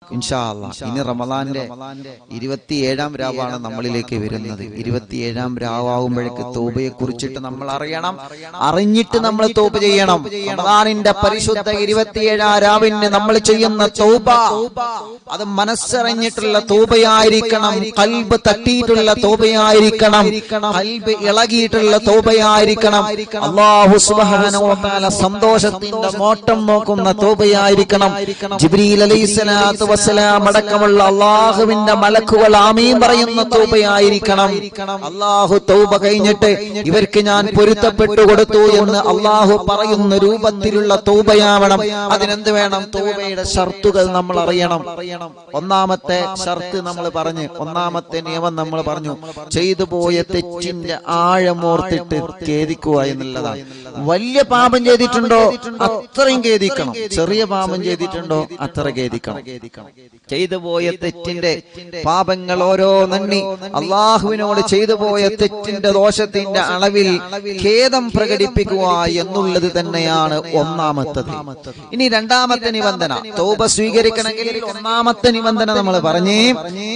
ഇൻഷാ അല്ലാഹ്. ഇനി റമദാന്റെ 27-ാം രാവാണ് നമ്മളിലേക്ക് വരുന്നത്. 27-ാം രാവാകുമ്പോഴേക്ക് തൗബയെ കുറിച്ചിട്ട് നമ്മൾ അറിയണം, അറിഞ്ഞിട്ട് നമ്മൾ തൗബ ചെയ്യണം. റമദാനിന്റെ പരിശുദ്ധ 27-ാം രാവിന് നമ്മൾ ചെയ്യുന്ന തൗബ അത് മനസ്സറിഞ്ഞിട്ടുള്ള തൗബയായിരിക്കണം, ഖൽബ് തട്ടിയിട്ടുള്ള തൗബയായിരിക്കണം, ഖൽബ് ഇളകിയിട്ടുള്ള തൗബയായിരിക്കണം, അല്ലാഹു സുബ്ഹാനഹു വ തആല സന്തോഷത്തിന്റെ നോട്ടം നോക്കുന്ന തൗബയായിരിക്കണം. ജിബ്രീൽ അലൈഹിസ്സലാത്തു വസ്സലാം അടക്കമുള്ള അല്ലാഹുവിന്റെ മലക്കുകൾ ആമീൻ പറയുന്ന തൗബയായിരിക്കണം. അല്ലാഹു തൗബ കഴിഞ്ഞിട്ട് ഇവർക്ക് ഞാൻ പൊരുത്തപ്പെട്ടു കൊടുത്തു എന്ന് അല്ലാഹു പറയുന്ന രൂപത്തിലുള്ള തൗബയാവണം. അതിനെന്ത് വേണം? തൗബയുടെ ഷർത്തുകൾ നമ്മൾ അറിയണം. ഒന്നാമത്തെ ഷർത്ത് നമ്മൾ പറഞ്ഞു, ഒന്നാമത്തെ നിയമം നമ്മൾ പറഞ്ഞു, ചെയ്തു പോയ തെറ്റിന്റെ ആഴമോർത്തിട്ട് ഖേദിക്കുക എന്നുള്ളതാണ്. വലിയ പാപം ചെയ്തിട്ടുണ്ടോ അത്രയും ഖേദിക്കണം, ചെറിയ പാപം ചെയ്തിട്ടുണ്ടോ അത്ര ഖേദിക്കണം. ചെയ്തു പോയ തെറ്റിന്റെ പാപങ്ങൾ ഓരോന്നെണ്ണി അള്ളാഹുവിനോട് ചെയ്തു പോയ തെറ്റിന്റെ ദോഷത്തിന്റെ അളവിൽ ഖേദം പ്രകടിപ്പിക്കുക എന്നുള്ളത് തന്നെയാണ് ഒന്നാമത്തത്. ഇനി രണ്ടാമത്തെ നിബന്ധന, തൗബ സ്വീകരിക്കണമെങ്കിൽ ഒന്നാമത്തെ നിബന്ധന നമ്മൾ പറഞ്ഞേ.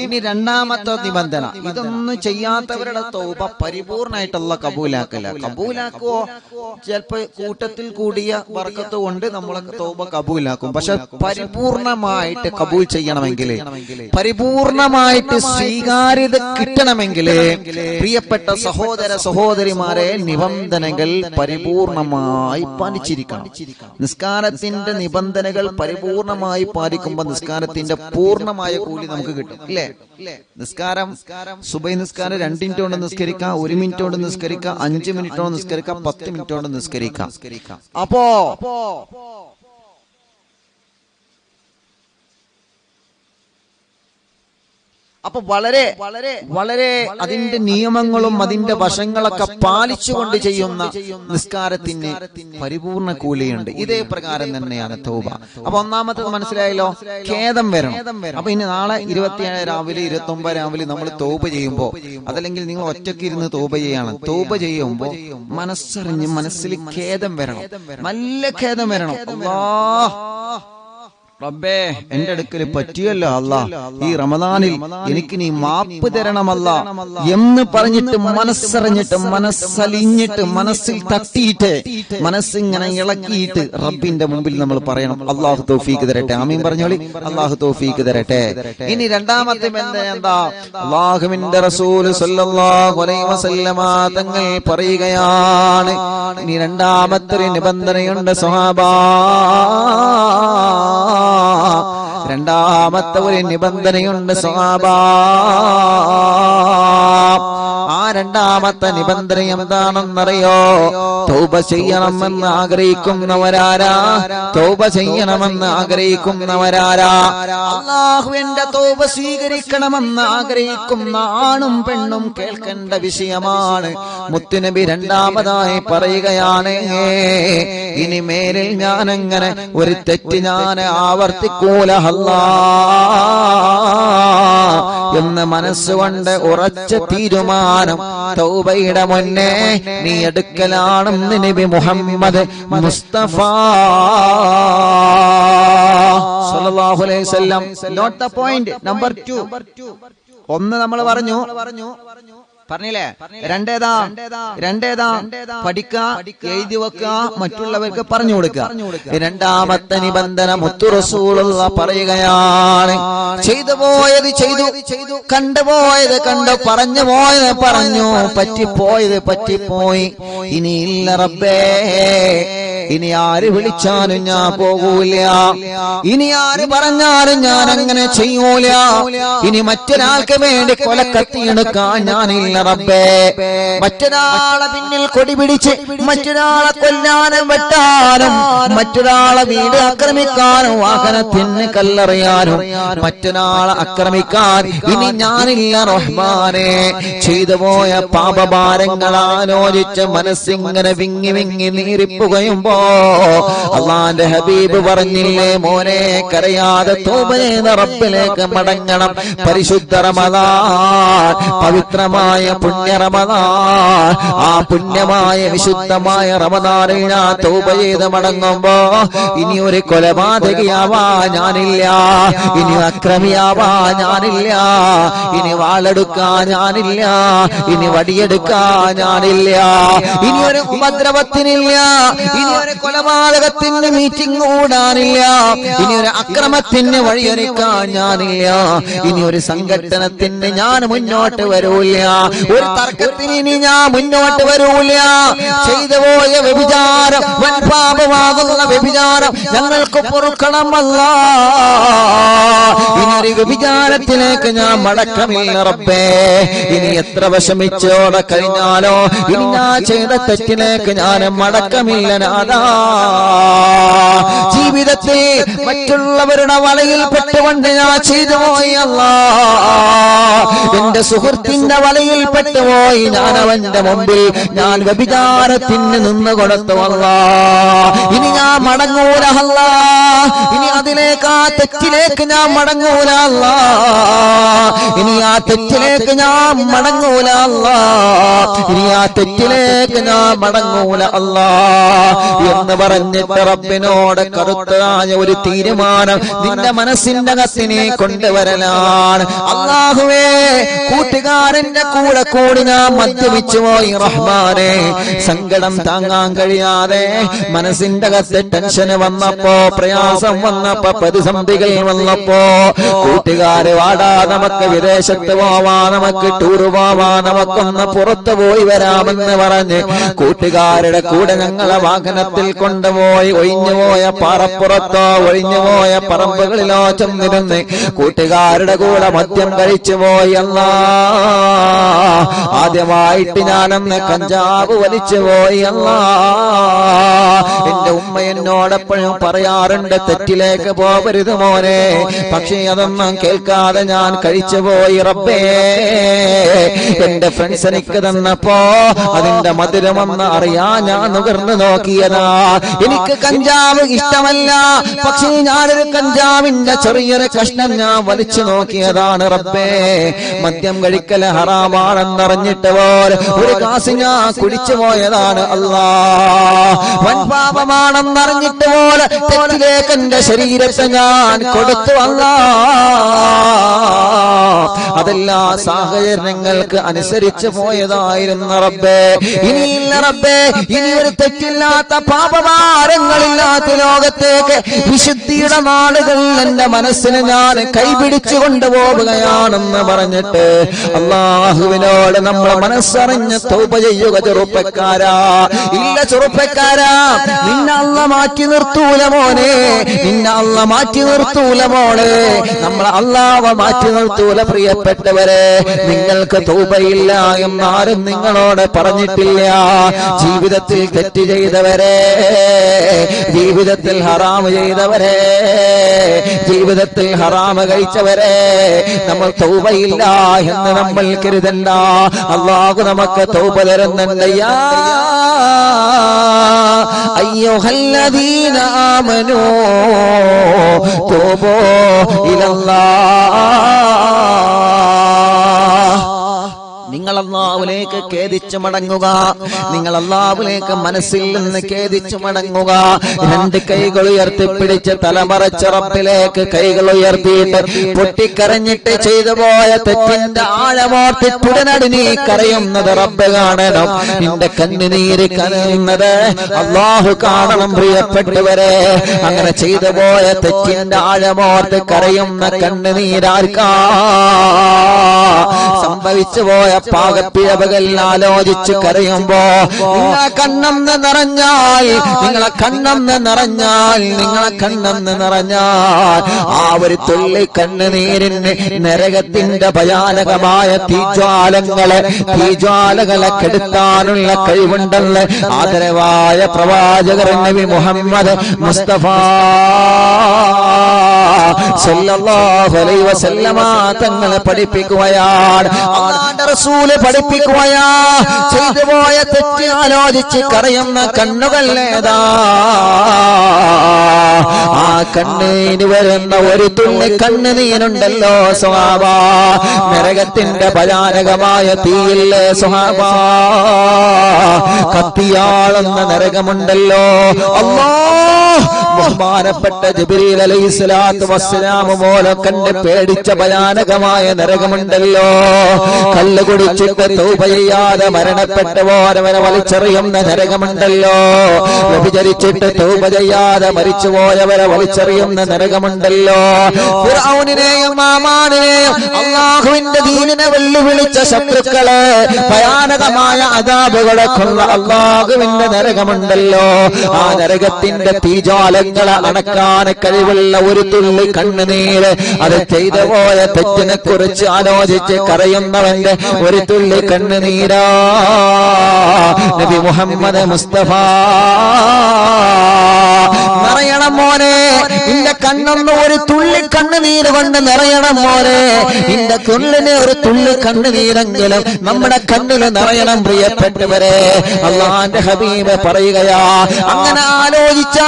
ഇനി രണ്ടാമത്തെ നിബന്ധന, ഇതൊന്നും ചെയ്യാത്തവരുടെ തൗബ പരിപൂർണമായിട്ടുള്ള കബൂലാക്കല. കബൂലാക്കുവോ? ചിലപ്പോ കൂട്ടത്തിൽ കൂടിയ ബർക്കത്ത് കൊണ്ട് നമ്മളെ തൗബ കബൂലാക്കും. പക്ഷെ പരിപൂർണമായിട്ട് കബൂൽ ചെയ്യണമെങ്കിൽ, പരിപൂർണമായിട്ട് സ്വീകാര്യത കിട്ടണമെങ്കിൽ പ്രിയപ്പെട്ട സഹോദര സഹോദരിമാരെ, നിബന്ധനകൾ പരിപൂർണമായി പാലിച്ചിരിക്കണം. നിസ്കാരത്തിന്റെ നിബന്ധനകൾ പരിപൂർണമായി പാലിക്കുമ്പോൾ നിസ്കാരത്തിന്റെ പൂർണ്ണമായ കൂലി നമുക്ക് കിട്ടും, ഇല്ലേ? നിസ്കാരം, സുബഹി നിസ്കാരം 2 മിനിറ്റ് കൊണ്ട് നിസ്കരിക്കാം, 1 മിനിറ്റ് കൊണ്ട് നിസ്കരിക്കാം, 5 മിനിറ്റ് കൊണ്ട് നിസ്കരിക്കാം, 10 മിനിറ്റ് കൊണ്ട് നിസ്കരിക്കാം. അപ്പോ വളരെ വളരെ വളരെ അതിന്റെ നിയമങ്ങളും അതിന്റെ വശങ്ങളൊക്കെ പാലിച്ചുകൊണ്ട് ചെയ്യുന്ന നിസ്കാരത്തിന് പരിപൂർണ കൂലിയുണ്ട്. ഇതേ പ്രകാരം തന്നെയാണ് തൗബ. അപ്പൊ ഒന്നാമത്തേത് മനസ്സിലായല്ലോ, ഖേദം വരണം. അപ്പൊ ഇനി നാളെ 27 രാവിലെ 29 രാവിലെ നമ്മൾ തൗബ ചെയ്യുമ്പോ, അതല്ലെങ്കിൽ നിങ്ങൾ ഒറ്റയ്ക്ക് ഇരുന്ന് തൗബ ചെയ്യണം. തൗബ ചെയ്യുമ്പോ മനസ്സറിഞ്ഞ് മനസ്സിൽ ഖേദം വരണം, നല്ല ഖേദം വരണം. അല്ലാഹ് റബ്ബേ, എന്റെ അടുക്കൽ പറ്റിയല്ലോ അല്ലാ, ഈ റമദാനിൽ എനിക്ക് നീ മാപ്പ് തരണമല്ല എന്ന് പറഞ്ഞിട്ട് മനസ്സറിഞ്ഞിട്ട് മനസ്സലിഞ്ഞിട്ട് മനസ്സിൽ തട്ടിയിട്ട് മനസ്സിങ്ങനെ ഇളക്കിയിട്ട് റബ്ബിന്റെ മുമ്പിൽ നമ്മൾ പറയണം. അല്ലാഹു തൗഫീഖ് തരട്ടെ. ആമീൻ പറഞ്ഞോളി. അല്ലാഹു തൗഫീഖ് തരട്ടെ. ഇനി രണ്ടാമത്തെ ബന്ധം എന്താ? അല്ലാഹുവിന്റെ റസൂൽ സ്വല്ലല്ലാഹു അലൈഹി വസല്ലമ തങ്ങൾ പറയുകയാണ്, ഇനി രണ്ടാമത്തെ നിബന്ധനയുണ്ട് സ്വഹാബാ. രണ്ടാമത്തെ ഒരു നിബന്ധനയുണ്ട് സ്വഹാബാ. ആ രണ്ടാമത്തെ നിബന്ധന എന്താണെന്നറിയോ? തൗബ ചെയ്യണമെന്ന് ആഗ്രഹിക്കുന്നവരാരാ? തൗബ ചെയ്യണമെന്ന് ആഗ്രഹിക്കുന്നവരാരാ? അല്ലാഹുവിന്റെ തൗബ സ്വീകരിക്കണമെന്ന് ആഗ്രഹിക്കുന്ന ആണും പെണ്ണും കേൾക്കേണ്ട വിഷയമാണ്. മുത്തുനബി രണ്ടാമതായി പറയുകയാണ്, ഇനി മേലിൽ ഞാനങ്ങനെ ഒരു തെറ്റ് ഞാൻ ആവർത്തിക്കൂല അല്ലാ എന്ന് മനസ്സുകൊണ്ട് ഉറച്ച തീരുമാനം തൗബയുടെ മുന്നേ നീ എടുക്കലാണെന്ന് നബി മുഹമ്മദ് മുസ്തഫ സല്ലല്ലാഹു അലൈഹി വസല്ലം. Note the point number 2. ഒന്ന് നമ്മൾ പറഞ്ഞില്ലേ? രണ്ടേതാ? പഠിക്കുക, എഴുതി വെക്കുക, മറ്റുള്ളവർക്ക് പറഞ്ഞു കൊടുക്കുക. രണ്ടാമത്തെ നിബന്ധന മുത്തു റസൂലുള്ള പറയുകയാണ്, ചെയ്തു പോയത് ചെയ്തു, കണ്ടുപോയത് കണ്ടു, പറഞ്ഞു പോയത് പറഞ്ഞു, പറ്റിപ്പോയത് പറ്റിപ്പോയി. ഇനിയില്ല റബ്ബേ, ഇനി ആര് വിളിച്ചാലും ഞാൻ പോകൂല, ഇനി ആര് പറഞ്ഞാലും ഞാൻ അങ്ങനെ ചെയ്യൂല, ഇനി മറ്റൊരാൾക്ക് വേണ്ടി കൊലക്കത്തിയെടുക്കാൻ ഞാനില്ല റബ്ബേ. മറ്റൊരാളെ പിന്നിൽ കൊടി പിടിച്ച് മറ്റൊരാളെ കൊല്ലാനും വെട്ടാനും, മറ്റൊരാളെ വീട് ആക്രമിക്കാനും, വാഹനത്തിന് കല്ലെറിയാനും, മറ്റൊരാളെ ആക്രമിക്കാൻ ഇനി ഞാനില്ല റഹ്മാനെ. ചെയ്തു പോയ പാപഭാരങ്ങൾ ആലോചിച്ച് മനസ്സിങ്ങനെ വിങ്ങി വിങ്ങി നീറിപ്പുകയുമ്പോ അള്ളാന്റെ ഹബീബ് പറഞ്ഞില്ലേ, മോനെ കരയാതെ തൗബ ചെയ്ത റബ്ബിലേക്ക് മടങ്ങണം. പരിശുദ്ധ റമദാൻ, പവിത്രമായ പുണ്യ റമദാൻ, ആ പുണ്യമായ വിശുദ്ധമായ റമദാനിൽ ഞാൻ തൗബ ചെയ്ത് മടങ്ങുമ്പോ ഇനി ഒരു കൊലപാതകിയാവാ ഞാനില്ല, ഇനി അക്രമിയാവാ ഞാനില്ല, ഇനി വാളെടുക്കാൻ ഞാനില്ല, ഇനി വടിയെടുക്കാൻ ഞാനില്ല, ഇനി ഒരു ഉപദ്രവത്തിനില്ല, ഇനി ഒരു കൊലപാതകത്തിന് മീറ്റിംഗ് കൂടാനില്ല, ഇനി ഒരു അക്രമത്തിന് വഴിയൊരുക്കാൻ ഞാനില്ല, ഇനി ഒരു സംഘടനത്തിന് ഞാൻ മുന്നോട്ട് വരൂല, ഒരു തർക്കത്തിന് ഇനി ഞാൻ മുന്നോട്ട് വരൂല. ചെയ്തു പോയ വ്യഭിചാരം, വൻപാപമാകുന്ന വ്യഭിചാരം ഞങ്ങൾക്ക് പൊറുക്കണമല്ല. ഇനി ഒരു വ്യഭിചാരത്തിലേക്ക് ഞാൻ മടക്കമില്ല റബ്ബേ. ഇനി എത്ര വിഷമിച്ചോടെ കഴിഞ്ഞാലോ ഇനി ഞാൻ ചെയ്ത തെറ്റിലേക്ക് ഞാൻ മടക്കമില്ല നാഥാ. ജീവിതത്തിൽ മറ്റുള്ളവരുടെ വലയിൽ പെട്ടുകൊണ്ട് ഞാൻ ചെയ്തു പോയി അല്ലാ. എന്റെ സുഹൃത്തിന്റെ വലയിൽ പെട്ടുപോയി ഞാൻ അവന്റെ മുമ്പിൽ ഞാൻ വ്യഭിചാരത്തിന് നിന്ന് കൊടുത്തു അല്ലാ. ഇനി ഞാൻ മടങ്ങൂല അല്ലാ. ഇനി അതിലേക്ക് ആ തെറ്റിലേക്ക് ഞാൻ മടങ്ങൂല അല്ലാ. ഇനി ആ തെറ്റിലേക്ക് ഞാൻ മടങ്ങൂല അല്ലാ. ഇനി ആ തെറ്റിലേക്ക് ഞാൻ മടങ്ങൂല അല്ലാ എന്ന് പറഞ്ഞിട്ട് റബ്ബിനോട് കറുത്തതായ ഒരു തീരുമാനം നിന്റെ മനസ്സിന്റെ കത്തിനെ കൊണ്ടുവരലാണ്. അല്ലാഹുവേ, കൂട്ടുകാരന്റെ കൂടെ കൂടി ഞാൻ മദ്യപിച്ചു പോയി റഹ്മാനെ. സങ്കടം താങ്ങാൻ കഴിയാതെ മനസ്സിന്റെ കത്ത് ടെൻഷന് വന്നപ്പോ, പ്രയാസം വന്നപ്പോ, പ്രതിസന്ധികൾ വന്നപ്പോ, കൂട്ടുകാരെ വാടാ നമുക്ക് വിദേശത്ത് പോവാ, നമുക്ക് ടൂർ പോവാ, നമുക്കൊന്ന് പുറത്തു പോയി വരാമെന്ന് പറഞ്ഞ് കൂട്ടുകാരുടെ കൂടെ ഞങ്ങളെ വാഹനത്തിൽ കൊണ്ടുപോയി ഒഴിഞ്ഞുപോയ പാറപ്പുറത്തോ ഒഴിഞ്ഞുപോയ പറമ്പുകളിലോ ചെന്നിരുന്ന് കൂട്ടുകാരുടെ കൂടെ മദ്യം കഴിച്ചു പോയി അല്ലാ. ആദ്യമായിട്ട് ഞാനന്ന് കഞ്ചാവ് വലിച്ചു പോയി അല്ലാ. എന്റെ ഉമ്മ എന്നോടെപ്പോഴും പറയാറുണ്ട്, തെറ്റിലേക്ക് പോകരുത് മോനെ. പക്ഷേ അതൊന്നും കേൾക്കാതെ ഞാൻ കഴിച്ചു പോയി റബ്ബേ. എന്റെ ഫ്രണ്ട്സ് എനിക്ക് തന്നപ്പോ അതിന്റെ മധുരമെന്ന് അറിയാൻ ഞാൻ നുകർന്നു നോക്കിയതാ. എനിക്ക് കഞ്ചാവ് ഇഷ്ടമല്ല, പക്ഷേ ഞാനൊരു കഞ്ചാവിന്റെ ചെറിയൊരു കഷ്ണം ഞാൻ വലിച്ചു നോക്കിയതാണ് റബ്ബേ. മദ്യം കഴിക്കൽ ഹറാമാണെന്നറിഞ്ഞിട്ട് പോലെ ഒരു ഗ്ലാസ് ഞാൻ കുടിച്ചു പോയതാണ് അല്ലാ. വൻപാപമാണെന്നറിഞ്ഞിട്ട് പോലെ തെറ്റിലേക്ക് എന്റെ ശരീരത്തെ ഞാൻ കൊടുത്തു അല്ലാ. അതെല്ലാ സാഹചര്യങ്ങൾക്ക് അനുസരിച്ച് പോയതായിരുന്നു റബ്ബേ. ഇനിയില്ല റബ്ബേ, ഇനി ഒരു തെറ്റില്ലാത്ത പാപഭാരങ്ങളില്ലാത്ത ലോകത്തേക്ക് വിശുദ്ധിയുടെ നാളുകളിൽ എന്റെ മനസ്സിന് ഞാൻ കൈപിടിച്ചു കൊണ്ടുപോവുകയാണെന്ന് പറഞ്ഞിട്ട് അല്ലാഹുവിനോട് നമ്മളെ മനസ്സറിഞ്ഞ് തൗബ ചെയ്യുക ചെറുപ്പക്കാരാ. ഇല്ല ചെറുപ്പക്കാരാ, നിന്നെ അല്ലാഹ് മാറ്റി നിർത്തൂല മോനെ, നിന്നെ അല്ലാഹ് മാറ്റി നിർത്തൂല മോളെ, നമ്മളെ അല്ലാഹ് മാറ്റി നിർത്തൂല. പ്രിയപ്പെട്ടവരെ, നിങ്ങൾക്ക് തൗബയില്ല എന്നാരും നിങ്ങളോട് പറഞ്ഞിട്ടില്ല. ജീവിതത്തിൽ തെറ്റ് ചെയ്തവരെ, ജീവിതത്തിൽ ഹറാം ചെയ്തവരെ, ജീവിതത്തിൽ ഹറാം കഴിച്ചവരെ നമ്മൾ തൗബയില്ല എന്ന് നമ്മൾ കരുതണ്ട. അല്ലാഹു നമുക്ക് തൗബ തരുന്നുണ്ട്. യാ അയ്യുഹല്ലദീന ആമനൂ തൂബൂ ഇലല്ലാഹ്. നിങ്ങൾ അല്ലാഹുവിലേക്ക് ഖേദിച്ചു മടങ്ങുക, നിങ്ങൾ അല്ലാഹുവിലേക്ക് മനസ്സിൽ നിന്ന് ഖേദിച്ചു മടങ്ങുക. രണ്ട് കൈകൾ ഉയർത്തിപ്പിടിച്ച് തലമറച്ച റബ്ബിലേക്ക് കൈകൾ ഉയർത്തിയിട്ട് പൊട്ടിക്കരഞ്ഞിട്ട് ചെയ്തു പോയ തെറ്റിന്റെ ആഴമോർത്തിട്ടുടനടി നീ കരയുന്നത് റബ്ബ് കാണണം. നിന്റെ കണ്ണുനീര് കരയുന്നത് അല്ലാഹു കാണണം. പ്രിയപ്പെട്ടവരെ, അങ്ങനെ ചെയ്തു പോയ തെറ്റിന്റെ ആഴമോർത്ത് കരയുന്ന കണ്ണുനീരാർക്കാ? സംഭവിച്ചു പോയ പാകപ്പിഴവുകൾ ആലോചിച്ച് കരയുമ്പോ നിങ്ങളെ കണ്ണെന്ന് നിറഞ്ഞാൽ, നിങ്ങളെ കണ്ണെന്ന് നിറഞ്ഞാൽ, നിങ്ങളെ കണ്ണെന്ന് നിറഞ്ഞാൽ ആ ഒരു തുള്ളി കണ്ണുനീരിന് നരകത്തിന്റെ ഭയാനകമായ തീജ്വാലകളെ കെടുത്താനുള്ള കഴിവുണ്ടല്ലേ ആദരവായ പ്രവാചകർ നബി മുഹമ്മദ് മുസ്തഫ സല്ലല്ലാഹു അലൈഹി വസല്ലമ തങ്ങളെ പഠിപ്പിക്കുകയാണ്. അല്ലാഹുവിന്റെ റസൂൽ പഠിപ്പിക്കുകയാ, ചെയ്തു പോയ തെറ്റ് ആലോചിച്ച് കരയുന്ന കണ്ണുകൾ ഏതാ? ആ കണ്ണീര് വരുന്ന ഒരു തുള്ളി കണ്ണുനീരുണ്ടല്ലോ സ്വഹാബ, നരകത്തിന്റെ ഭയാനകമായ തീയില്ലേ സ്വഹാബ, കത്തിയാളുന്ന നരകമുണ്ടല്ലോ. അല്ലാഹ് ബഹുമാനപ്പെട്ട ജിബ്രീൽ അലൈഹിസ്സലാത്തു വസ്സലാം മൂലം കണ്ട് പേടിച്ച ഭയാനകമായ നരകമുണ്ടല്ലോ. കല്ല് കുടിച്ചിട്ട് തൗബ ചെയ്യാതെ മരണപ്പെട്ടവരെ വലിച്ചെറിയുന്ന നരകമുണ്ടല്ലോ. വ്യഭിചരിച്ചിട്ട് തൗബ ചെയ്യാതെ മരിച്ചുപോയവരെ വലിച്ചെറിയുന്ന നരകമുണ്ടല്ലോ. ഫിർഔനിനെയും ഹാമാനെയും അല്ലാഹുവിന്റെ ദീനിനെ വെല്ലുവിളിച്ച ശത്രുക്കളെ ഭയാനകമായ അദാബുകളെ കൊള്ള അല്ലാഹുവിന്റെ നരകമുണ്ടല്ലോ. ആ നരകത്തിന്റെ തീജ്വാലങ്ങളെ അണക്കാൻ കഴിവുള്ള ഒരു തുള്ളി കണ്ണുനീര്, അത് ചെയ്തു പോയ തെറ്റിനെ കുറിച്ച് ആലോചിച്ച് കരയുന്നവന്റെ ഒരു തുള്ളി കണ്ണുനീരാ നബി മുഹമ്മദ് മുസ്തഫ. നിറയണം മോനെ, നിന്റെ കണ്ണൊന്ന് ഒരു തുള്ളി കണ്ണുനീര് കൊണ്ട് നിറയണം മോനെ. നിന്റെ കണ്ണിന് ഒരു തുള്ളി കണ്ണുനീരെങ്കിലും നമ്മുടെ കണ്ണിൽ നിറയണം പ്രിയപ്പെട്ടവരെ. അല്ലാഹുവിന്റെ ഹബീബ് പറയുകയാ, അങ്ങനെ ആലോചിച്ച്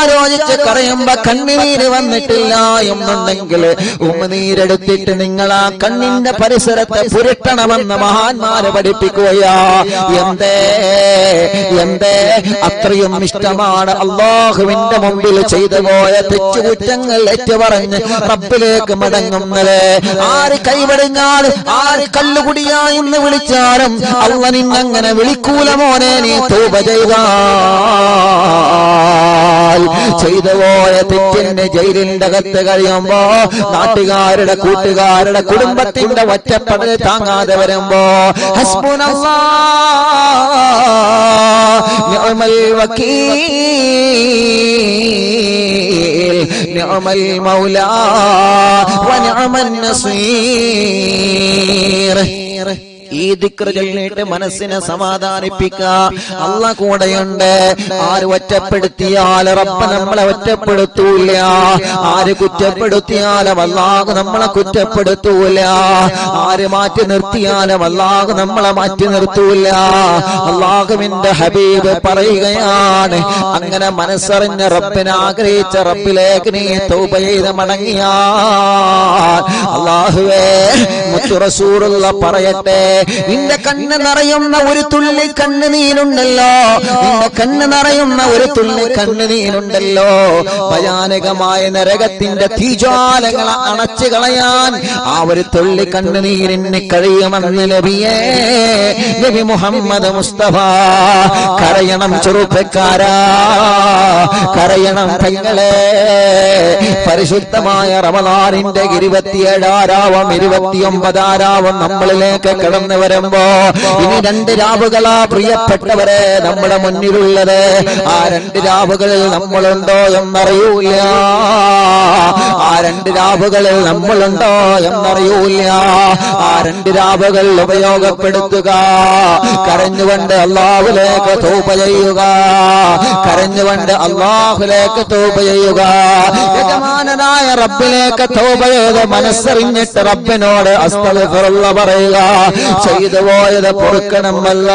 കരയുമ്പോ കണ്ണുനീര് വന്നിട്ടില്ല എന്നുണ്ടെങ്കിൽ ഉമ്മനീരെടുത്തിട്ട് നിങ്ങൾ ആ കണ്ണിന്റെ പരിസരത്തെ പുരട്ടണമെന്ന് മഹാന്മാരെ പഠിപ്പിക്കുകയാ. എന്തേ അത്രയും ഇഷ്ടമാണ് അല്ലാഹുവിന്റെ മുമ്പിൽ ചെയ്തു പോയ തെറ്റുകുറ്റങ്ങൾ ഏറ്റുപറഞ്ഞ് റബ്ബിലേക്ക് മടങ്ങുന്നത്. ആര് കൈവടിഞ്ഞാലും ആര് കല്ലുകുടിയാ എന്ന് വിളിച്ചാലും അല്ലാഹു നിന്നങ്ങനെ വിളിക്കൂല മോനെ. നീ തൗബ ചെയ്തു പോയ തെറ്റിന് ജയിലിന്റെ അകത്ത് കഴിയുമ്പോ നാട്ടുകാരുടെ കൂട്ടുകാരുടെ കുടുംബത്തിന്റെ ഒറ്റപ്പെടൽ താങ്ങാതെ വരുമ്പോ ഹസ്ബുനല്ലാഹ് നിഅമൽ വകീൽ നിഅമൽ മൗലാ വനിഅമൻ നസീർ. ഈ ദിക്ർ ചൊല്ലിയിട്ട് മനസ്സിനെ സമാധാനിപ്പിക്കുക. അല്ലാഹ് കൂടെയുണ്ട്. ആര് ഒറ്റപ്പെടുത്തിയാൽ റബ്ബ് നമ്മളെ ഒറ്റപ്പെടുത്തൂല. ആര് കുറ്റപ്പെടുത്തിയാലും അല്ലാഹു നമ്മളെ കുറ്റപ്പെടുത്തൂല. ആര് മാറ്റി നിർത്തിയാലും അല്ലാഹു നമ്മളെ മാറ്റി നിർത്തൂല. അല്ലാഹുവിന്റെ ഹബീബ് പറയുകയാണ്, അങ്ങനെ മനസ്സറിഞ്ഞ റബ്ബിനെ ആഗ്രഹിച്ച റബ്ബിലേക്ക് നീ തൗബ ചെയ്ത് മടങ്ങിയാൽ അല്ലാഹുവേ മുത്തു റസൂലുള്ളാഹ് പറയട്ടെ, നിന്റെ കണ്ണ് നിറയുന്ന ഒരു തുള്ളി കണ്ണുനീരുണ്ടല്ലോ, നിന്റെ കണ്ണ് നിറയുന്ന ഒരു തുള്ളി കണ്ണുനീരുണ്ടല്ലോ, ഭയാനകമായ നരകത്തിന്റെ തീജ്വാലകളെ അണച്ചു കളയാൻ ആ ഒരു തുള്ളി കണ്ണുനീരിന് കഴിയുമെന്ന് നബിയേ, നബി മുഹമ്മദ് മുസ്തഫ. കരയണം ചെറുപ്പക്കാരാ, കരയണം പെങ്ങളെ. പരിശുദ്ധമായ റമദാനിന്റെ 27 29 നമ്മളിലേക്ക് കടന്നു വരുമ്പോ ഇനി 2 രാവുകളാ പ്രിയപ്പെട്ടവരെ നമ്മുടെ മുന്നിലുള്ളത്. ആ 2 രാവുകളിൽ നമ്മളുണ്ടോ എന്നറിയൂല. ആ 2 രാവുകളിൽ നമ്മളുണ്ടോ എന്നറിയൂല. ആ 2 രാവുകൾ ഉപയോഗപ്പെടുത്തുക. കരഞ്ഞുകൊണ്ട് അല്ലാഹുവിലേക്ക് തൗബ ചെയ്യുക. കരഞ്ഞുകൊണ്ട് അല്ലാഹുവിലേക്ക് തൗബ ചെയ്യുക. യജമാനനായ റബ്ബിലേക്ക് തൗബ ചെയ്ത് മനസ്സറിഞ്ഞിട്ട് റബ്ബിനോട് അസ്തഗ്ഫിറുല്ലാഹ് പറയുക. ചെയ്തു പോയത് പൊറുക്കണമല്ല,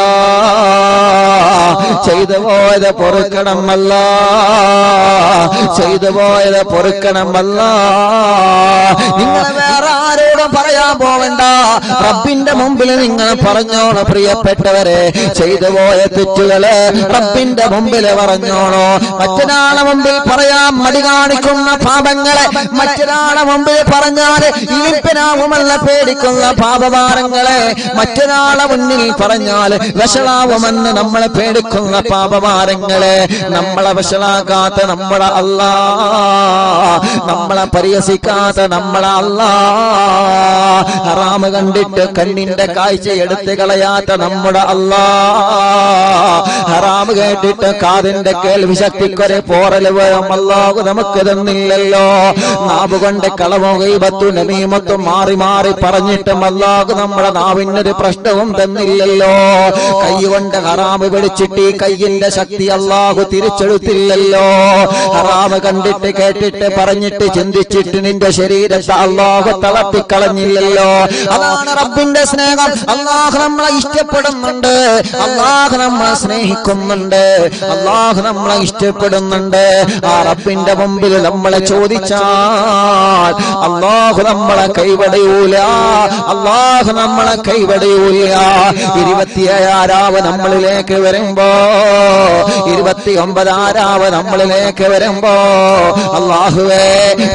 ചെയ്തു പോയത് പൊറുക്കണമല്ല, ചെയ്തു പോയത് പൊറുക്കണമല്ല. നിങ്ങൾ വേറെ ആരോടും പറയാൻ പോവണ്ട, റബ്ബിന്റെ മുമ്പിൽ നിങ്ങൾ പറഞ്ഞോളൂ പ്രിയപ്പെട്ടവരെ. ചെയ്തു പോയ തെറ്റുകള് റബ്ബിന്റെ മുമ്പിൽ പറഞ്ഞോളൂ. മറ്റൊരാളെ മുമ്പിൽ പറയാൻ മടി കാണിക്കുന്ന പാപങ്ങളെ മറ്റൊരാളെ മുമ്പിൽ പറഞ്ഞാൽ ഇരിപ്പിനാവുമല്ല പേടിക്കുന്ന പാപഭാരങ്ങളെ മറ്റൊരാളെ മുന്നിൽ പറഞ്ഞാൽ വഷളാവുമെന്ന് നമ്മളെ പേടിക്കുന്ന പാപഭാരങ്ങളെ നമ്മളെ വഷളാക്കാത്ത നമ്മളെ അല്ലാഹ്, നമ്മളെ പരിഹസിക്കാത്ത നമ്മളെ അല്ലാഹ്, ഹറാമ് കണ്ടിട്ട് കണ്ണിന്റെ കാഴ്ച എടുത്തു കളയാത്ത നമ്മുടെ അല്ലാഹ്, ഹറാമ് കേട്ടിട്ട് കാതിന്റെ കേൾവി ശക്തിക്കൊരു പോറല് വരും അല്ലാഹു നമുക്ക് തന്നില്ലല്ലോ. നാവ് കൊണ്ട് കളവും ഗീബത്തും നമീമത്തും മാറി മാറി പറഞ്ഞിട്ടും അല്ലാഹു നമ്മുടെ നാവിനൊരു പ്രശ്നവും തന്നില്ലല്ലോ. കൈ കൊണ്ട് ഹറാമ് പിടിച്ചിട്ട് ഈ കയ്യിന്റെ ശക്തി അല്ലാഹു തിരിച്ചെടുത്തില്ലല്ലോ. ഹറാമ് കണ്ടിട്ട് കേട്ടിട്ട് പറഞ്ഞിട്ട് ചിന്തിച്ചിട്ട് നിന്റെ ശരീരത്തെ അല്ലാഹു തളർത്തിക്കളഞ്ഞില്ലല്ലോ. മനസ്സിലല്ലോ. അതാണ് റബ്ബിന്റെ സ്നേഹം. അല്ലാഹു നമ്മളെ ഇഷ്ടപ്പെടുന്നുണ്ട്, അല്ലാഹു നമ്മളെ സ്നേഹിക്കുന്നുണ്ട്, അല്ലാഹു നമ്മളെ ഇഷ്ടപ്പെടുന്നുണ്ട്. ആ റബ്ബിന്റെ മുമ്പിൽ നമ്മളെ ചോദിച്ചാൽ അല്ലാഹു നമ്മളെ കൈവടിയൂല, അല്ലാഹു നമ്മളെ കൈവടിയൂല. 27 നമ്മളിലേക്ക് വരുമ്പോ, 29 നമ്മളിലേക്ക് വരുമ്പോ, അല്ലാഹുവേ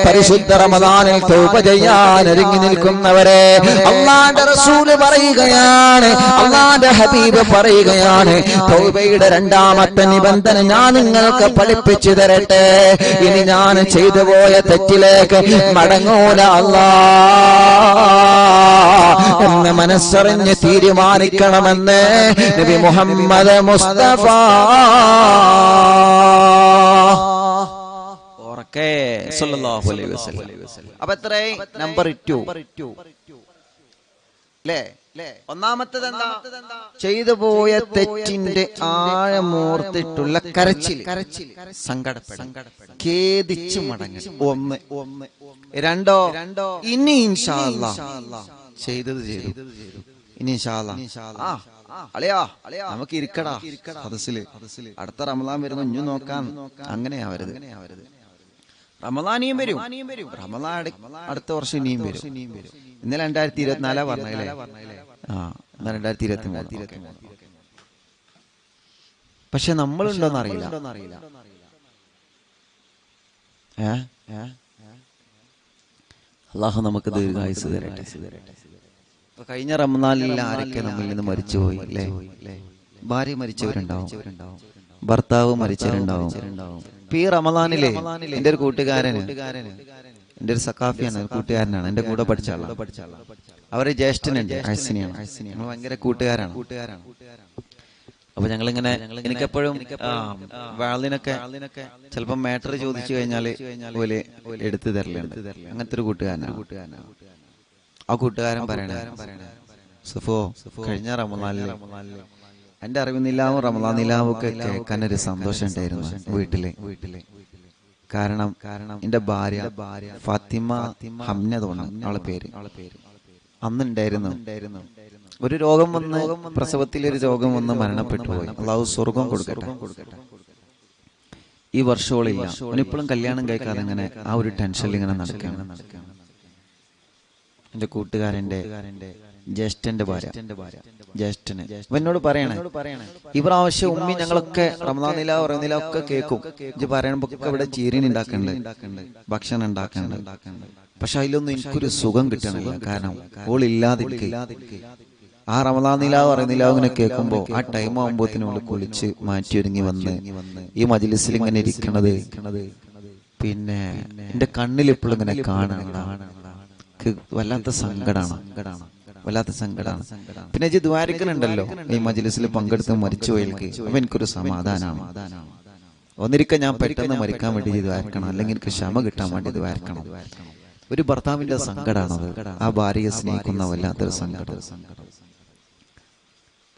പരിശുദ്ധ റമദാനിൽ തൗബ ചെയ്യാൻ ഒരുങ്ങി നിൽക്കുന്നവരെ അല്ലാഹുവിന്റെ റസൂല് പറയുകയാണ്, അല്ലാഹുവിന്റെ ഹബീബ് പറയുകയാണ്, തൗബയുടെ 2ാമത്തെ നിബന്ധന ഞാൻ നിങ്ങൾക്ക് പഠിപ്പിച്ചു തരട്ടെ. ഇനി ഞാൻ ചെയ്തു പോയ തെറ്റിലേക്ക് മടങ്ങൂല അല്ലാഹ് എന്ന് മനസ്സറിഞ്ഞ് തീരുമാനിക്കണമെന്ന് നബി മുഹമ്മദ് മുസ്തഫ. സല്ലല്ലാഹു അലൈഹി വസല്ലം. അപ്പൊ എത്ര നമ്പർ 2 അല്ലേ? 1ാമത്തേത് എന്താ? ചെയ്തു പോയ തെറ്റിന്റെ ആഴമോർത്തിട്ടുള്ള കരച്ചിൽ, സങ്കടപ്പെടൽ, ഖേദിച്ചു മടങ്ങൽ. 1. 2 ഇനി ഇൻഷാ അല്ലാഹ് ചെയ്തത് ചെയ്തു, ഇനി ഇൻഷാ അല്ലാഹ് അളിയാ നമുക്ക് ഇരിക്കടാ സദസ്സില്, അടുത്ത റമദാൻ വരുന്നു ഇഞ്ഞു നോക്കാൻ. അങ്ങനെയാവരുത്. റമദാനിയും വരും, റമദാൻ അടുത്ത വർഷം ഇനിയും വരും. ഇന്നലെ 2024 പറഞ്ഞല്ലേ? 2023. പക്ഷെ നമ്മളുണ്ടോന്ന് അറിയില്ല. അല്ലാഹു നമുക്ക് ദീർഘായുസ്സ് തരട്ടെ. കഴിഞ്ഞ റമദാനിൽ ആരൊക്കെ നമ്മിൽ നിന്ന് മരിച്ചുപോയി അല്ലേ? ഭാര്യ മരിച്ചവരുണ്ടാവും, ഭർത്താവ് മരിച്ചവരുണ്ടാവും. ഈ റമദാനിലെ എന്റെ ഒരു കൂട്ടുകാരന്, എന്റെ ഒരു സഖാഫിയാണ്, കൂട്ടുകാരനാണ്, എന്റെ കൂടെ പഠിച്ച ആളാണ്. അവരെ ജ്യേഷ്ഠനുണ്ട്, അഹ്സിനിയാണ്. ഞങ്ങൾ ഭയങ്കര കൂട്ടുകാരാണ്. അപ്പൊ ഞങ്ങളിങ്ങനെ, എനിക്കെപ്പോഴും വാളിനൊക്കെ ചിലപ്പോ മാറ്റർ ചോദിച്ചു കഴിഞ്ഞാല് പോലെ എടുത്തു തരലുണ്ട്. അങ്ങനത്തെ ഒരു കൂട്ടുകാരനാണ്. ആ കൂട്ടുകാരൻ പറയണേ, സുഫോ കഴിഞ്ഞ റമദാനില് എന്റെ അറിവിനിലാവും റമദാൻ നിലാവും ഒക്കെ കേൾക്കാനൊരു സന്തോഷം ഉണ്ടായിരുന്നു വീട്ടില്. കാരണം എന്റെ ഭാര്യ ഫാത്തിമ ഹംന തോന്നുന്നു അവളെ പേര്, അന്നുണ്ടായിരുന്നു. ഒരു രോഗം വന്ന്, പ്രസവത്തിലൊരു രോഗം വന്ന് മരണപ്പെട്ടു പോയി. അല്ലാഹു സ്വർഗം കൊടുക്കട്ടെ. ഈ വർഷോളില്ല, അവനിപ്പോഴും കല്യാണം കഴിക്കാതെ ഇങ്ങനെ ആ ഒരു ടെൻഷനിൽ ഇങ്ങനെ നടക്കുകയാണ്. എന്റെ കൂട്ടുകാരന്റെ ജ്യേഷ്ഠന്റെ ഭാര്യ, ജ്യേഷ്ഠന് എന്നോട് പറയണേ, ഈ പ്രാവശ്യം ഉമ്മി ഞങ്ങളൊക്കെ റമദാൻ നില പറയുന്നില്ല ഒക്കെ കേൾക്കും. ഇത് പറയുമ്പോ ഇവിടെ ചീരീൻ ഉണ്ടാക്കുന്നുണ്ട്, ഭക്ഷണം ഉണ്ടാക്കുന്നുണ്ട്. പക്ഷെ അതിലൊന്നും എനിക്കൊരു സുഖം കിട്ടണില്ല. കാരണം ഓളില്ലാതിരിക്കെ ആ റമദാൻ നില പറയുന്നില്ല ഇങ്ങനെ കേൾക്കുമ്പോ ആ ടൈം ആകുമ്പോഴത്തേനും കുളിച്ച് മാറ്റി ഒരുങ്ങി വന്ന് ഈ മജ്‌ലിസിൽ ഇങ്ങനെ ഇരിക്കണത് പിന്നെ എന്റെ കണ്ണിൽ എപ്പോഴും ഇങ്ങനെ കാണണം. വല്ലാത്ത സങ്കടമാണ്, വല്ലാത്ത സങ്കടമാണ്. പിന്നെ ഇത് ദ്വാരിക്കലുണ്ടല്ലോ ഈ മജ്‌ലിസിൽ പങ്കെടുത്ത് മരിച്ചുപോയൽക്ക്, അപ്പൊ എനിക്കൊരു സമാധാനമാണ്. ഒന്നിരിക്കെ ഞാൻ പെട്ടെന്ന് മരിക്കാൻ വേണ്ടി ദ്വാരിക്കണം, അല്ലെങ്കിൽ എനിക്ക് ക്ഷമ കിട്ടാൻ വേണ്ടി ദ്വാരിക്കണം. ഒരു ഭർത്താവിന്റെ സങ്കടമാണത്, ആ ഭാര്യയെ സ്നേഹിക്കുന്ന വല്ലാത്തൊരു സങ്കടം.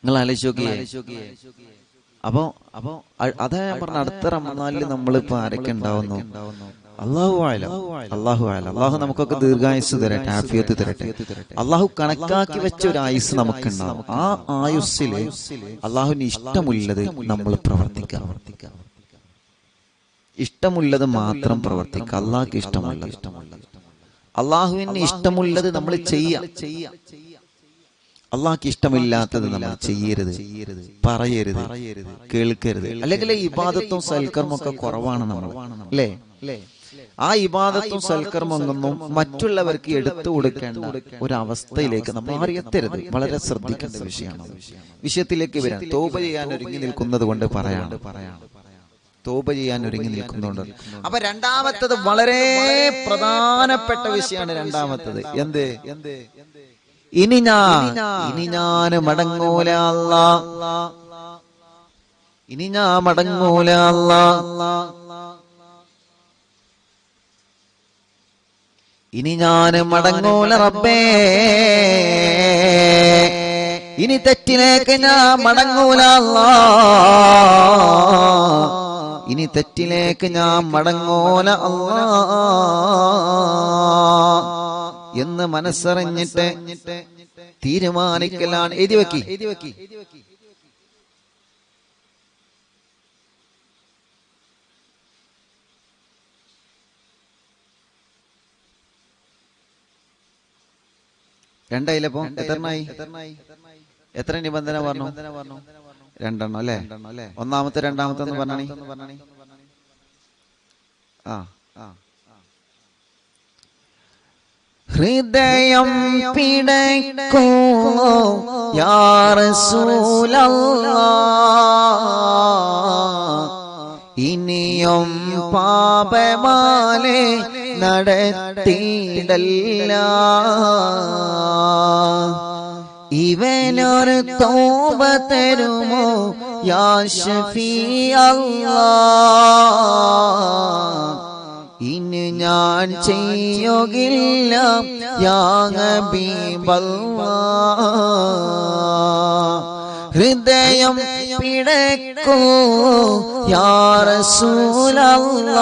നിങ്ങൾ ആലോചിക്കേ. അപ്പൊ അതാ ഞാൻ പറഞ്ഞ, അടുത്ത റമദാനിൽ നമ്മളിപ്പോ ആരൊക്കെ ഉണ്ടാവുന്നു? അള്ളാഹു നമുക്കൊക്കെ ദീർഘായുസ് തരട്ടെ, ആഫിയത്ത് തരട്ടെ. അള്ളാഹു കണക്കാക്കി വെച്ച ഒരു ആയുസ് നമുക്കുണ്ടാവും. ആ ആയുസ്സില് അള്ളാഹുവിന് ഇഷ്ടമുള്ളത് നമ്മൾ പ്രവർത്തിക്കുക, ഇഷ്ടമുള്ളത് മാത്രം പ്രവർത്തിക്കുക. അള്ളാഹുക്ക് ഇഷ്ടമുള്ളത്, അള്ളാഹുവിന് ഇഷ്ടമുള്ളത് നമ്മൾ ചെയ്യാം. അള്ളാഹ്ക്ക് ഇഷ്ടമില്ലാത്തത് നമ്മൾ ചെയ്യരുത്, പറയരുത്, കേൾക്കരുത്. അല്ലെങ്കിൽ ഇബാദത്തും സൽക്കർമ്മം ഒക്കെ കുറവാണ് നമ്മൾ, അല്ലേ? ആ ഇബാദത്തും സൽക്കർമ്മൊന്നും മറ്റുള്ളവർക്ക് എടുത്തു കൊടുക്കേണ്ട ഒരവസ്ഥയിലേക്ക് നമ്മൾ അറിയത്തരുത്. വളരെ ശ്രദ്ധിക്കേണ്ട വിഷയമാണ്. വിഷയത്തിലേക്ക് വരാൻ, തൗബ ചെയ്യാൻ ഒരുങ്ങി നിൽക്കുന്നത് കൊണ്ട് പറയാണ്, തൗബ ചെയ്യാൻ ഒരുങ്ങി നിൽക്കുന്നുണ്ട്. അപ്പൊ രണ്ടാമത്തത് വളരെ പ്രധാനപ്പെട്ട വിഷയമാണ്. രണ്ടാമത്തത് എന്ത്? ഇനി ഞാൻ മടങ്ങൂല അല്ലാഹ്, ഇനി ഞാൻ മടങ്ങൂല അല്ലാഹ്, ഇനി ഞാൻ മടങ്ങൂല റബ്ബേ, ഇനി തെറ്റിലേക്ക് ഞാൻ മടങ്ങൂല അല്ലാഹ്, ഇനി തെറ്റിലേക്ക് ഞാൻ മടങ്ങൂല അല്ലാഹ്. എന്ന് മനസ്സറിഞ്ഞിട്ട് തീരുമാനിക്കലാണ്. എഴുതി വെക്കി. രണ്ടായില്ലപ്പോ എത്രണ്ണായി? എത്ര നിബന്ധന പറഞ്ഞു? രണ്ടെണ്ണം അല്ലേ? ഒന്നാമത്തെ രണ്ടാമത്തെ ഒന്ന് പറഞ്ഞാണി. ഹൃദയം പിടയ്ക്കോ യാ റസൂലല്ലാഹ്, ഇനിയും പാപമാലെ നടത്തിയിടല്ല. ഇവനൊരു തൗബ തരുമോ യാ ശഫീ അല്ലാഹ്, ഇനി ഞാൻ ചെയ്യുകില്ല യാ ഹബീബല്ലാഹ്. ഹൃദയം പിടയ്ക്കൂ യാ റസൂലല്ലാഹ്,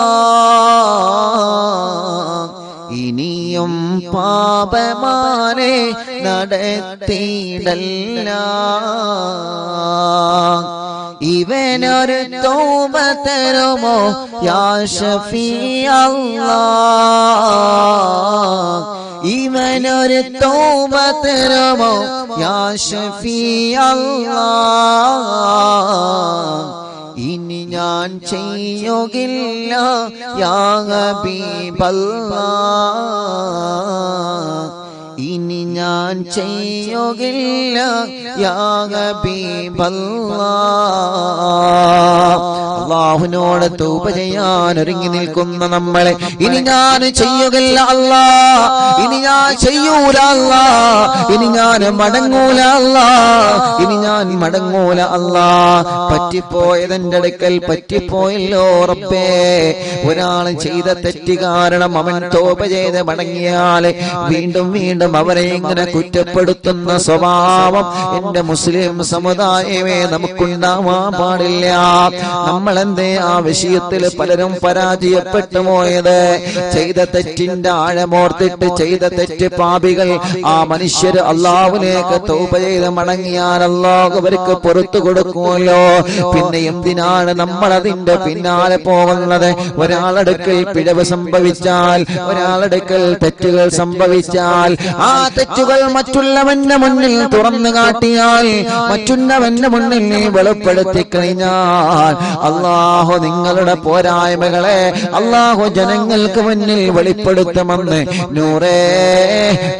ഇനിയും പാപമാനെ നടത്തിയിടല്ല. ഇവനൊരു തൗബ തരുമോ യാ ശഫീ അല്ലാഹ്, ഇവനൊരു തൗബ തരുമോ യാ ശഫീ അല്ലാഹ്, ഇനി ഞാൻ ചെയ്യുകില്ല യാ ഹബീബല്ലാഹ്, ഇനി ഞാൻ ചെയ്യുകില്ല യാ ഹബീബല്ലാഹ്. അല്ലാഹുവിനോട് തൗബ ചെയ്യാൻ ഒരുങ്ങി നിൽക്കുന്ന നമ്മളെ ഇനി ഞാൻ ചെയ്യുകില്ല അല്ലാ, ഇനി ഞാൻ ചെയ്യൂല അല്ലാ, ഇനി ഞാൻ മടങ്ങൂല അല്ലാ, ഇനി ഞാൻ മടങ്ങൂല അല്ലാ. പറ്റിപ്പോയതെന്റെ അടുക്കൽ പറ്റിപ്പോയല്ലോ റബ്ബേ. ഒരാൾ ചെയ്ത തെറ്റ് കാരണം അവൻ തൗബ ചെയ്ത് മടങ്ങിയാൽ വീണ്ടും വീണ്ടും അവരെ ഇങ്ങനെ കുറ്റപ്പെടുത്തുന്ന സ്വഭാവം എന്റെ മുസ്ലിം സമുദായമേ നമുക്കുണ്ടാവാൻ പാടില്ല. നമ്മളെന്തേ ആ വിഷയത്തിൽ പലരും പരാജയപ്പെട്ടു പോയത്? ചെയ്ത തെറ്റിന്റെ ആഴമോർത്തിട്ട് ചെയ്ത തെറ്റ് പാപികൾ ആ മനുഷ്യർ അല്ലാഹുവിലേക്ക് തൗബ ചെയ്ത് മടങ്ങിയാൽ അല്ലാഹു അവർക്ക് പുറത്തു കൊടുക്കുമല്ലോ. പിന്നെ എന്തിനാണ് നമ്മൾ അതിന്റെ പിന്നാലെ പോകുന്നത്? ഒരാളടുക്കൽ പിഴവ് സംഭവിച്ചാൽ, ഒരാളടുക്കൽ തെറ്റുകൾ സംഭവിച്ചാൽ, ആ തെറ്റുകൾ മറ്റുള്ളവന്റെ മുന്നിൽ തുറന്നു കാട്ടിയാൽ, മറ്റുള്ളവന്റെ മുന്നിൽ നീ വെളിപ്പെടുത്തി കഴിഞ്ഞാൽ അല്ലാഹു നിങ്ങളുടെ പോരായ്മകളെ അല്ലാഹു ജനങ്ങൾക്ക് മുന്നിൽ വെളിപ്പെടുത്തുമെന്ന് നൂറേ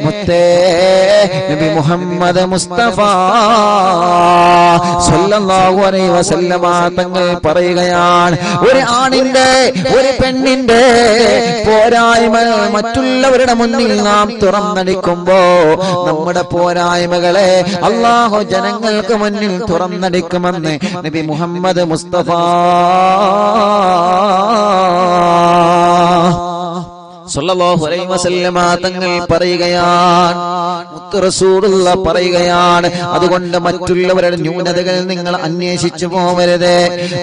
മുത്തേ നബി മുഹമ്മദ് മുസ്തഫ സല്ലല്ലാഹു അലൈഹി വസല്ലമ തങ്ങൾ പറയുകയാണ്. ഒരു ആണിന്റെ ഒരു പെണ്ണിന്റെ പോരായ്മ മറ്റുള്ളവരുടെ മുന്നിൽ നാം തുറന്നടിക്കുമ്പോ നമ്മുടെ പോരായ്മകളെ അല്ലാഹു ജനങ്ങൾക്ക് മുന്നിൽ തുറന്നടിക്കുമെന്ന് നബി മുഹമ്മദ് മുസ്തഫ സല്ലല്ലാഹു അലൈഹി വസല്ലമ തങ്ങൾ പറയുകയാണ്, മുത്ത് റസൂലുള്ളാഹി പറയുകയാണ്, അതുകൊണ്ട് മറ്റുള്ളവരുടെ ന്യൂനതകൾ നിങ്ങൾ അന്വേഷിച്ചു പോകരുത്.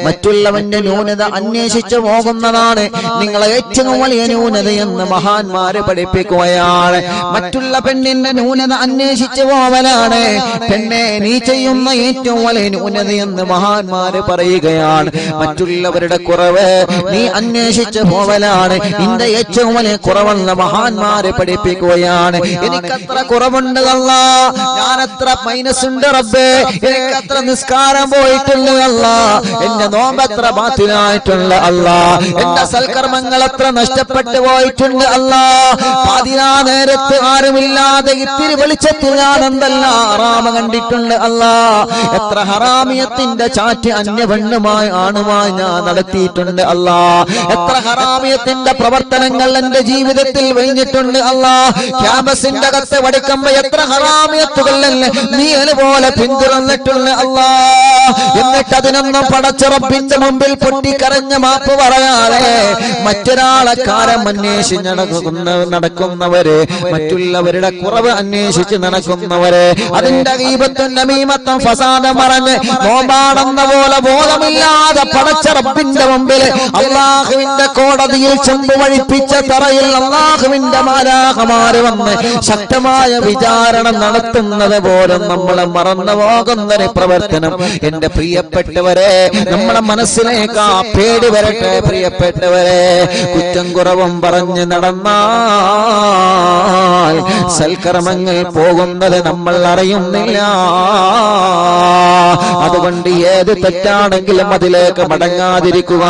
മറ്റുള്ളവന്റെ ന്യൂനത അന്വേഷിച്ചു പോകുന്നതാണ് നിങ്ങളെ ഏറ്റവും വലിയ ന്യൂനതയെന്ന് മഹാന്മാര് പഠിപ്പിക്കുകയാണ്. മറ്റുള്ള പെണ്ണിന്റെ ന്യൂനത അന്വേഷിച്ചു പോവലാണ് പെണ്ണെ നീ ചെയ്യുന്ന ഏറ്റവും വലിയ ന്യൂനതയെന്ന് മഹാന്മാര് പറയുകയാണ്. മറ്റുള്ളവരുടെ കുറവ് നീ അന്വേഷിച്ചു പോവലാണ് നിന്റെ ഏറ്റവും വലിയ കുറവെന്ന് മഹാന്മാരെ പഠിപ്പിക്കുകയാണ്. എനിക്കത്ര കുറവുണ്ട് അല്ലാ, ഞാൻ എത്ര മൈനസ് ഉണ്ട് റബ്ബേ, എനിക്കത്ര നിസ്കാരം പോയിട്ടുണ്ട് അല്ലാ, എന്റെ നോമ്പ് എത്ര ബാത്തിലായിട്ടുണ്ട് അല്ലാ, എന്റെ സൽക്കർമ്മങ്ങൾ എത്ര നഷ്ടപ്പെട്ടു പോയിട്ടുണ്ട് അല്ലാ, പാതിരാ നേരത്ത് ആരുമില്ലാതെ ഇത്തിരി വെളിച്ചത്തിൽ ഞാൻ എന്തെല്ലാം ഹറാമ കണ്ടിട്ടുണ്ട് അല്ലാ, എത്ര ഹറാമിയത്തിന്റെ ചാറ്റ് അന്യപെണ്ണുമായി ആണുമായി ഞാൻ നടത്തിയിട്ടുണ്ട് അല്ലാ, എത്ര ഹറാമിയത്തിന്റെ പ്രവർത്തനങ്ങൾ എന്റെ ജീവിതത്തിൽ കഴിഞ്ഞിട്ടുണ്ട് അല്ലാ, ക്യാമ്പസിന്റെ അകത്ത് പഠിക്കുമ്പോ എത്ര ഹറാമിയത്തുകൾ നീ അതുപോലെ പിന്തുടർന്നിട്ടുണ്ട് അല്ലാ. എന്നിട്ട് അതിനൊന്നും പടച്ച റബ്ബിന്റെ മുമ്പിൽ പൊട്ടിക്കരഞ്ഞ മാപ്പ് പറയാതെ മറ്റൊരാളെ കാര്യം അന്വേഷിച്ച് നടക്കുന്നവര്, മറ്റുള്ളവരുടെ കുറവ് അന്വേഷിച്ച് നടക്കുന്നവര്, അതിന്റെ ഗീബത്തും നമീമത്തും ഫസാദും പറഞ്ഞ് നോമ്പാടുന്ന പോലെ ബോധമില്ലാതെ പടച്ച റബ്ബിന്റെ മുമ്പിൽ അള്ളാഹുവിന്റെ കോടതിയിൽ ചെമ്പ് വഴിപ്പിച്ച തറയിൽ അള്ളാഹുവിന്റെ മാലാഖമാര് വന്ന് ശക്തമായ വിചാരണ നടത്തുന്നത് പോലും നമ്മളെ മറന്നു പോകുന്നൊരു പ്രവർത്തനം എന്റെ പ്രിയപ്പെട്ടവരെ നമ്മളെ മനസ്സിലേക്ക് ആ പേടി വരട്ടെ. പ്രിയപ്പെട്ടവരെ, കുറ്റം കുറവും പറഞ്ഞ് നടന്നാൽ സൽക്കർമ്മങ്ങൾ പോകുന്നത് നമ്മൾ അറിയുന്നില്ല. അതുകൊണ്ട് ഏത് തെറ്റാണെങ്കിലും അതിലേക്ക് മടങ്ങാതിരിക്കുക.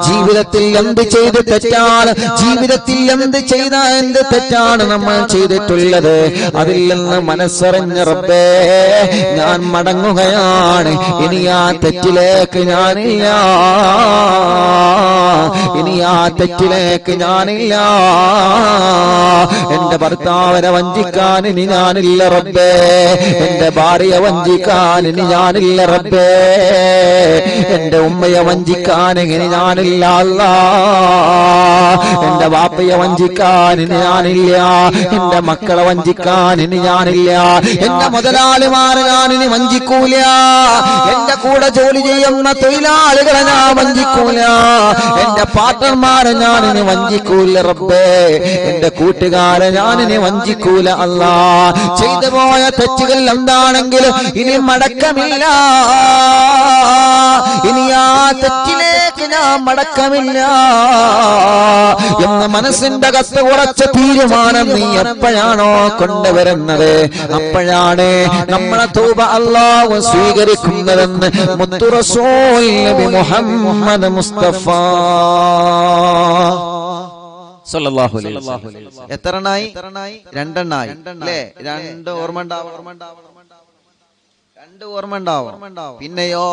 ജീവിതത്തിൽ എന്ത് ചെയ്ത് തെറ്റാണ്, ജീവിതത്തിൽ എന്ത് ചെയ്ത എന്ത് തെറ്റാണ് നമ്മൾ ചെയ്തിട്ടുള്ളത്, അതിൽ നിന്ന് മനസ്സറിഞ്ഞ റബ്ബേ ഞാൻ മടങ്ങുകയാണ്, ഇനി ആ തെറ്റിലേക്ക് ഞാനില്ല, ഇനി ആ തെറ്റിലേക്ക് ഞാനില്ല. എന്റെ ഭർത്താവിനെ വഞ്ചിക്കാൻ ഇനി ഞാനില്ല റബ്ബേ, എന്റെ ഭാര്യയെ വഞ്ചിക്കാൻ ഇനി ഞാനില്ല റബ്ബേ, എന്റെ ഉമ്മയെ വഞ്ചിക്കാൻ ഇനി ഞാനില്ല അല്ലാ, എന്റെ വാപ്പയെ വഞ്ചിക്കാൻ ഇനി ഞാനില്ല, എന്റെ മക്കളെ വഞ്ചിക്കാൻ ഇനി ഞാനില്ല, എന്റെ മുതലാളിമാരെ ഞാനിനി വഞ്ചിക്കൂല, എന്റെ കൂടെ ജോലി ചെയ്യുന്ന തൊഴിലാളികളെ ഞാൻ വഞ്ചിക്കൂല, എന്റെ പാർട്ട്ണർമാരെ ഞാനിനി വഞ്ചിക്കൂല റബ്ബേ, എന്റെ കൂട്ടുകാരെ ഞാനിനി വഞ്ചിക്കൂല അല്ലാ. ചെയ്തു പോയ തെറ്റുകൾ എന്താണെങ്കിലും ഇനി മടക്കമില്ല, ഇനി ആ തെറ്റിലേക്ക് ഞാൻ മടക്കമില്ല എന്ന് മനസ്സിന്റെ അകത്ത് ഉറച്ച തീരുമാനം നീ എപ്പോഴാണോ കൊണ്ടുവരുന്നത് അപ്പോഴാണ് നമ്മളെ തൗബ അല്ലാഹു സ്വീകരിക്കുന്നതെന്ന് മുത്തു റസൂൽ നബി മുഹമ്മദ് മുസ്തഫ സല്ലല്ലാഹു അലൈഹി വസല്ലം. എത്രണ്ണായി? രണ്ടെണ്ണായി അല്ലേ? രണ്ട് ഓർമ്മ ഉണ്ടാവും. പിന്നെയോ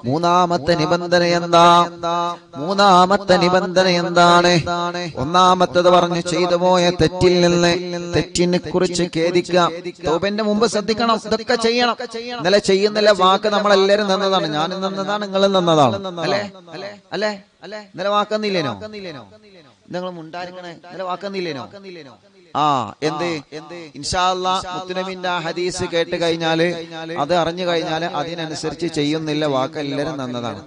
മൂന്നാമത്തെ നിബന്ധന എന്താ? മൂന്നാമത്തെ നിബന്ധന എന്താണ്? ഒന്നാമത്തത് പറഞ്ഞു ചെയ്തു പോയ തെറ്റിൽ നിന്ന് തെറ്റിനെ കുറിച്ച് ഖേദിക്കാം. തൗബന്റെ മുമ്പ് ശ്രദ്ധിക്കണം, ഇതൊക്കെ ചെയ്യണം. ഇന്നലെ ചെയ്യുന്നില്ല വാക്ക് നമ്മളെല്ലാരും നിന്നതാണ്, ഞാനും നിന്നതാണ്, നിങ്ങളും നിന്നതാണ് അല്ലേ? അല്ലേ? ഇന്നലെ വാക്കെന്നില്ലേനോ? നിങ്ങൾ മുണ്ടായിരിക്കണേ, ഇന്നലെ വാക്കെന്നില്ലേനോ? ആ എന്ത് ഇൻഷാ അല്ലാഹ് മുത്തുനബിന്റെ ഹദീസ് കേട്ട് കഴിഞ്ഞാല്, അത് അറിഞ്ഞു കഴിഞ്ഞാല് അതിനനുസരിച്ച് ചെയ്യുന്നില്ല വാക്ക് എല്ലാരും നന്നതാണ്,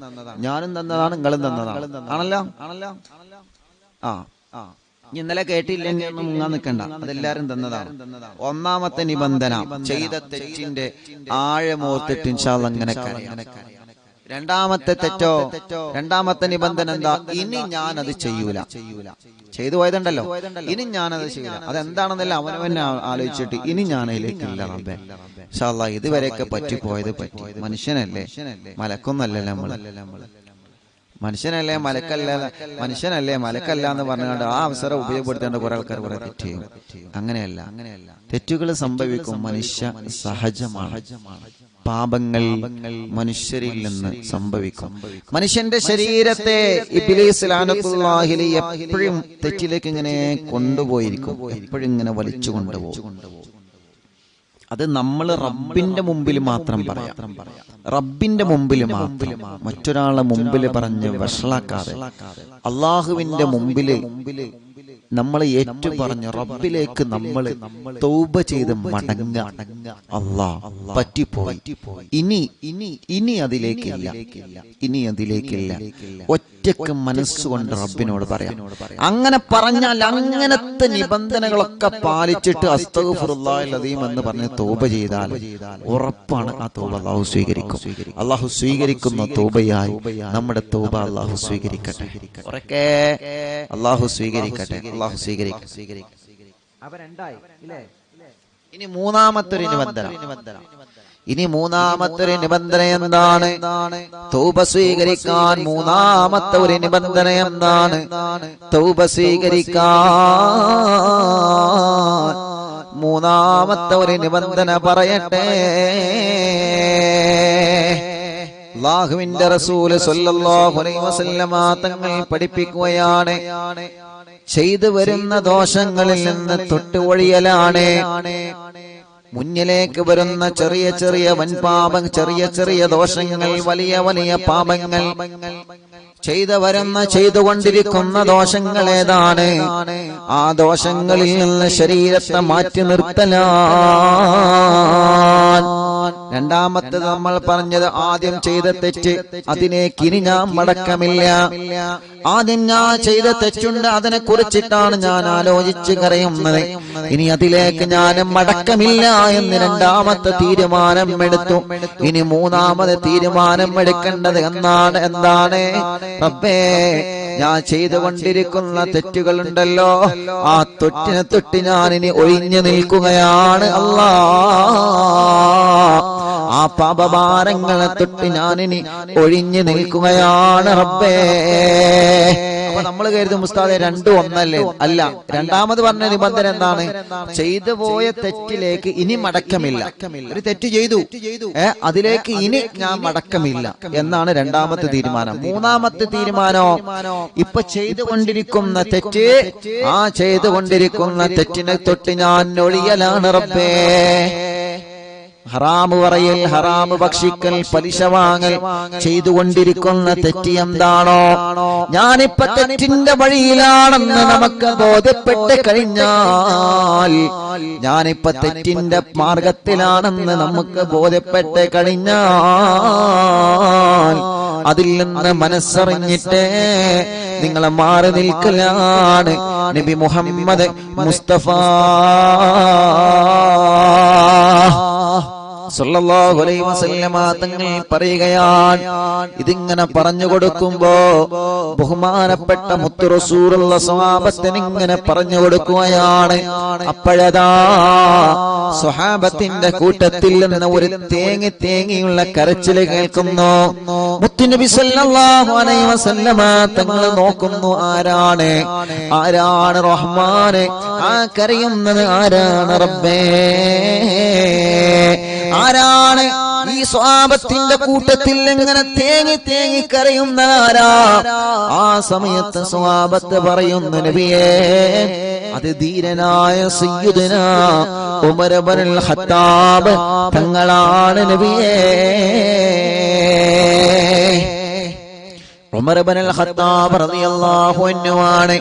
ഞാനും നന്നതാണ്, നിങ്ങളും നന്നതാണ്, ആണല്ലോ? ആ ഇന്നലെ കേട്ടില്ലെങ്കിൽ ഒന്നും മുങ്ങാൻ നിൽക്കണ്ട, അതെല്ലാരും തന്നതാണ്. ഒന്നാമത്തെ നിബന്ധന ചെയ്ത തെറ്റിന്റെ ആഴമോർത്തിട്ട് ഇൻഷാ അല്ലാഹ് അങ്ങനെ കരയാം. രണ്ടാമത്തെ തെറ്റോ, രണ്ടാമത്തെ നിബന്ധന എന്താ? ഇനി ഞാൻ അത് ചെയ്യൂല. ചെയ്തു പോയതുണ്ടല്ലോ, ഇനി ഞാനത് ചെയ്യൂല. അതെന്താണെന്നല്ല അവനവനെ ആലോചിച്ചിട്ട് ഇനി ഞാൻ അതിലേക്കില്ല റബ്ബേ, ഇൻഷാ അല്ലാഹ് ഇതുവരെയൊക്കെ പറ്റിപ്പോയത് പറ്റി. മനുഷ്യനല്ലേ, മലക്കൊന്നല്ലല്ലോ നമ്മള്. മനുഷ്യനല്ലേ മലക്കല്ല, മനുഷ്യനല്ലേ മലക്കല്ല എന്ന് പറഞ്ഞുകൊണ്ട് ആ അവസരം ഉപയോഗപ്പെടുത്തേണ്ട കുറെ ആൾക്കാർ കുറെ തെറ്റ് ചെയ്യും. അങ്ങനെയല്ല, തെറ്റുകൾ സംഭവിക്കും, മനുഷ്യ സഹജമാണ്. പാപങ്ങൾ മനുഷ്യരിൽ നിന്ന് സംഭവിക്കും. മനുഷ്യന്റെ ശരീരത്തെ ഇബ്ലീസ് ലഅനത്തുല്ലാഹി അലൈഹി എപ്പോഴും തെറ്റിലേക്ക് ഇങ്ങനെ കൊണ്ടുപോയിരിക്കും, എപ്പോഴും ഇങ്ങനെ വലിച്ചു കൊണ്ടുപോകും. അത് നമ്മൾ റബ്ബിന്റെ മുമ്പിൽ മാത്രം പറയാം, റബ്ബിന്റെ മുമ്പിൽ മാത്രം, മറ്റൊരാളെ മുമ്പിൽ പറഞ്ഞ് വഷളാക്കാതെ അള്ളാഹുവിന്റെ മുമ്പില് നമ്മൾ ഏറ്റു പറഞ്ഞ് റബ്ബിലേക്ക് നമ്മൾ തൗബ ചെയ്ത് മടങ്ങ. അല്ലാഹ് പറ്റിപ്പോയി, ഇനി അതിലേക്കില്ല, ഇനി അതിലേക്കില്ല. ഒറ്റക്ക് മനസ്സുകൊണ്ട് റബ്ബിനോട് പറയാം. അങ്ങനെ പറഞ്ഞാൽ അങ്ങനത്തെ നിബന്ധനകളൊക്കെ പാലിച്ചിട്ട് അസ്തഗ്ഫിറുല്ലാഹിൽ അദീം എന്ന് പറഞ്ഞ് തൗബ ചെയ്താൽ ഉറപ്പാണ് ആ തൗബ അല്ലാഹു സ്വീകരിക്കും. അല്ലാഹു സ്വീകരിക്കുന്ന തൗബയായി നമ്മുടെ തൗബ അല്ലാഹു സ്വീകരിക്കട്ടെ. ഉറക്കെ അല്ലാഹു സ്വീകരിക്കട്ടെ, അല്ലാഹു സ്വീകരിക്കട്ടെ. അവ രണ്ടായി ഇല്ലേ? ഇനി മൂന്നാമത്തൊരു നിബന്ധന, ഇനി മൂന്നാമത്തൊരു നിബന്ധന എന്താണ്? തൗബ സ്വീകരിക്കാൻ മൂന്നാമത്തെ ഒരു നിബന്ധന എന്താണ്? തൗബ സ്വീകരിക്കാൻ മൂന്നാമത്തെ ഒരു നിബന്ധന പറയട്ടെ. അല്ലാഹുവിന്റെ റസൂല് സ്വല്ലല്ലാഹു അലൈഹി വസല്ലമ തങ്ങൾ പഠിപ്പിക്കുകയാണ്, ചെയ്തു വരുന്ന ദോഷങ്ങളിൽ നിന്ന് തൊട്ടുഒഴിയലാണ്. മുന്നിലേക്ക് വരുന്ന ചെറിയ ചെറിയ വൻപാപം, ചെറിയ ചെറിയ ദോഷങ്ങൾ, വലിയ വലിയ പാപങ്ങൾ, ചെയ്തുകൊണ്ടിരിക്കുന്ന ദോഷങ്ങൾ ഏതാണ്? ആ ദോഷങ്ങളിൽ നിന്ന് ശരീരത്തെ മാറ്റി നിർത്തലാണ്. രണ്ടാമത്തേത് നമ്മൾ പറഞ്ഞത് ആദ്യം ചെയ്ത തെറ്റ്, അതിലേക്ക് ഇനി ഞാൻ മടക്കമില്ല. ആദ്യം ഞാൻ ചെയ്ത തെറ്റുണ്ട്, അതിനെ കുറിച്ചിട്ടാണ് ഞാൻ ആലോചിച്ച് കരയുന്നത്. ഇനി അതിലേക്ക് ഞാൻ മടക്കമില്ല എന്ന് രണ്ടാമത്തെ തീരുമാനം എടുത്തു. ഇനി മൂന്നാമത് തീരുമാനം എടുക്കേണ്ടത് എന്താണ്? റബ്ബേ, ഞാൻ ചെയ്തുകൊണ്ടിരിക്കുന്ന തെറ്റുകളുണ്ടല്ലോ, ആ തൊട്ടിനെ തൊട്ട് ഞാൻ ഇനി ഒഴിഞ്ഞു നിൽക്കുകയാണ് അല്ലാ. ആ പാപഭാരങ്ങളെ തൊട്ട് ഞാനിനി ഒഴിഞ്ഞു നിൽക്കുകയാണ് റബ്ബേ. അപ്പൊ നമ്മൾ കരുതും ഉസ്താദെ രണ്ടും ഒന്നല്ലേ? അല്ല. രണ്ടാമത് പറഞ്ഞ നിബന്ധന എന്താണ്? ചെയ്തു പോയ തെറ്റിലേക്ക് ഇനി മടക്കമില്ല. ഒരു തെറ്റ് ചെയ്തു, അതിലേക്ക് ഇനി ഞാൻ മടക്കമില്ല എന്നാണ് രണ്ടാമത്തെ തീരുമാനം. മൂന്നാമത്തെ തീരുമാനോ, ഇപ്പൊ ചെയ്തുകൊണ്ടിരിക്കുന്ന തെറ്റ്, ആ ചെയ്തുകൊണ്ടിരിക്കുന്ന തെറ്റിനെ തൊട്ട് ഞാൻ ഒഴിയലാണ് റബ്ബേ. ഹറാമ് പറയൽ, ഹറാമ് ഭക്ഷിക്കൽ, പലിശ വാങ്ങൽ, ചെയ്തുകൊണ്ടിരിക്കുന്ന തെറ്റ് എന്താണോ, ഞാനിപ്പോ തെറ്റിന്റെ വഴിയിലാണെന്ന് നമുക്ക് ബോധ്യപ്പെട്ട് കഴിഞ്ഞാൽ, ഞാനിപ്പോ തെറ്റിന്റെ മാർഗത്തിലാണെന്ന് നമുക്ക് ബോധ്യപ്പെട്ട് കഴിഞ്ഞാൽ, അതിൽ നിന്ന് മനസ്സറിഞ്ഞിട്ട് നിങ്ങളെ മാറി നിൽക്കലാണ് നബി മുഹമ്മദ് മുസ്തഫ സല്ലല്ലാഹു അലൈഹി വസല്ലമ തങ്ങൾ പറയുകയാണ്. ഇതിങ്ങനെ പറഞ്ഞു കൊടുക്കുമ്പോ ബഹുമാനപ്പെട്ട മുത്തു റസൂലുള്ള സ്വഹാബത്തിന് ഇങ്ങനെ പറഞ്ഞു കൊടുക്കുകയാണ്. അപ്പോഴതാ സ്വഹാബത്തിന്റെ കൂട്ടത്തിൽ നിന്ന് ഒരു തേങ്ങിയുള്ള കരച്ചിൽ കേൾക്കുന്നു. മുത്തുനബി സല്ലല്ലാഹു അലൈഹി വസല്ലമ തങ്ങൾ നോക്കുന്നു, ആരാണ് റഹ്മാനെ, ആ കരയുന്നത് ആരാണ് റബ്ബേ? ആരാണ് ഈ സ്വഹാബത്തിന്റെ കൂട്ടത്തിൽ ഇങ്ങനെ തേങ്ങി കരയുന്നതാരാ? ആ സമയത്ത് സ്വഹാബത്ത് പറയുന്നു, നബിയേ, അത് ധീരനായ സയ്യിദുനാ ഉമർ ഇബ്നുൽ ഖത്താബ് തങ്ങളാണ് നബിയേ. ഉമർ ഇബ്നുൽ ഖത്താബ് റളിയല്ലാഹു അൻഹു ആണ്.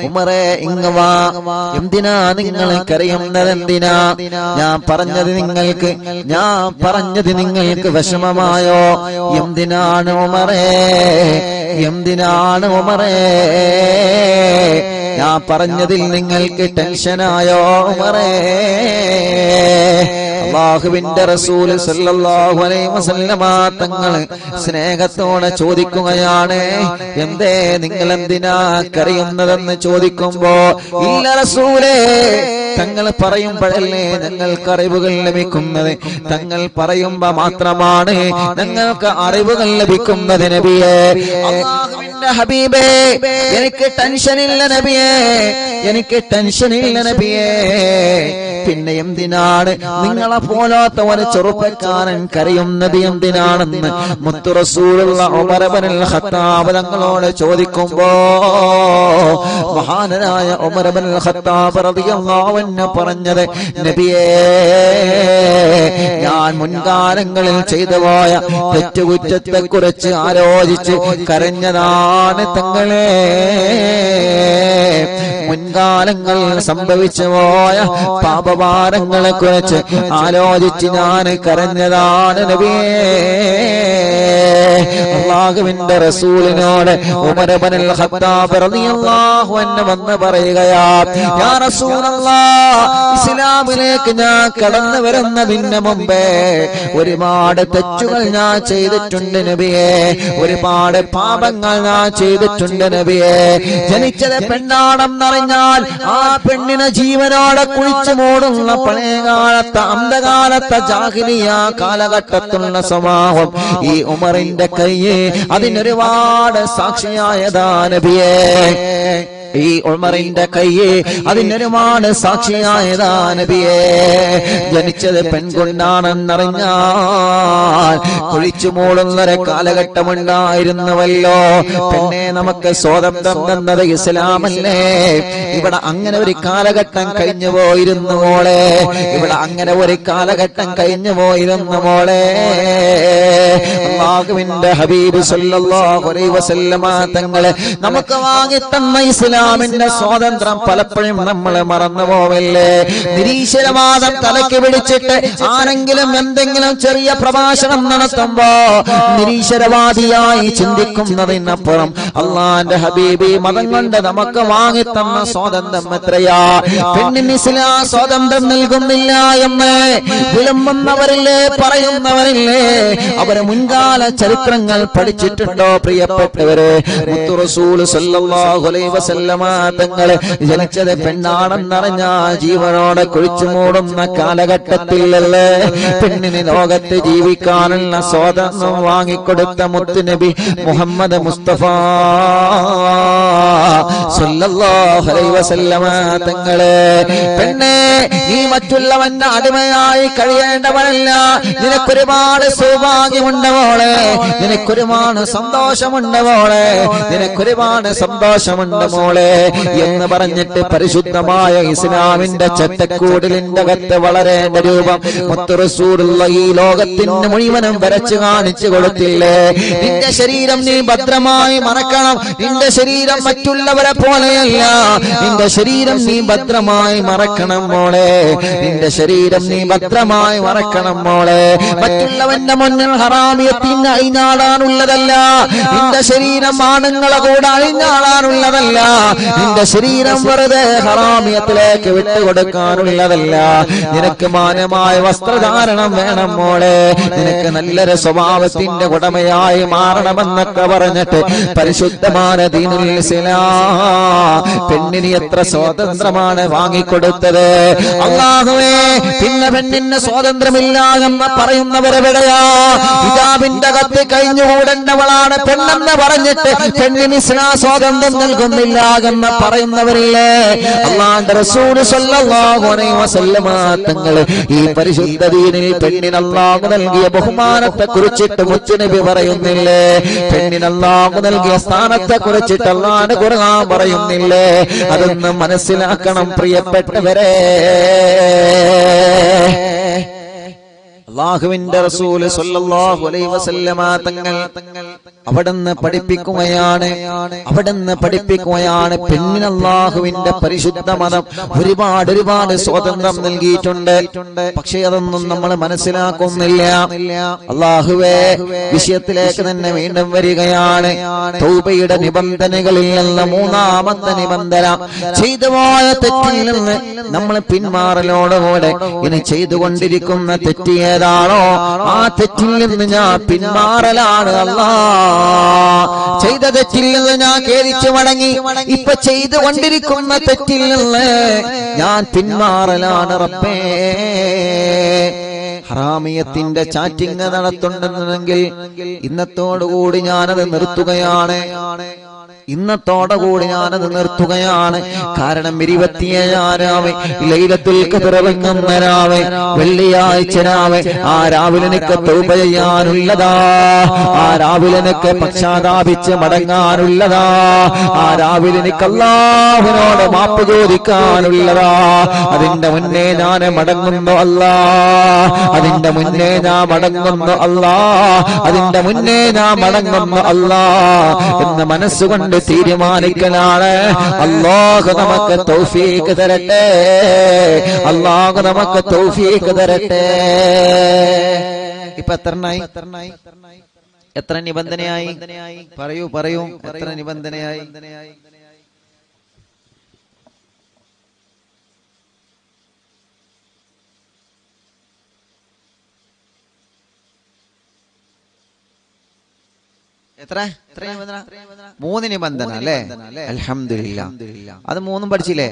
ഉമറേ, ഇങ്ങ് വാ. എന്തിനാ നിങ്ങൾ കരയുന്നത്? എന്തിനാ? ഞാൻ പറഞ്ഞത് നിങ്ങൾക്ക് വിഷമമായോ? എന്തിനാണ് ഉമറേ? ഞാൻ പറഞ്ഞതിൽ നിങ്ങൾക്ക് ടെൻഷനായോ ഉമറേ? അല്ലാഹുവിന്റെ റസൂൽ സല്ലല്ലാഹു അലൈഹി വസല്ലമ തങ്ങൾ സ്നേഹത്തോടെ ചോദിക്കുകയാണ്, എന്തേ നിങ്ങൾ എന്തിനാ കരയുന്നതെന്ന് ചോദിക്കുമ്പോ, ഇല്ല റസൂലേ, തങ്ങൾ പറയുമ്പോഴല്ലേ ഞങ്ങൾക്ക് അറിവുകൾ ലഭിക്കുന്നത്, തങ്ങൾ പറയുമ്പോ മാത്രമാണ് ഞങ്ങൾക്ക് അറിവുകൾ ലഭിക്കുന്നത് നബിയേ. അല്ലാഹുവിന്റെ ഹബീബേ, എനിക്ക് ടെൻഷനില്ല നബിയേ. പിന്നെ എന്തിനാണ് നിങ്ങളെ പോലാത്ത ഒരു ചെറുപ്പക്കാരൻ കരയുന്നത് എന്തിനാണെന്ന് മുത്തു റസൂലുള്ള ഉമർ ഇബ്നുൽ ഖത്താബ് തങ്ങളോട് ചോദിക്കുമ്പോ, മഹാനായ ഉമർ ഇബ്നുൽ ഖത്താബ് റളിയല്ലാഹു അൻഹു പറഞ്ഞത്, നബിയേ, ഞാൻ മുൻകാലങ്ങളിൽ ചെയ്തു പോയ തെറ്റുകുറ്റത്തെ കുറിച്ച് ആലോചിച്ച് കരഞ്ഞതാണ് തങ്ങളെ. മുൻകാലങ്ങളിൽ സംഭവിച്ചു പോയ പാപഭാരങ്ങളെ കുറിച്ച് ആലോചിച്ച് ഞാൻ കരഞ്ഞതാണ് നബിയേ. അല്ലാഹുവിന്റെ റസൂലിനോട് ഉമർ ഇബ്നുൽ ഖത്താബ് റളിയല്ലാഹു അൻഹു വന്ന് പറയുകയാ, യാ റസൂലല്ലാഹ്, ഇസ്ലാമിലേക്ക് ഞാൻ കടന്നു വരുന്നതിന് മുമ്പേ ഒരുപാട് തെറ്റുകൾ ഞാൻ ചെയ്തിട്ടുണ്ട് നബിയേ, ഒരുപാട് പാപങ്ങൾ ഞാൻ ചെയ്തിട്ടുണ്ട് നബിയേ. ജനിച്ചത് പെണ്ണാണെന്നറിഞ്ഞാൽ ആ പെണ്ണിനെ ജീവനോടെ കുഴിച്ചു മൂടുന്ന പഴയകാലത്തെ അന്ധകാലത്തെ ജാഹിലിയ കാലഘട്ടത്തിലുള്ള സ്വഭാവം ഈ ഉമറിന്റെ കയ്യെ അതിനൊരുപാട് സാക്ഷിയായതാ നബിയേ. ഈ ഉമറിന്റെ കയ്യ് അതിനൊരുപാട് സാക്ഷിയായതാ നബിയേ. ജനിച്ചത് പെൺകൊണ്ടാണെന്നറിഞ്ഞാൽ കുഴിച്ചു മൂടുന്നൊരു കാലഘട്ടമുണ്ടായിരുന്നുവല്ലോ. പെണ്ണെ നമുക്ക് സ്വാതന്ത്ര്യം തന്നത് ഇസ്ലാമല്ലേ? ഇവിടെ അങ്ങനെ ഒരു കാലഘട്ടം കഴിഞ്ഞു പോയിരുന്നു മോളെ. ഇവിടെ അങ്ങനെ ഒരു കാലഘട്ടം കഴിഞ്ഞു പോയിരുന്നു മോളെ. അല്ലാഹുവിന്റെ ഹബീബ് സല്ലല്ലാഹു അലൈഹി വസല്ലമ തങ്ങളെ നമുക്ക് വാങ്ങിത്തന്ന ഇസ്ലാമിന്റെ സ്വാതന്ത്ര്യം പലപ്പോഴും നമ്മൾ മറന്നു പോവല്ലേ? നിരീശ്വരവാദം തലയ്ക്ക് പിടിച്ചിട്ട് ആരെങ്കിലും എന്തെങ്കിലും ചെറിയ പ്രഭാഷണം നടത്തുമ്പോ നിരീശ്വരവാദിയായി ചിന്തിക്കുന്നതിനപ്പുറം അള്ളാന്റെ ഹബീബി മതം കൊണ്ട് നമുക്ക് വാങ്ങിത്തന്ന സ്വാതന്ത്ര്യം എത്രയാ. പെണ്ണിന് ഇസ്ലാം സ്വാതന്ത്ര്യം നൽകുന്നില്ല എന്ന് വിളമ്പുന്നവരില്ലേ, പറയുന്നവരില്ലേ? അവരെ മുൻകാല ചരിത്രങ്ങൾ പഠിച്ചിട്ടുണ്ടോ പ്രിയപ്പെട്ടവരെ? മുത്തു റസൂൽ സല്ലല്ലാഹു അലൈഹി വസല്ലമ തങ്ങളെ ജനിച്ചത് പെണ്ണാണെന്നറിഞ്ഞ ജീവനോടെ കുഴിച്ചു മൂടുന്ന കാലഘട്ടത്തിലല്ലേ പെണ്ണിന് ലോകത്ത് ജീവിക്കാനുള്ള സ്വാതന്ത്ര്യം വാങ്ങിക്കൊടുത്ത മുത്തുനബി മുഹമ്മദ് മുസ്തഫ സല്ലല്ലാഹു അലൈഹി വസല്ലമ തങ്ങളെ. പെണ്ണെ, നീ മറ്റുള്ളവന്റെ അടിമയായി കഴിയേണ്ടവനല്ല. നിനക്കൊരുപാട് സൗഭാഗ്യമുണ്ട് മോളെ, നിനക്കൊരുപാട് സന്തോഷമുണ്ട് മോളെ, നിനക്കൊരുപാട് സന്തോഷമുണ്ട് മോളെ എന്ന് പറഞ്ഞിട്ട് പരിശുദ്ധമായ ഇസ്ലാമിന്റെ ചട്ടക്കൂടിലിന്റെ അകത്ത് വളരേണ്ട രൂപം മുത്ത് റസൂലുള്ള ഈ ലോകത്തിന് മുഴുവനും വരച്ചു കാണിച്ചു കൊടുത്തില്ലേ? നിന്റെ ശരീരം നീ ഭദ്രമായി മറക്കണം. നിന്റെ ശരീരം മറ്റുള്ളവരെ പോലെയല്ല. നിന്റെ ശരീരം നീ ഭദ്രമായി മറക്കണം മോളെ. നിന്റെ ശരീരം നീ ഭദ്രമായി മറക്കണം മോളെ. മറ്റുള്ളവന്റെ മുന്നിൽ ഹറാമിയത്തിന് അഴിഞ്ഞാടാനുള്ളതല്ല. നിന്റെ ശരീരം ആണുങ്ങളെ കൂടെ അഴിഞ്ഞാടാനുള്ളതല്ല. നിന്റെ ശരീരം വെറുതെ ഹറാമിയത്തിലേക്ക് വിട്ടുകൊടുക്കാനുള്ളതല്ല. നിനക്ക് മാന്യമായ വസ്ത്രധാരണം വേണം മോളെ. നിനക്ക് നല്ലൊരു സ്വഭാവത്തിന്റെ ഉടമയായി മാറണമെന്നൊക്കെ പറഞ്ഞിട്ട് പരിശുദ്ധമായ ദീനുൽ ഇസ്ലാം പെണ്ണിന് എത്ര സ്വാതന്ത്ര്യമാണ് വാങ്ങിക്കൊടുത്തത്. അല്ലാഹുവേ, പിന്നെ പെണ്ണിന് സ്വാതന്ത്ര്യമില്ല എന്ന് പറയുന്നവരെവിടെയാ? ഹിജാബിന്റെ അകത്ത് കഴിഞ്ഞുകൂടേണ്ടവളാണ് പെണ്ണെന്ന് പറഞ്ഞിട്ട് പെണ്ണിന് ഇസ്ലാം സ്വാതന്ത്ര്യം നൽകുന്നില്ല എന്ന് പറയുന്നവരില്ലേ? അല്ലാഹുവിന്റെ റസൂൽ സ്വല്ലല്ലാഹു അലൈഹി വസല്ലമ തങ്ങൾ ഈ പരിശുദ്ധ ദീനിൽ പെണ്ണിന് അല്ലാഹു നൽകിയ ബഹുമാനത്തെ കുറിച്ചിട്ട് മുത്തുനബി പറയുന്നില്ലേ? പെണ്ണിന് അല്ലാഹു നൽകിയ സ്ഥാനത്തെ കുറിച്ചിട്ട് അല്ലാഹുവിന്റെ ഖുർആൻ പറയുന്നില്ലേ? അതൊന്ന് മനസ്സിലാക്കണം പ്രിയപ്പെട്ടവരെ. അല്ലാഹുവിന്റെ റസൂൽ സ്വല്ലല്ലാഹു അലൈഹി വസല്ലമ തങ്ങൾ അവിടുന്ന് പഠിപ്പിക്കുകയാണ് പെണ്ണിന് അല്ലാഹുവിന്റെ പരിശുദ്ധ മതം ഒരുപാട് സ്വാതന്ത്ര്യം നൽകിയിട്ടുണ്ട്. പക്ഷേ അതൊന്നും നമ്മൾ മനസ്സിലാക്കുന്നില്ല. അല്ലാഹുവേ, വിഷയത്തിലേക്ക് തന്നെ വീണ്ടും വരികയാണ്. തൗബയുടെ നിബന്ധനകളിൽ നിന്ന് മൂന്നാമത്തെ നിബന്ധന, ചെയ്തുപോയ തെറ്റിൽ നിന്ന് നമ്മൾ പിന്മാറലോടുകൂടെ ഇനി ചെയ്തുകൊണ്ടിരിക്കുന്ന തെറ്റ് ഏതാണോ ആ തെറ്റിൽ നിന്ന് ഞാൻ പിന്മാറലാണ്. അല്ലാഹ്, ചെയ്ത തെറ്റിൽ നിന്ന് ഞാൻ ഖേദിച്ചു മടങ്ങി. ഇപ്പൊ ചെയ്തുകൊണ്ടിരിക്കുന്ന തെറ്റിൽ നിന്ന് ഞാൻ പിന്മാറലാണ് റബ്ബേ. ഹറാമിയത്തിന്റെ ചാറ്റിംഗ് നടത്തുന്നുണ്ടെങ്കിൽ ഇന്നത്തോടുകൂടി ഞാനത് നിർത്തുകയാണ്. കാരണം 27 ലൈലത്തുൽ ഖദ്ർ ഇറങ്ങുന്ന രാവ്, വെള്ളിയാഴ്ച രാവ്. ആ രാവിലെ എനിക്ക് തൗബ ചെയ്യാനുള്ളതാ. ആ രാവിലെ എനിക്ക് പശ്ചാത്താപിച്ച് മടങ്ങാനുള്ളതാ. ആ രാവിലെ എനിക്ക് അല്ലാഹുവിനോട് മാപ്പ് ചോദിക്കാനുള്ളതാ. അതിന്റെ മുന്നേ ഞാൻ മടങ്ങുന്നു അല്ലാ. അതിന്റെ മുന്നേ ഞാൻ മടങ്ങുന്നു അല്ലാ. അതിന്റെ മുന്നേ ഞാൻ മടങ്ങുന്നു അല്ലാ എന്ന് മനസ്സുകൊണ്ട് തീരുമാനിക്കലാണ്. അല്ലാഹു നമുക്ക് തൗഫീഖ് തരട്ടെ. അല്ലാഹു നമുക്ക് തൗഫീഖ് തരട്ടെ. ഇപ്പൊ എത്ര നിബന്ധനയായി? പറയൂ എത്ര നിബന്ധനയായി? എത്ര? 3 നിബന്ധന അല്ലേ? അൽഹംദുലില്ലാ. അത് 3 പഠിച്ചില്ലേ?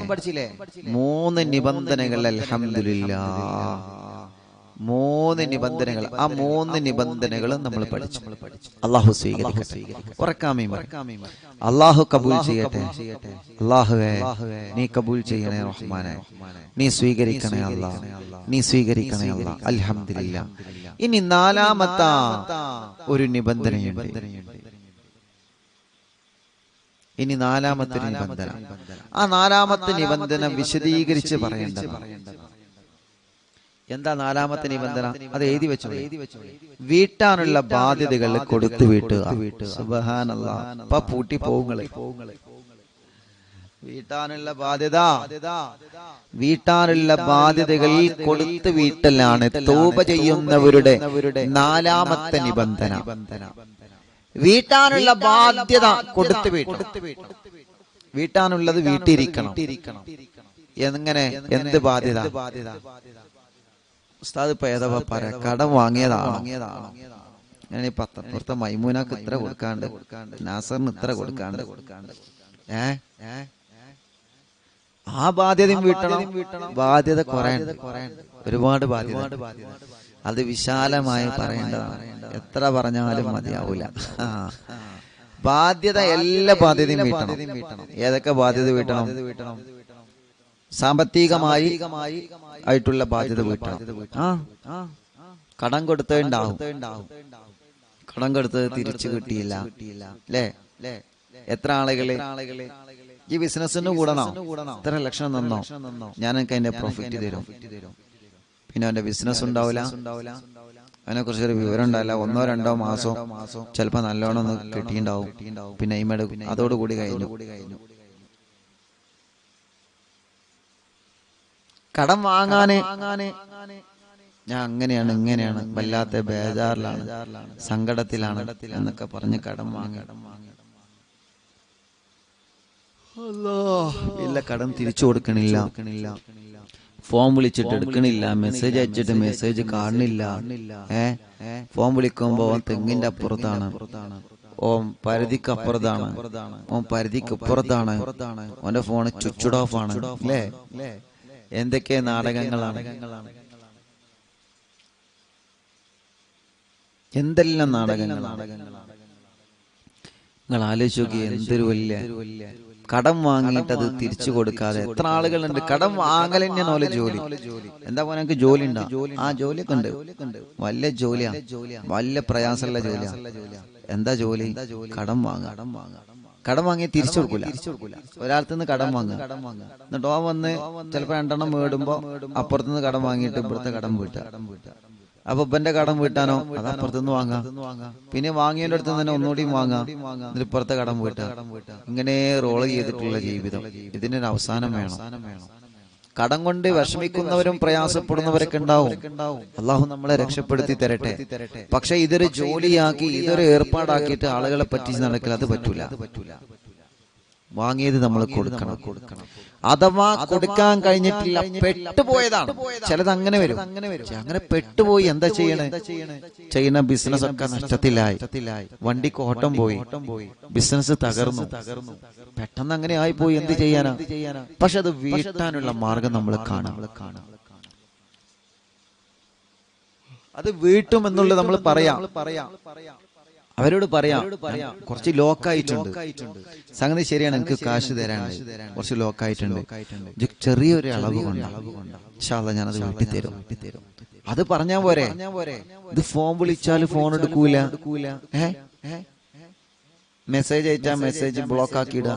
3 നിബന്ധനകൾ. അൽഹംദുലില്ലാ. 3 നിബന്ധനകൾ. ആ 3 നിബന്ധനകളും നമ്മൾ പഠിച്ചു. അള്ളാഹു സ്വീകരിക്കട്ടെ. ഉറക്കാമീ അള്ളാഹു കബൂൽ ചെയ്യട്ടെ. അള്ളാഹുവേ നീ കബൂൽ ചെയ്യണേ റഹ്മാനെ, നീ സ്വീകരിക്കണേ അല്ലാ, നീ സ്വീകരിക്കണേ അല്ലാ. അൽഹംദുലില്ലാ. ഇനി 4ാമത്തെ ഒരു നിബന്ധനയുണ്ട്. ഇനി 4ാമത്തെ നിബന്ധന. ആ 4ാമത്തെ നിബന്ധന വിശദീകരിച്ച് പറയേണ്ടതാണ്. എന്താ 4ാമത്തെ നിബന്ധന? അത് എഴുതി വെച്ചോ. വീട്ടാനുള്ള ബാധ്യതകൾ കൊടുത്തു വീട്ടുക. സുബ്ഹാനല്ലാഹ്. ഇപ്പൊ പൂട്ടി പോകുങ്ങളെ. വീട്ടാനുള്ള ബാധ്യതകൾ കൊടുത്തു വീട്ടലാണ് തൗബ ചെയ്യുന്നവരുടെ 4ാമത്തെ നിബന്ധന. വീട്ടാനുള്ള ബാധ്യത കൊടുത്തു വീട്ടണം. വീട്ടാനുള്ളത് വീട്ടിരിക്കണം. എങ്ങനെ? എന്ത് ബാധ്യത? ഉസ്താദ് ഇപ്പൊ ഏതാ പറയാ? കടം വാങ്ങിയതാണോ? ഞാൻ ഈ പത്തപ്പുറത്തെ മൈമൂനക്ക് ഇത്ര കൊടുക്കാണ്ട്, നാസറിന് ഇത്ര കൊടുക്കാണ്ട്, ആ ബാധ്യതയും വീട്ടണം. ബാധ്യത കുറെ, ഒരുപാട് ബാധ്യത. അത് വിശാലമായി പറയേണ്ടതാണ്. എത്ര പറഞ്ഞാലും മതിയാവൂല. ബാധ്യത, എല്ലാ ബാധ്യതയും വീട്ടണം. ഏതൊക്കെ ബാധ്യത വീട്ടണം? സാമ്പത്തികമായി ആയിട്ടുള്ള ബാധ്യത വീട്ടണം. കടം കൊടുത്തുണ്ടാവും, കടം കൊടുത്തത് തിരിച്ചു കിട്ടിയില്ല അല്ലേ? എത്ര ആളുകള് ഈ ബിസിനസ്സിന് കൂടണോ? ഇത്ര ലക്ഷം തന്നോ, ഞാൻ എനിക്ക് അതിന്റെ പ്രോഫിറ്റ് തരും. പിന്നെ അവന്റെ ബിസിനസ് ഉണ്ടാവില്ല, അതിനെ കുറിച്ചൊരു വിവരം ഉണ്ടാവില്ല. 1-2 മാസം ചിലപ്പോ നല്ലോണം ഒന്ന് കിട്ടിയിട്ടുണ്ടാവും. പിന്നെ അതോടുകൂടി കഴിഞ്ഞു. കടം വാങ്ങാന് ഞാൻ അങ്ങനെയാണ് ഇങ്ങനെയാണ് വല്ലാത്ത ബേജാറിലാണ്, സങ്കടത്തിലാണ് എന്നൊക്കെ പറഞ്ഞ് കടം വാങ്ങി. ഇല്ല, കടം തിരിച്ചു കൊടുക്കണില്ല, ഫോൺ വിളിച്ചിട്ട് എടുക്കണില്ല, മെസ്സേജ് അയച്ചിട്ട് മെസ്സേജ് കാണുന്നില്ല. ഫോൺ വിളിക്കുമ്പോ ഓൻ തെങ്ങിന്റെ അപ്പുറത്താണ്, ഓൻ പരിധിക്ക് അപ്പുറത്താണ്, ഓൻ പരിധിക്ക് ഇപ്പുറത്താണ്, ഓന്റെ ഫോണ് സ്വിച്ച് ഓഫ് ആണ്. അല്ലേ? എന്തൊക്കെ നാടകങ്ങളാണ്, എന്തെല്ലാം നാടകങ്ങളാണ്. നിങ്ങൾ ആലോചിച്ച് നോക്കി, എന്തൊരു വലിയ കടം വാങ്ങിയിട്ട് അത് തിരിച്ചു കൊടുക്കാതെ എത്ര ആളുകളുണ്ട്. കടം വാങ്ങൽ തന്നെയാണ് ഓലെ ജോലി. എന്താ പോലെ എനിക്ക് ജോലി ഉണ്ടോ? ആ ജോലിയൊക്കെ ഉണ്ട്, വലിയ ജോലിയാ, വലിയ പ്രയാസമുള്ള ജോലിയാ. എന്താ ജോലി? കടം വാങ്ങുക. കടം വാങ്ങി തിരിച്ചു കൊടുക്കൂല. ഒരാളത്തുനിന്ന് കടം വാങ്ങുക, എന്നിട്ട് ഓൻ വന്ന് ചിലപ്പോ 2 മേടുമ്പോ അപ്പുറത്തുനിന്ന് കടം വാങ്ങിയിട്ട് ഇപ്പുറത്തെ കടം വീട്ടുക. അപ്പൊ ഇവന്റെ കടം വീട്ടാനോ അത് അപ്പുറത്തുനിന്ന് വാങ്ങാം. പിന്നെ വാങ്ങിയതിന്റെ അടുത്ത് തന്നെ ഒന്നുകൂടി വാങ്ങാം, എന്നിട്ട് ഇപ്പുറത്തെ കടം വീട്ടുക. ഇങ്ങനെ റോള് ചെയ്തിട്ടുള്ള ജീവിതം. ഇതിനൊരു അവസാനം വേണം. കടം കൊണ്ട് വിഷമിക്കുന്നവരും പ്രയാസപ്പെടുന്നവരൊക്കെ ഉണ്ടാവും. അള്ളാഹു നമ്മളെ രക്ഷപ്പെടുത്തി തരട്ടെ. പക്ഷെ ഇതൊരു ജോലിയാക്കി, ഇതൊരു ഏർപ്പാടാക്കിയിട്ട് ആളുകളെ പറ്റിച്ച് നടക്കൽ അത് പറ്റൂല. വാങ്ങിയത് നമ്മൾ കൊടുക്കണം. അഥവാ കൊടുക്കാൻ കഴിഞ്ഞിട്ടില്ല, പെട്ടുപോയതാണ്. ചിലത് അങ്ങനെ വരും. അങ്ങനെ പെട്ടുപോയി എന്താ ചെയ്യണേ? ചെയ്യുന്ന ബിസിനസ് ഒക്കെ നഷ്ടത്തിലായി, വണ്ടിക്ക് ഓട്ടം പോയി, ബിസിനസ് തകർന്നു, പെട്ടെന്ന് അങ്ങനെ ആയിപ്പോയി. എന്ത് ചെയ്യാനാ? പക്ഷെ അത് വീട്ടാനുള്ള മാർഗം നമ്മൾ കാണാം. അത് വീട്ടുമെന്നുള്ളത് നമ്മൾ പറയാം, അവരോട് പറയാം. കുറച്ച് ലോക്കായിട്ടുണ്ട് സംഗതി, ശരിയാണ്, എനിക്ക് കാശ് തരാണ്ട് കുറച്ച് ലോക്കായിട്ടുണ്ട്, ചെറിയൊരു അളവ് കൊണ്ട് ഇൻഷാ അല്ലാഹ് ഞാനത് വീട്ടി തരും. അത് പറഞ്ഞാ പോരെ? ഇത് ഫോൺ വിളിച്ചാൽ ഫോൺ എടുക്കൂല, മെസ്സേജ് അയച്ചാൽ മെസ്സേജ് ബ്ലോക്ക് ആക്കിയിടുക.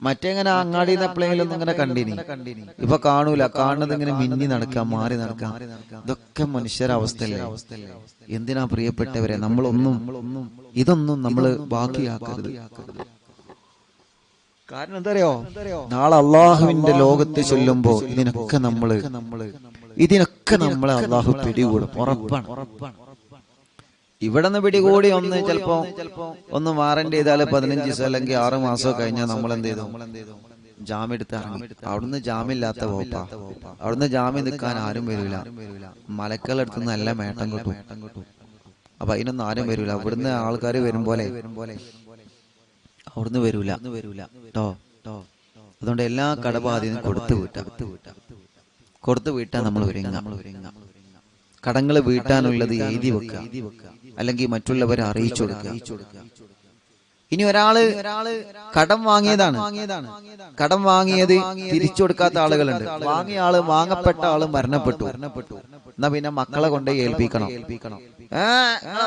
മറ്റെങ്ങനെ അങ്ങാടിന്ന് എപ്പോഴെങ്കിലും ഇങ്ങനെ കണ്ടിനി, ഇപ്പൊ കാണൂല. കാണുന്നത് ഇങ്ങനെ മിന്നി നടക്കാം, മാറി നടക്കാം. ഇതൊക്കെ മനുഷ്യരവസ്ഥയല്ലേ? എന്തിനാ പ്രിയപ്പെട്ടവരെ, ഇതൊന്നും നമ്മൾ ബാക്കിയാക്കരുത്. കാരണം എന്തറിയോ? നാളെ അള്ളാഹുവിന്റെ ലോകത്ത് ചൊല്ലുമ്പോ ഇതിനൊക്കെ നമ്മളെ അള്ളാഹു പിടികൂടും, ഉറപ്പാണ്. ഇവിടെ നിന്ന് പിടികൂടി ചിലപ്പോ ഒന്ന് വാറന്റ് ചെയ്താല് 15 ദിവസം അല്ലെങ്കിൽ 6 മാസം കഴിഞ്ഞാൽ നമ്മൾ എന്ത് ചെയ്തു? ജാമ്യം എടുത്ത് ഇറങ്ങി. അവിടുന്ന് ജാമ്യമില്ലാത്ത പോപ്പാ, അവിടുന്ന് ജാമ്യം നിൽക്കാൻ ആരും വരൂല. മലക്കളെടുത്ത് നല്ല മേട്ടം കിട്ടും. അപ്പൊ അതിനൊന്നും ആരും വരൂല. അവിടുന്ന് ആൾക്കാർ വരും പോലെ അവിടുന്ന് വരൂല കേട്ടോ. അതുകൊണ്ട് എല്ലാ കടബാധ്യതയും കൊടുത്തു വീട്ടാൻ നമ്മൾ ഒരുങ്ങാം. കടങ്ങൾ വീട്ടാനുള്ളത് എഴുതി വെക്കുക, അല്ലെങ്കിൽ മറ്റുള്ളവരെ അറിയിച്ചു കൊടുക്കുക. ഇനി ഒരാള് കടം വാങ്ങിയതാണ്, കടം വാങ്ങിയത് തിരിച്ചു കൊടുക്കാത്ത ആളുകളുണ്ട്. വാങ്ങിയ ആള്, വാങ്ങപ്പെട്ട ആള് മരണപ്പെട്ടു. എന്നാ പിന്നെ മക്കളെ കൊണ്ട് ഏൽപ്പിക്കണം.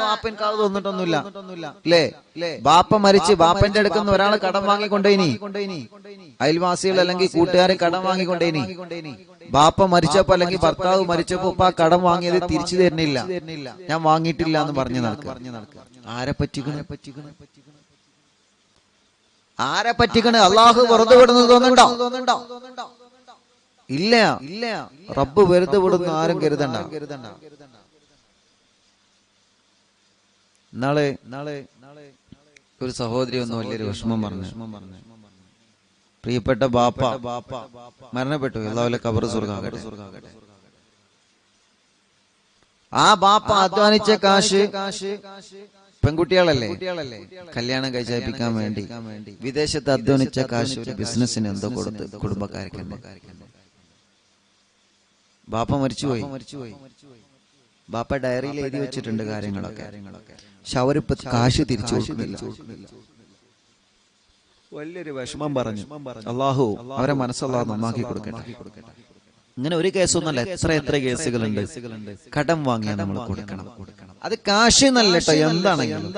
വാപ്പൻകാവ് തോന്നിട്ടൊന്നുമില്ല അല്ലേ? ബാപ്പ മരിച്ച് ബാപ്പന്റെ അടുക്കുന്ന ഒരാള് കടം വാങ്ങിക്കൊണ്ടേനി, അയൽവാസികൾ അല്ലെങ്കിൽ കൂട്ടുകാരെ കടം വാങ്ങിക്കൊണ്ടേനി. ബാപ്പ മരിച്ചപ്പോ അല്ലെങ്കിൽ ഭർത്താവ് മരിച്ചപ്പോ ഇപ്പൊ ആ കടം വാങ്ങിയത് തിരിച്ചു തരുന്നില്ല, ഞാൻ വാങ്ങിയിട്ടില്ല എന്ന് പറഞ്ഞു നടക്കുക. ആരെ പറ്റിക്കണ്? ആരെ പറ്റിക്കണ്? അള്ളാഹു വെറുതെ വിടുന്നത് തോന്നുന്നുണ്ടോ? ഇല്ല. റബ്ബ് വെറുതെ വിടുന്നു ആരും കരുതണ്ട. നാളെ ഒരു സഹോദരി ഒന്ന് വലിയൊരു വിഷമം പറഞ്ഞു. പ്രിയപ്പെട്ട ബാപ്പ മരണപ്പെട്ടു, അല്ലാഹുവിന്റെ ഖബർ സ്വർഗ്ഗമാകട്ടെ. ആ ബാപ്പ അധ്വാനിച്ച കാശ്, പെൺകുട്ടികളല്ലേ കല്യാണം കഴിച്ചയപ്പിക്കാൻ വേണ്ടി വിദേശത്ത് അധ്വാനിച്ച കാശ് ഒരു ബിസിനസ്സിന് എന്തോ കൊടുത്ത് കുടുംബക്കാർക്ക്. ബാപ്പ മരിച്ചുപോയി. ബാപ്പ ഡയറിയിൽ എഴുതി വെച്ചിട്ടുണ്ട് കാര്യങ്ങളൊക്കെ. പക്ഷെ അവരിപ്പോ കാശ് തിരിച്ചു കൊടുക്കുന്നില്ല. വലിയൊരു വിഷമം പറഞ്ഞു. അള്ളാഹു അവരെ മനസ്സല്ലാഹു നന്നാക്കി കൊടുക്കട്ടെ. ഇങ്ങനെ ഒരു കേസൊന്നല്ല, എത്ര കേസുകളുണ്ട്. കടം വാങ്ങിയാൽ നമ്മൾ കൊടുക്കണം. അത് കാശ് എന്നല്ല കേട്ടോ, എന്താണെങ്കിലും.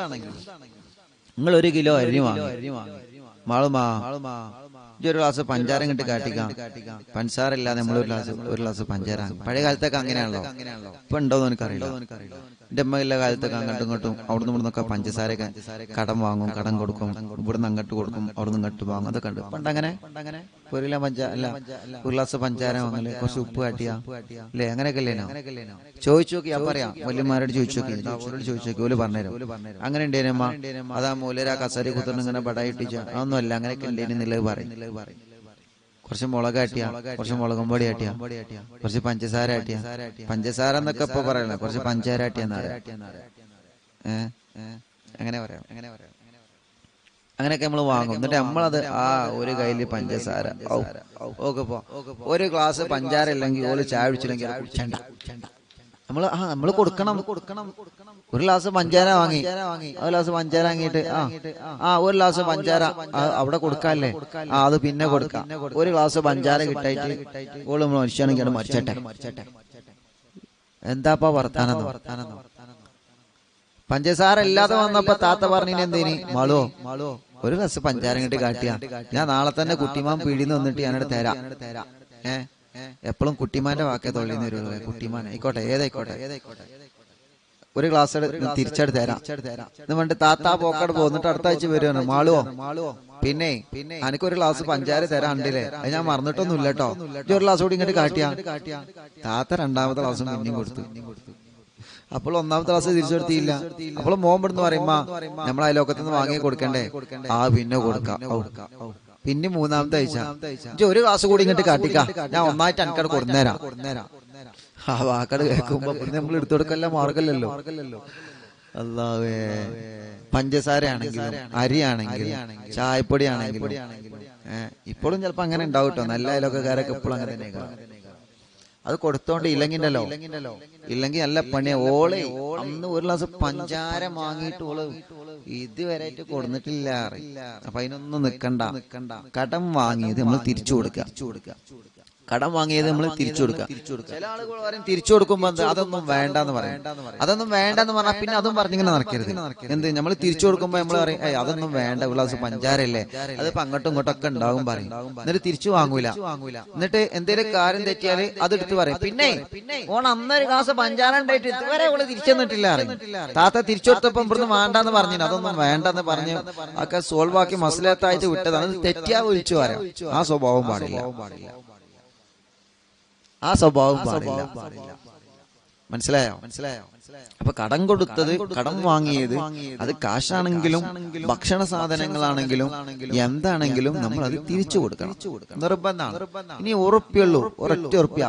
നിങ്ങൾ 1 കിലോ അരി വാങ്ങി, മാളുമാ ഒരു ഗ്ലാസ് പഞ്ചാര ഇങ്ങോട്ട് കാട്ടിക്കാം. പഞ്ചസാര ഇല്ലാതെ നമ്മൾ ഒരു ഗ്ലാസ് പഞ്ചാര. പഴയ കാലത്തൊക്കെ അങ്ങനെയാണല്ലോ, ഇപ്പൊ ഉണ്ടോന്ന് എനിക്കറിയില്ല. എന്റെ അമ്മയില്ല കാലത്തൊക്കെ അങ്ങോട്ടും ഇങ്ങോട്ടും അവിടുന്ന് ഇവിടുന്നൊക്കെ പഞ്ചസാരൊക്കെ കടം വാങ്ങും, കടം കൊടുക്കും, ഇവിടുന്ന് അങ്ങോട്ട് കൊടുക്കും, അവിടുന്ന് ഇങ്ങോട്ട് വാങ്ങും. അതൊക്കെ ഉണ്ട് പണ്ട്. അങ്ങനെ 1 കിലോ അല്ല 1 ഗ്ലാസ് പഞ്ചാര വാങ്ങല്, കുറച്ച് ഉപ്പ് കാട്ടിയാ അല്ലേ? അങ്ങനെയൊക്കെ അല്ലേനോ? ചോദിച്ചു നോക്കി, ഞാൻ പറയാം. വല്യമാരോട് ചോദിച്ചു നോക്കി, അവരോട് ചോദിച്ചു നോക്കി, ഓല് പറഞ്ഞുതരും. അങ്ങനെ ഉണ്ടേനമ്മ, അതാ മൂലരാ കസരി കുത്തുന്ന ഇങ്ങനെ ബടായിട്ടിച്ച അതൊന്നും അല്ല, അങ്ങനെയൊക്കെ ഉണ്ടേനെന്നുള്ളത് പറയും. കുറച്ച് മുളക് ആട്ടിയ, കുറച്ച് മുളകും പൊടി ആട്ടിയ, കുറച്ച് പഞ്ചസാര ആട്ടിയ. പഞ്ചസാര എന്നൊക്കെ ഇപ്പൊ പറയണ, കുറച്ച് പഞ്ചാര ആട്ടിയെന്നാ അങ്ങനെ പറയാം. അങ്ങനെയൊക്കെ നമ്മൾ വാങ്ങും. എന്നിട്ട് നമ്മളത് ആ ഒരു കയ്യില് പഞ്ചസാര ഓക്കെ പോ, 1 ഗ്ലാസ് പഞ്ചാര ഇല്ലെങ്കിൽ ഓല് ചായ കുടിച്ചില്ലെങ്കിൽ നമ്മള് കൊടുക്കണം. 1 ഗ്ലാസ് പഞ്ചാര വാങ്ങി, 1 ഗ്ലാസ് പഞ്ചാര വാങ്ങിയിട്ട് 1 ഗ്ലാസ് പഞ്ചാര അവിടെ കൊടുക്കാല്ലേ, അത് പിന്നെ കൊടുക്കാം. 1 ഗ്ലാസ് പഞ്ചാര കിട്ടായിട്ട് ഓള് മനുഷ്യണെങ്കിൽ അത് മരിച്ചട്ടെ. എന്താപ്പാ വർത്താനം? പഞ്ചസാര ഇല്ലാതെ വന്നപ്പോ താത്ത പറഞ്ഞിന് എന്തേനി, മാളോ 1 ഗ്ലാസ് പഞ്ചാര ഇങ്ങോട്ട് കാട്ടിയാ, ഞാൻ നാളെ തന്നെ കുട്ടിമാൻ പീടിന്ന് വന്നിട്ട് ഞാനോട് തരാം. എപ്പോഴും കുട്ടിമാന്റെ വാക്കേ തൊള്ളിന്ന് വരുള്ളൂ. കുട്ടിമാൻ ആയിക്കോട്ടെ, ഏതായിക്കോട്ടെ, 1 ഗ്ലാസ് തിരിച്ചെടുത്ത് തരാം എന്ന് പറഞ്ഞിട്ട് താത്ത പോക്കട് പോന്നിട്ട് അടുത്ത ആഴ്ച വരുവാണ്. മാളുവോ പിന്നെ എനിക്ക് 1 ഗ്ലാസ് പഞ്ചാര തരാണ്ടില്ലേ, അത് ഞാൻ മറന്നിട്ടൊന്നുമില്ല കേട്ടോ, 1 ഗ്ലാസ് കൂടി ഇങ്ങോട്ട് കാട്ടിയാ. താത്ത 2ാമത്തെ ഗ്ലാസും പിന്നെയും കൊടുത്തു. അപ്പോൾ 1ാമത്തെ ഗ്ലാസ് തിരിച്ചെടുത്തില്ല. അപ്പോൾ മോൻ ഇവിടുന്ന് പറയുമ്പോ നമ്മളെ അയലോക്കത്തുനിന്ന് വാങ്ങി കൊടുക്കണ്ടേ, പിന്നെ കൊടുക്കാം. പിന്നെ 3ാമത്തെ ആഴ്ച 1 ഗ്ലാസ് കൂടി ഇങ്ങോട്ട് കാട്ടിക്കാ, ഞാൻ ഒന്നായിട്ട് എനിക്കട് കൊടുന്നേരാം. ആ വാക്കട് കേൾക്കുമ്പോ നമ്മൾ എടുത്തു കൊടുക്കല്ല, മാർഗല്ലോ. അല്ലാഹുവേ, പഞ്ചസാര ആണെങ്കിലും അരിയാണെങ്കിലും ചായപ്പൊടി ആണെങ്കിലും ഇപ്പോഴും ചിലപ്പോ അങ്ങനെ ഉണ്ടാവും കേട്ടോ. നല്ല അയലോക്കാരൊക്കെ എപ്പോഴും അങ്ങനെ തന്നെ. അത് കൊടുത്തോണ്ട് ഇല്ലെങ്കിണ്ടല്ലോ, ഇല്ലെങ്കിൽ നല്ല പണിയാ. ഓളെ അന്ന് 1 ഗ്ലാസ് പഞ്ചാര വാങ്ങിയിട്ട് ഓള് ഇതുവരെയായിട്ട് കൊടുത്തിട്ടില്ല. അപ്പൊ അതിനൊന്നും നിക്കണ്ട. കടം വാങ്ങിയത് നമ്മൾ തിരിച്ചു കൊടുക്കുക. കടം വാങ്ങിയത് നമ്മൾ തിരിച്ചു കൊടുക്കുക. ചില ആളുകൾ പറയും തിരിച്ചു കൊടുക്കുമ്പോ അതൊന്നും വേണ്ടെന്ന് പറയും. അതൊന്നും വേണ്ടെന്ന് പറഞ്ഞാൽ പിന്നെ അതും പറഞ്ഞിങ്ങനെ നടക്കരുത്. എന്ത്, നമ്മൾ തിരിച്ചു കൊടുക്കുമ്പോ നമ്മൾ പറയും അതൊന്നും വേണ്ട, 1 ഗ്ലാസ് പഞ്ചാരല്ലേ, അതിപ്പോ അങ്ങോട്ടും ഇങ്ങോട്ടും ഒക്കെ ഉണ്ടാവും പറയും. എന്നിട്ട് തിരിച്ചു വാങ്ങൂല. എന്നിട്ട് എന്തെങ്കിലും കാര്യം തെറ്റിയാല് അതെടുത്ത് പറയും. പിന്നെ ഓൺ അന്ന് 1 ഗ്ലാസ് പഞ്ചാര ഉണ്ടായിട്ട് ഇതുവരെ ഓള് തിരിച്ചെന്നിട്ടില്ല. താത്ത തിരിച്ചു കൊടുത്തപ്പം ഇവിടുന്ന് വേണ്ടെന്ന് പറഞ്ഞു, അതൊന്നും വേണ്ടെന്ന് പറഞ്ഞു ഒക്കെ സോൾവ് ആക്കി മസലത്തായിട്ട് വിട്ടതാണ്. തെറ്റിയാ വിളിച്ചു പറയാം. ആ സ്വഭാവം പാടില്ല. മനസ്സിലായോ? അപ്പൊ കടം കൊടുത്തത്, കടം വാങ്ങിയത്, അത് കാശാണെങ്കിലും ഭക്ഷണ സാധനങ്ങളാണെങ്കിലും എന്താണെങ്കിലും നമ്മൾ അത് തിരിച്ചു കൊടുക്കണം, നിർബന്ധമാണ്. ഇനി ഉറുപ്പിയുള്ളൂ, 1 ഉറുപ്പ്യ.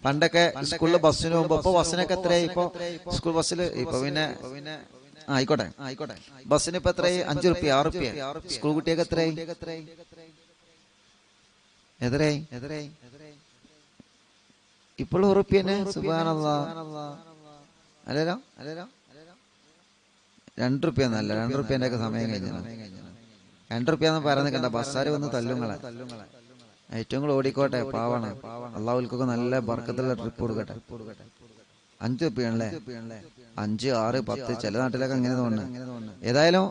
പണ്ടൊക്കെ സ്കൂളിൽ ബസ്സിന് പോകുമ്പോ, ഇപ്പൊ ബസ്സിനൊക്കെ എത്രയായി? ഇപ്പൊ സ്കൂൾ ബസ്സിൽ ഇപ്പൊ പിന്നെ ആയിക്കോട്ടെ ബസ്സിന് ഇപ്പൊ എത്രയായി? 5 ഉറുപ്പ്യ 6 ഉറുപ്പ്യ. സ്കൂൾ കുട്ടിയൊക്കെ എത്രയായി? എതിരെ ഇപ്പോഴും ഉറുപ്പിയന്നെ സുബ്ഹാനല്ലാഹ്. അല്ലല്ലോ 2 റുപ്യ എന്നല്ല, 2 റുപ്യന്റെ ഒക്കെ സമയം കഴിഞ്ഞു. 2 റുപ്യ എന്ന് പറയുന്നത് കണ്ട ബസ്സാര് വന്ന് തല്ലുങ്ങളെ. ഏറ്റവും കൂടുതൽ ഓടിക്കോട്ടെ, പാവാണ്. അള്ളാഹുൽക്കൊക്കെ നല്ല ബർക്കത്തുള്ള ട്രിപ്പ് കൊടുക്കട്ടെ. 5 റുപ്യാണല്ലേ? 5, 6, 10 ചില നാട്ടിലൊക്കെ അങ്ങനെ തോന്നുന്നു. ഏതായാലും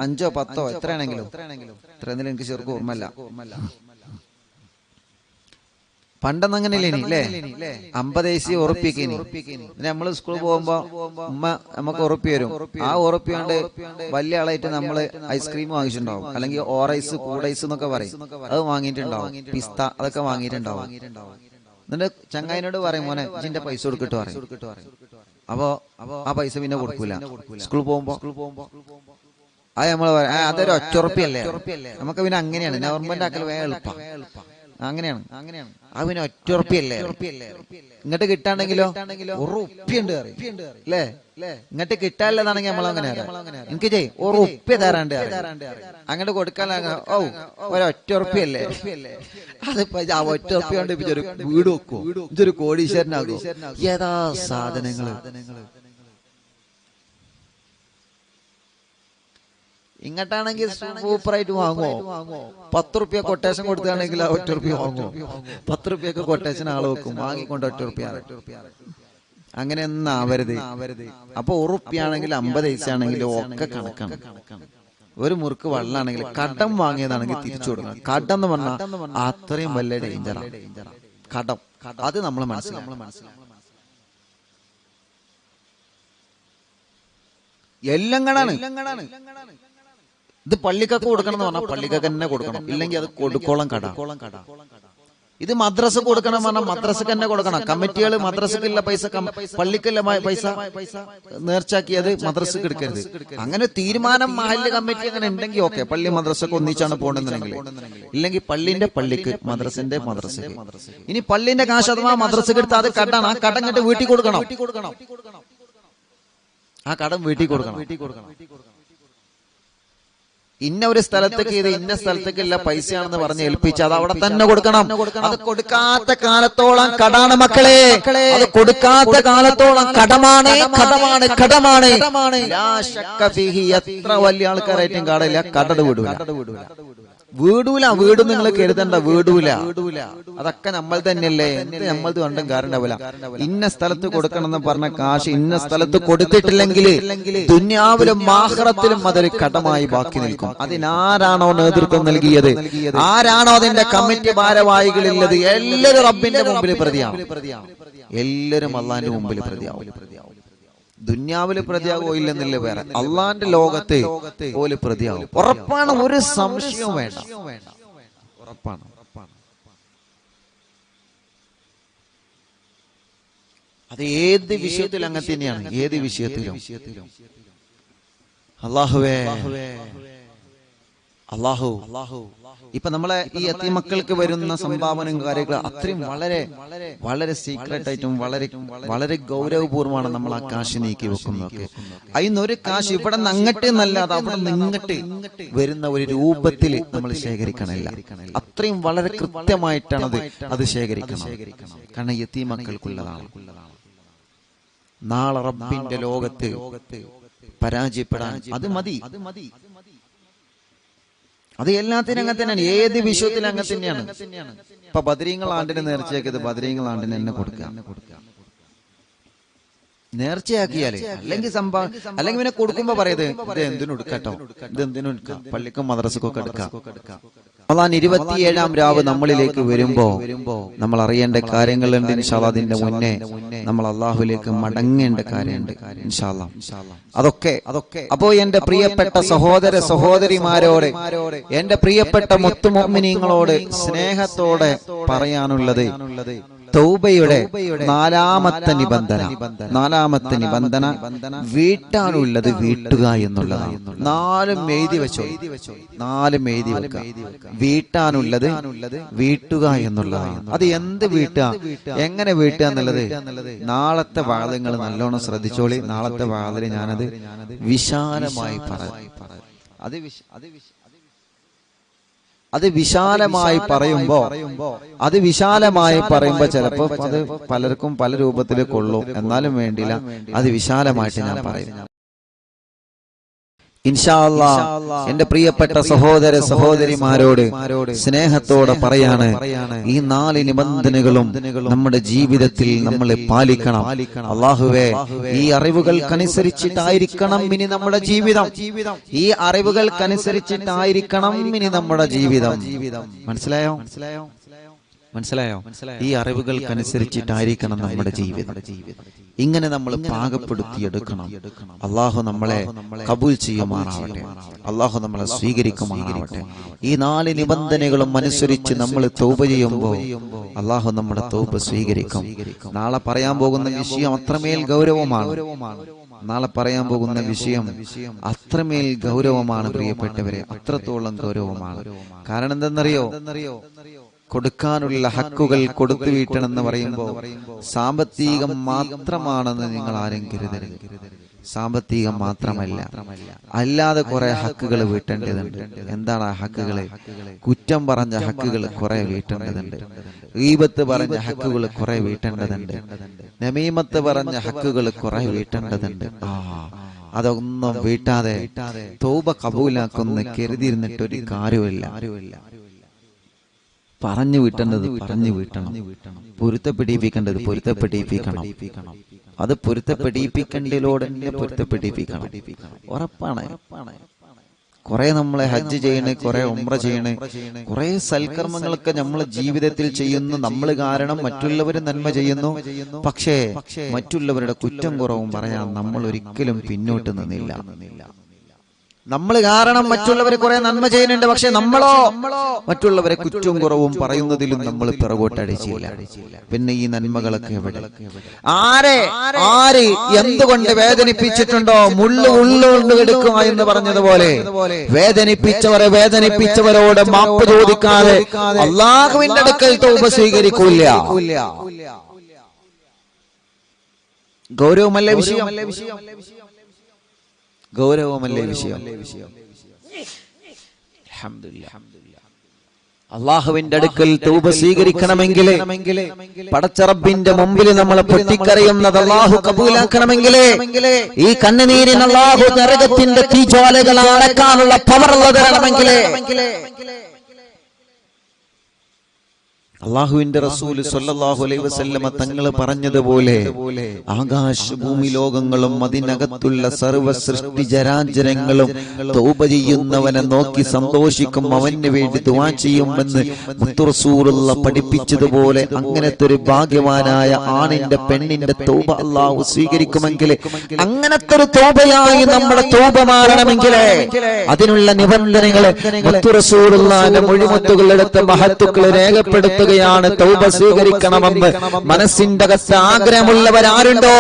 5ഓ 10ഓ എത്രയാണെങ്കിലും ഇത്രയെങ്കിലും എനിക്ക് ചെറുക്കും ഓർമ്മല്ല. പണ്ടെന്ന് അങ്ങനെ ഇല്ലേനി അല്ലേ? 50 പൈസ ഉറപ്പിക്കേനി. നമ്മള് സ്കൂളിൽ പോകുമ്പോ ഉമ്മ നമുക്ക് ഉറപ്പി വരും. ആ ഉറപ്പി കൊണ്ട് വലിയ ആളായിട്ട് നമ്മള് ഐസ്ക്രീം വാങ്ങിച്ചിട്ടുണ്ടാവും, അല്ലെങ്കിൽ ഓറൈസ് കൂടൈസ് എന്നൊക്കെ പറയും, അത് വാങ്ങിയിട്ടുണ്ടാവും. പിസ്ത അതൊക്കെ വാങ്ങിയിട്ടുണ്ടാവും. എന്നിട്ട് ചങ്ങായിനോട് പറയും, മോനെ ഇതിന്റെ പൈസ കൊടുക്കിട്ട് പറയും. അപ്പൊ ആ പൈസ പിന്നെ കൊടുക്കൂല. സ്കൂളിൽ പോകുമ്പോ അത് നമ്മള് പറയാം, അതൊരു ഒറ്റുറപ്പിയല്ലേ. നമുക്ക് പിന്നെ അങ്ങനെയാണ് ഗവൺമെന്റ് ആക്കൽ വേഗം എളുപ്പം. അങ്ങനെയാണ് അവന് ഒറ്റുറപ്പിയല്ലേ. ഇങ്ങോട്ട് കിട്ടാണെങ്കിലോ ഉറുപ്പിയുണ്ട് അല്ലേ? ഇങ്ങോട്ട് കിട്ടാനുള്ളതാണെങ്കിൽ നമ്മളങ്ങനെ എനിക്ക് ചെയ് ഉറുപ്പ്യ തരാണ്ട് അങ്ങോട്ട് കൊടുക്കാൻ ഒരൊറ്റുറപ്പിയല്ലേ. അതിപ്പോ ആ ഒറ്റുറപ്പിയ കൊണ്ട് ഇപ്പൊരു വീട് വെക്കുവോ, ഇതൊരു കോടീശ്വരനാകുമോ? ഏതാ സാധനങ്ങള്. ഇങ്ങോട്ടാണെങ്കിൽ സൂപ്പറായിട്ട് വാങ്ങുമോ? 10 റുപ്യ കൊട്ടേഷൻ കൊടുത്താണെങ്കിൽ 1 റുപ്യ വാങ്ങുമോ? 10 റുപ്യൊക്കെ കൊട്ടേഷൻ ആള് വെക്കും, വാങ്ങിക്കൊണ്ട് 1 റുപ്യ. അങ്ങനെ ഒന്നും ആവരുത്. അപ്പൊ ഉറുപ്പ്യാണെങ്കിൽ 50 പൈസ ആണെങ്കിലും ഒക്കെ കണക്കാണ്. ഒരു മുറുക്ക് വെള്ളാണെങ്കിൽ കടം വാങ്ങിയതാണെങ്കിൽ തിരിച്ചു കൊടുക്കണം. കടം എന്ന് പറഞ്ഞാൽ അത്രയും വലിയ ഡേഞ്ചറാണ്. കടം അത് നമ്മൾ മനസ്സിലാക്കണം. എല്ലാം കടാണ്. ഇത് പള്ളിക്കൊക്കെ കൊടുക്കണം എന്ന് പറഞ്ഞാൽ പള്ളിക്കൊക്കെ തന്നെ കൊടുക്കണം, ഇല്ലെങ്കിൽ അത് കൊടുക്കോളം കട. ഇത് മദ്രസ കൊടുക്കണം പറഞ്ഞാൽ മദ്രസക്ക് തന്നെ കൊടുക്കണം. കമ്മിറ്റികൾ മദ്രസക്കുള്ള പൈസ പള്ളിക്കുള്ള പൈസ നേർച്ചാക്കിയത് മദ്രസക്ക് എടുക്കരുത്. അങ്ങനെ തീരുമാനം മഹല്ല് കമ്മിറ്റി അങ്ങനെ ഉണ്ടെങ്കിൽ ഓക്കെ, പള്ളി മദ്രസക്ക് ഒന്നിച്ചാണ് പോകണമെന്നുണ്ടെങ്കിൽ. ഇല്ലെങ്കിൽ പള്ളിന്റെ പള്ളിക്ക്, മദ്രസിന്റെ മദ്രസക്ക്. ഇനി പള്ളിന്റെ കാശ് അഥവാ മദ്രസക്ക് എടുത്താൽ അത് കടാണ്. ആ കടം കെട്ട് വീട്ടിൽ കൊടുക്കണം. ആ കടം വീട്ടിൽ കൊടുക്കണം. ഇന്ന ഒരു സ്ഥലത്തേക്ക് ഇത് ഇന്ന സ്ഥലത്തേക്കുള്ള പൈസയാണെന്ന് പറഞ്ഞ് ഏൽപ്പിച്ച് അത് അവിടെ തന്നെ കൊടുക്കണം. അത് കൊടുക്കാത്ത കാലത്തോളം കടാണ് മക്കളെ. അത് കൊടുക്കാത്ത കാലത്തോളം കടമാണ്. എത്ര വലിയ ആൾക്കാരായിട്ടും കടയില്ല, കടട് വിടൂല. വീട് നിങ്ങൾ കരുതണ്ട, വീടൂല. അതൊക്കെ നമ്മൾ തന്നെയല്ലേ. നമ്മളത് കണ്ടും കാരണം ഉണ്ടാവില്ല. ഇന്ന സ്ഥലത്ത് കൊടുക്കണം എന്ന് പറഞ്ഞ കാശ് ഇന്ന സ്ഥലത്ത് കൊടുത്തിട്ടില്ലെങ്കിൽ ദുനിയാവിലും ആഖിറത്തിലും അതൊരു കടമായി ബാക്കി നിൽക്കും. അതിനാരാണോ നേതൃത്വം നൽകിയത്, ആരാണോ അതിന്റെ കമ്മിറ്റി ഭാരവാഹികളുള്ളത്, എല്ലാവരും റബ്ബിന്റെ മുമ്പിൽ പ്രതിയാവും. എല്ലാവരും അള്ളാന്റെ മുമ്പിൽ പ്രതിയാവും. ദുന്യാവില് പ്രതിയാകോ ഇല്ലെന്നില്ല, വേറെ അള്ളാന്റെ ലോകത്തെ ഓല് പ്രതിയാവും. ഉറപ്പാണ്, ഒരു സംശയവും വേണ്ട, ഉറപ്പാണ്. അത് ഏത് വിഷയത്തിൽ അങ്ങനെ തന്നെയാണ്. ഏത് വിഷയത്തിലും അള്ളാഹു ഇപ്പൊ നമ്മളെ ഈ യതീമക്കൾക്ക് വരുന്ന സംഭാവനയും കാര്യങ്ങളും അത്രയും വളരെ വളരെ സീക്രട്ട് ആയിട്ടും വളരെ ഗൗരവപൂർവ്വമാണ് നമ്മൾ ആ കാശ് നീക്കി വെക്കുന്നതൊക്കെ. അതിനൊരു കാശ് ഇവിടെ നിന്ന് അങ്ങോട്ട് എന്നല്ലാതെ അവിടെ നിന്ന് ഇങ്ങോട്ട് വരുന്ന ഒരു രൂപത്തിൽ നമ്മൾ ശേഖരിക്കണമില്ല. അത്രയും വളരെ കൃത്യമായിട്ടാണ് അത് ശേഖരിക്കണം. കാരണം യതീമക്കൾക്കുള്ളതാണ്. നാളെ റബ്ബിന്റെ ലോകത്ത് പരാജയപ്പെടാൻ അത് മതി. അത് എല്ലാത്തിനും അങ്ങനെ തന്നെയാണ്. ഏത് വിഷയത്തിൽ അങ്ങനെ തന്നെയാണ്. ഇപ്പൊ ബദരീങ്ങൾ ആണ്ടിന് നേർച്ചയാക്കിയത് ബദരീങ്ങൾ ആണ്ടിന് തന്നെ കൊടുക്കുക. നേർച്ചയാക്കിയാല് അല്ലെങ്കിൽ അല്ലെങ്കിൽ പിന്നെ കൊടുക്കുമ്പോ പറയുന്നത് ഇത് എന്തിനും എടുക്കട്ടോ, ഇത് എന്തിനും എടുക്കാം, പള്ളിക്കും മദ്രസക്കും ഒക്കെ എടുക്കാം. റമളാൻ 27-ാം രാവ് നമ്മളിലേക്ക് വരുമ്പോ നമ്മൾ അറിയേണ്ട കാര്യങ്ങളുണ്ട്. ഇൻഷാ അല്ലാഹ് അതിന്റെ മുന്നേ നമ്മൾ അള്ളാഹുലേക്ക് മടങ്ങേണ്ട കാര്യമുണ്ട്. ഇൻഷാ അല്ലാഹ് അതൊക്കെ അപ്പോ എന്റെ പ്രിയപ്പെട്ട സഹോദര സഹോദരിമാരോട്, എന്റെ പ്രിയപ്പെട്ട മുത്തുമുഅ്മിനീങ്ങളോട് സ്നേഹത്തോടെ പറയാനുള്ളത്, തൗബയുടെ നാലാമത്തെ നിബന്ധന വീട്ടാനുള്ളത് വീട്ടുക എന്നുള്ളതാണ്. 4 എഴുതി വെച്ചോ, 4 എഴുതി വെക്കുക. വീട്ടാനുള്ളത് വീട്ടുക എന്നുള്ളതാണ്. അത് എന്ത് വീട്ടുക, എങ്ങനെ വീട്ടുക എന്നുള്ളത് നാളത്തെ വാദങ്ങൾ നല്ലോണം ശ്രദ്ധിച്ചോളി. നാളത്തെ വാദത്തിൽ ഞാനത് വിശാലമായി പറയാം. അത് വിശാലമായി പറയുമ്പോ ചിലപ്പോ അത് പലർക്കും പല രൂപത്തിൽ കൊള്ളും. എന്നാലും വേണ്ടില്ല, അത് വിശാലമായിട്ട് ഞാൻ പറയും. ഇൻഷാ അല്ലാഹ് എന്റെ പ്രിയപ്പെട്ട സഹോദര സഹോദരിമാരോട് സ്നേഹത്തോടെ പറയാണ്, ഈ 4 നിബന്ധനകളും നമ്മുടെ ജീവിതത്തിൽ നമ്മൾ പാലിക്കണം. അല്ലാഹുവേ, ഈ അറിവുകൾക്കനുസരിച്ചിട്ടായിരിക്കണം ഇനി നമ്മുടെ ജീവിതം. ഈ അറിവുകൾക്കനുസരിച്ചിട്ടായിരിക്കണം ഇനി നമ്മുടെ ജീവിതം. മനസ്സിലായോ? ഈ അറിവുകൾക്കനുസരിച്ചിട്ടായിരിക്കണം നമ്മുടെ ജീവിതം. ഇങ്ങനെ നമ്മൾ പാകപ്പെടുത്തിയെടുക്കണം. അള്ളാഹു നമ്മളെ കബൂൽ ചെയ്യുമാറാവട്ടെ. അള്ളാഹു നമ്മളെ സ്വീകരിക്കുമാറാവട്ടെ. ഈ 4 നിബന്ധനകളും അനുസരിച്ച് നമ്മൾ തൗബ ചെയ്യുമ്പോൾ അള്ളാഹു നമ്മുടെ തൗബ സ്വീകരിക്കും. നാളെ പറയാൻ പോകുന്ന വിഷയം അത്രമേൽ ഗൗരവമാണ്. അത്രമേൽ ഗൗരവമാണ് പ്രിയപ്പെട്ടവരെ, അത്രത്തോളം ഗൗരവമാണ്. കാരണം എന്തെന്നറിയോ? കൊടുക്കാനുള്ള ഹക്കുകൾ കൊടുത്തു വീട്ടണമെന്ന് പറയുമ്പോൾ സാമ്പത്തികം മാത്രമാണെന്ന് നിങ്ങൾ ആരും കരുതരുത്. സാമ്പത്തികം മാത്രമല്ല, അല്ലാതെ കുറെ ഹക്കുകൾ വീട്ടേണ്ടതുണ്ട്. എന്താണ് ആ ഹക്കുകള്? കുറ്റം പറഞ്ഞ ഹക്കുകൾ കുറെ വീട്ടേണ്ടതുണ്ട്. ഗീബത്ത് പറഞ്ഞ ഹക്കുകൾ കുറെ വീട്ടേണ്ടതുണ്ട്. നമീമത്ത് പറഞ്ഞ ഹക്കുകൾ കുറെ വീട്ടേണ്ടതുണ്ട്. അതൊന്നും വീട്ടാതെ തൗബ കബൂലാക്കുന്ന കരുതിയിരുന്നിട്ടൊരു കാര്യമില്ല. പറഞ്ഞു വീട്ടേണ്ടത് പറഞ്ഞു വീട്ടണം. പൊരുത്തപ്പെടിപ്പിക്കേണ്ടത് പൊരുത്തപ്പെടിപ്പിക്കണം. അത് പൊരുത്തപ്പെടിപ്പിക്കേണ്ടതിലൂടെ പൊരുത്തപ്പെടിപ്പിക്കണം. ഉറപ്പാണ്. കുറെ നമ്മളെ ഹജ്ജ് ചെയ്യണേ, കുറെ ഉംറ ചെയ്യണേ, കുറെ സൽക്കർമ്മങ്ങളൊക്കെ നമ്മളെ ജീവിതത്തിൽ ചെയ്യുന്നു. നമ്മൾ കാരണം മറ്റുള്ളവർ നന്മ ചെയ്യുന്നു. പക്ഷേ മറ്റുള്ളവരുടെ കുറ്റം കുറവും പറയാൻ നമ്മൾ ഒരിക്കലും പിന്നോട്ട് നിന്നില്ല. നമ്മൾ കാരണം മറ്റുള്ളവർ കുറെ നന്മ ചെയ്യുന്നുണ്ട്. പക്ഷെ നമ്മളോ മറ്റുള്ളവരെ കുറ്റവും കുറവും പറയുന്നതിലും നമ്മൾ പിറകോട്ടടിച്ചില്ല. പിന്നെ ഈ നന്മകളൊക്കെ എവിടെ? ആര് എന്തുകൊണ്ട് വേദനിപ്പിച്ചിട്ടുണ്ടോ മുള്ളുകൊണ്ട് എടുക്കുക എന്ന് പറഞ്ഞതുപോലെ വേദനിപ്പിച്ചവരോട് മാപ്പ് ചോദിക്കാതെ അല്ലാഹുവിന്റെ അടുക്കൽ തൗബ സ്വീകരിക്കൂല. ഗൗരവമല്ലേ വിഷയം? ഗൗരവമല്ലേ വിഷയം? അള്ളാഹുവിന്റെ അടുക്കൽ തൗബ സ്വീകരിക്കണമെങ്കിൽ, പടച്ച റബ്ബിന്റെ മുമ്പിൽ നമ്മളെ പൊട്ടിക്കരയുന്നത് അള്ളാഹു കബൂലാക്കണമെങ്കിൽ, ഈ കണ്ണുനീരിന് അള്ളാഹു നരകത്തിന്റെ തീജ്വാലകൾ അടക്കാനുള്ള പവർ തരണമെങ്കിൽ, അള്ളാഹുവിന്റെ റസൂൽ സ്വല്ലല്ലാഹു അലൈഹി വസല്ലമ തങ്ങൾ പറഞ്ഞതുപോലെ ആകാശ ഭൂമി ലോകങ്ങളും അതിനകത്തുള്ള സർവ്വ സൃഷ്ടി ജരാചരങ്ങളും തൗബ ചെയ്യുന്നവനെ നോക്കി സന്തോഷിക്കും, അവന് വേണ്ടി ദുആ ചെയ്യുമെന്ന് മുത്തു റസൂലുള്ള പഠിപ്പിച്ചതുപോലെ അങ്ങനത്തെ ഒരു ഭാഗ്യവാനായ ആണിന്റെ പെണ്ണിന്റെ തൗബ അള്ളാഹു സ്വീകരിക്കുമെങ്കിൽ, അങ്ങനത്തെ ഒരു തൗബയായി നമ്മുടെ തൗബ മാറണമെങ്കിൽ അതിനുള്ള നിബന്ധനകൾ മുത്തു റസൂലുള്ളാഹിന്റെ മൊഴിമുത്തുകൾ എടുത്ത മഹത്തുക്കൾ രേഖപ്പെടുത്തുക. തൗബ സ്വീകരിക്കണമെന്ന് മനസ്സിന്റെ അകത്ത് ആഗ്രഹമുള്ളവരാരുണ്ടോ,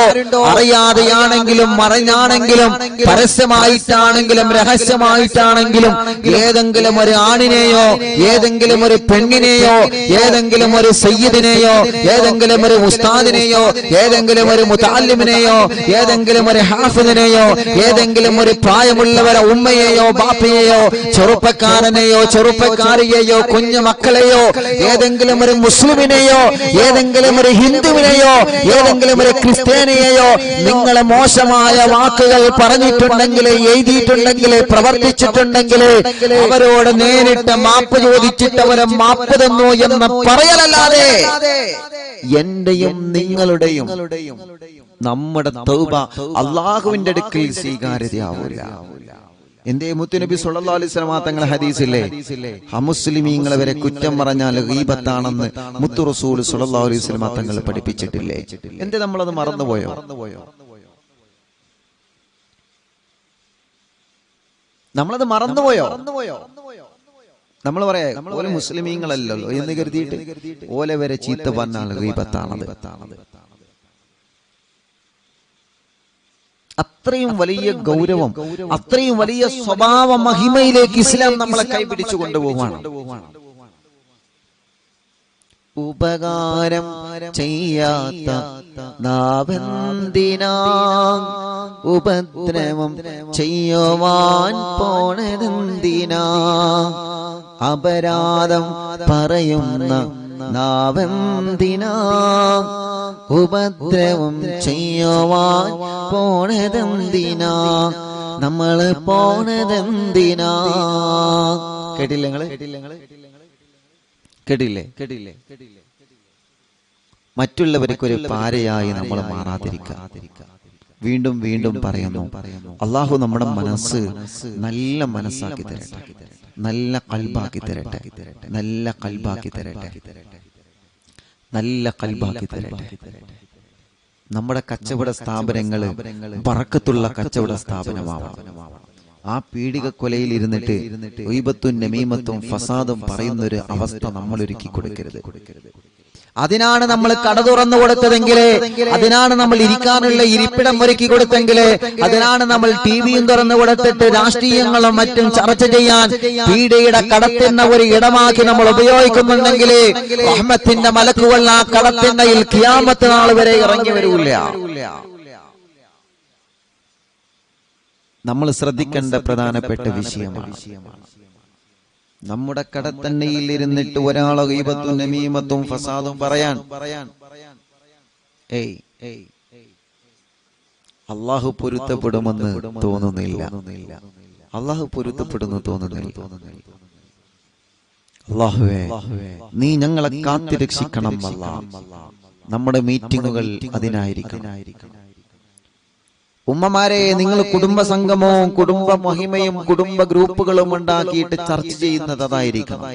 അറിയാതെയാണെങ്കിലും മറഞ്ഞാണെങ്കിലും പരസ്യമായിട്ടാണെങ്കിലും രഹസ്യമായിട്ടാണെങ്കിലും ഏതെങ്കിലും ഒരു ആണിനെയോ ഏതെങ്കിലും ഒരു പെണ്ണിനെയോ ഏതെങ്കിലും ഒരു സയ്യിദിനെയോ ഏതെങ്കിലും ഒരു ഉസ്താദിനെയോ ഏതെങ്കിലും ഒരു മുതഅല്ലിമിനെയോ ഏതെങ്കിലും ഒരു ഹാഫിദിനെയോ ഏതെങ്കിലും ഒരു പ്രായമുള്ളവരെ ഉമ്മയെയോ ബാപ്പയെയോ ചെറുപ്പക്കാരനെയോ ചെറുപ്പക്കാരിയെയോ കുഞ്ഞു മക്കളെയോ ഏതെങ്കിലും ഒരു മുസ്ലിമിനെയോ ഏതെങ്കിലും ഒരു ഹിന്ദുവിനെയോ ഏതെങ്കിലും ഒരു ക്രിസ്ത്യാനിയെയോ നിങ്ങൾ മോശമായ വാക്കുകൾ പറഞ്ഞിട്ടുണ്ടെങ്കിൽ, എഴുതിയിട്ടുണ്ടെങ്കിൽ, പ്രവർത്തിച്ചിട്ടുണ്ടെങ്കിൽ അവരോട് നേരിട്ട് മാപ്പ് ചോദിച്ചിട്ട് അവരെ മാപ്പ് തന്നു എന്ന് പറയലല്ലാതെ എന്റെയും നിങ്ങളുടെയും നമ്മുടെ തൗബ അള്ളാഹുവിന്റെ അടുക്കൽ സ്വീകാര്യതയാവില്ല. എന്തേ മുത്തുനബി സല്ലല്ലാഹു അലൈഹി വസല്ലം തങ്ങളുടെ ഹദീസില്ലേ, അമുസ്ലിമീങ്ങളെ വരെ കുറ്റം പറഞ്ഞാൽ ഗീബത്താണെന്ന് മുത്തു റസൂൽ സല്ലല്ലാഹു അലൈഹി വസല്ലം തങ്ങൾ പഠിപ്പിച്ചിട്ടില്ലേ? എന്തേ നമ്മളത് മറന്നുപോയോ? നമ്മളത് മറന്നുപോയോ? നമ്മൾ പറയാ ഓലെ മുസ്ലിമീങ്ങളല്ലല്ലോ എന്ന് കരുതിയിട്ട് ഓലെ വരെ ചീത്ത പറഞ്ഞാൽ ഗീബത്താണത്. അത്രയും വലിയ ഗൗരവം, അത്രയും വലിയ സ്വഭാവ മഹിമയിലേക്ക് ഇസ്ലാം നമ്മളെ കൈപിടിച്ചു കൊണ്ടുപോവാണ്. ഉപകാരം ചെയ്യാത്ത നാവെന്തിനാ ഉപദ്രവം ചെയ്യുവാൻ പോണതെന്തിനാ, അപരാധം പറയുന്ന നാവെന്തിനാ ഉപദ്രവം ചെയ്യുവാൻ പോണതെന്തിനാ നമ്മള് പോണതെന്തിനാ. കേട്ടില്ലേ? മറ്റുള്ളവർക്കൊരു പാരയായി നമ്മൾ മാറാതിരിക്കുക. വീണ്ടും വീണ്ടും പറയുന്നു, അള്ളാഹു നമ്മുടെ മനസ്സ് നല്ല മനസ്സാക്കി തരട്ടെ, നല്ല ഖൽബാക്കി തരട്ടെ, നല്ല ഖൽബാക്കി തരട്ടെ, നല്ല ഖൽബാക്കി തരട്ടെ. നമ്മുടെ കച്ചവട സ്ഥാപനങ്ങള് ബറക്കത്തുള്ള കച്ചവട സ്ഥാപനമാവണം. ആ പീഡികക്കൊലയിൽ ഇരുന്നിട്ട് ഗീബത്തും നമീമത്തും ഫസാദും പറയുന്നൊരു അവസ്ഥ നമ്മൾ ഒരുക്കി കൊടുക്കരുത്. അതിനാണ് നമ്മൾ കട തുറന്നു കൊടുത്തതെങ്കിൽ, അതിനാണ് നമ്മൾ ഇരിക്കാനുള്ള ഇരിപ്പിടം ഒരുക്കി കൊടുത്തെങ്കിൽ, അതിനാണ് നമ്മൾ ടിവിയും തുറന്നു കൊടുത്തിട്ട് രാഷ്ട്രീയങ്ങളും മറ്റും ചർച്ച ചെയ്യാൻ പീഡയുടെ കടത്തിണ്ണ ഒരു ഇടമാക്കി നമ്മൾ ഉപയോഗിക്കുന്നുണ്ടെങ്കിൽ റഹ്മത്തിന്റെ മലക്കുകൾ ആ കടത്തിണ്ണയിൽ ഖിയാമത്ത് നാൾ വരെ ഇറങ്ങി വരൂല. നമ്മൾ ശ്രദ്ധിക്കേണ്ട പ്രധാനപ്പെട്ട വിഷയമാണ്. നമ്മുടെ കടത്തണ്ണയിൽ ഇരുന്നിട്ട് ഒരാളെ ഗീബത്തും നമീമത്തും ഫസാദും പറയാൻ അള്ളാഹു പൊരുത്തപ്പെടുമെന്ന് തോന്നുന്നില്ല. അള്ളാഹു പൊരുത്തപ്പെടുന്നു തോന്നുന്നില്ല. അള്ളാഹുവേ, നീ ഞങ്ങളെ കാത്തുരക്ഷിക്കണം. അല്ലാഹ്, നമ്മുടെ മീറ്റിങ്ങുകൾ അതിനായിരിക്കണം. ഉമ്മമാരെ, നിങ്ങൾ കുടുംബ സംഗമവും കുടുംബ മഹിമയും കുടുംബ ഗ്രൂപ്പുകളും ഉണ്ടാക്കിയിട്ട് ചർച്ച ചെയ്യുന്നത് അതായിരിക്കണം.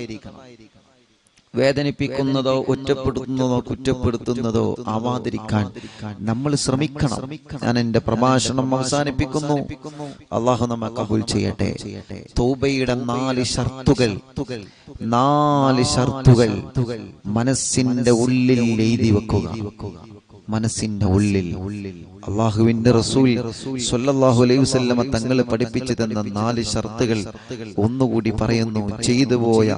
വേദനിപ്പിക്കുന്നതോ ഒറ്റപ്പെടുത്തുന്നതോ കുറ്റപ്പെടുത്തുന്നതോ ആവാതിരിക്കാൻ നമ്മൾ ശ്രമിക്കണം. ഞാൻ എന്റെ പ്രഭാഷണം അവസാനിപ്പിക്കുന്നു. അള്ളാഹു നമ്മെ കബൂൽ ചെയ്യട്ടെ. തൗബയുടെ 4 ഷർത്തുകൾ മനസ്സിന്റെ ഉള്ളിൽ എഴുതി വെക്കുക. മനസ്സിന്റെ ഉള്ളിൽ അള്ളാഹുവിന്റെ റസൂൽ സ്വല്ലല്ലാഹു അലൈഹി വസല്ലമ തങ്ങൾ പഠിപ്പിച്ചു തന്ന 4 ഷർത്തുകൾ ഒന്നുകൂടി പറയുന്നു. ചെയ്തുപോയ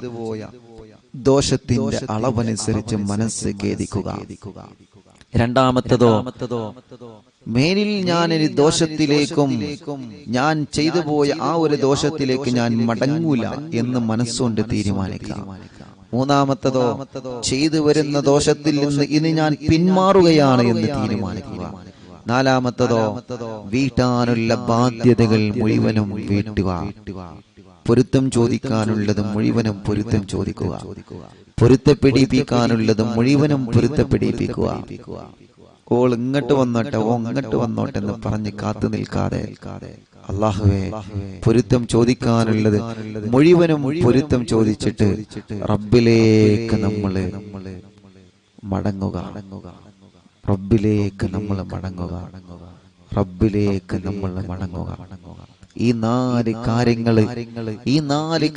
ദോഷത്തിന്റെ അളവനുസരിച്ച് മനസ്സ് ഖേദിക്കുക. രണ്ടാമത്തതോ, മേലിൽ ഞാനൊരു ദോഷത്തിലേക്കും ഞാൻ ചെയ്തു പോയ ആ ഒരു ദോഷത്തിലേക്ക് ഞാൻ മടങ്ങൂല എന്ന് മനസ്സുകൊണ്ട് തീരുമാനിക്കുക. മൂന്നാമത്തതോ, ചെയ്തു വരുന്ന ദോഷത്തിൽ നിന്ന് ഇനി ഞാൻ പിന്മാറുകയാണ് എന്ന് തീരുമാനിക്കുക. നാലാമത്തതോ, വീട്ടാനുള്ള ബാധ്യതകൾ മുഴുവനും വീട്ടുക. പൊരുത്തം ചോദിക്കാനുള്ളത് മുഴുവനും പൊരുത്തം ചോദിക്കുക. പൊരുത്തപ്പെടിപ്പിക്കാനുള്ളത് മുഴുവനും പൊരുത്തപ്പെടിപ്പിക്കുക. ഓൾ ഇങ്ങോട്ട് വന്നോട്ടെ, ഓ ഇങ്ങോട്ട് വന്നോട്ടെ എന്ന് പറഞ്ഞ് കാത്തു നിൽക്കാതെ അല്ലാഹുവേ, പൊരുത്തം ചോദിക്കാനുള്ളത് മുഴുവനും പൊരുത്തം ചോദിച്ചിട്ട് റബ്ബിലേക്ക് നമ്മൾ മടങ്ങുക. റബ്ബിലേക്ക് നമ്മൾ മടങ്ങുക. റബ്ബിലേക്ക് നമ്മൾ മടങ്ങുക. ഈ 4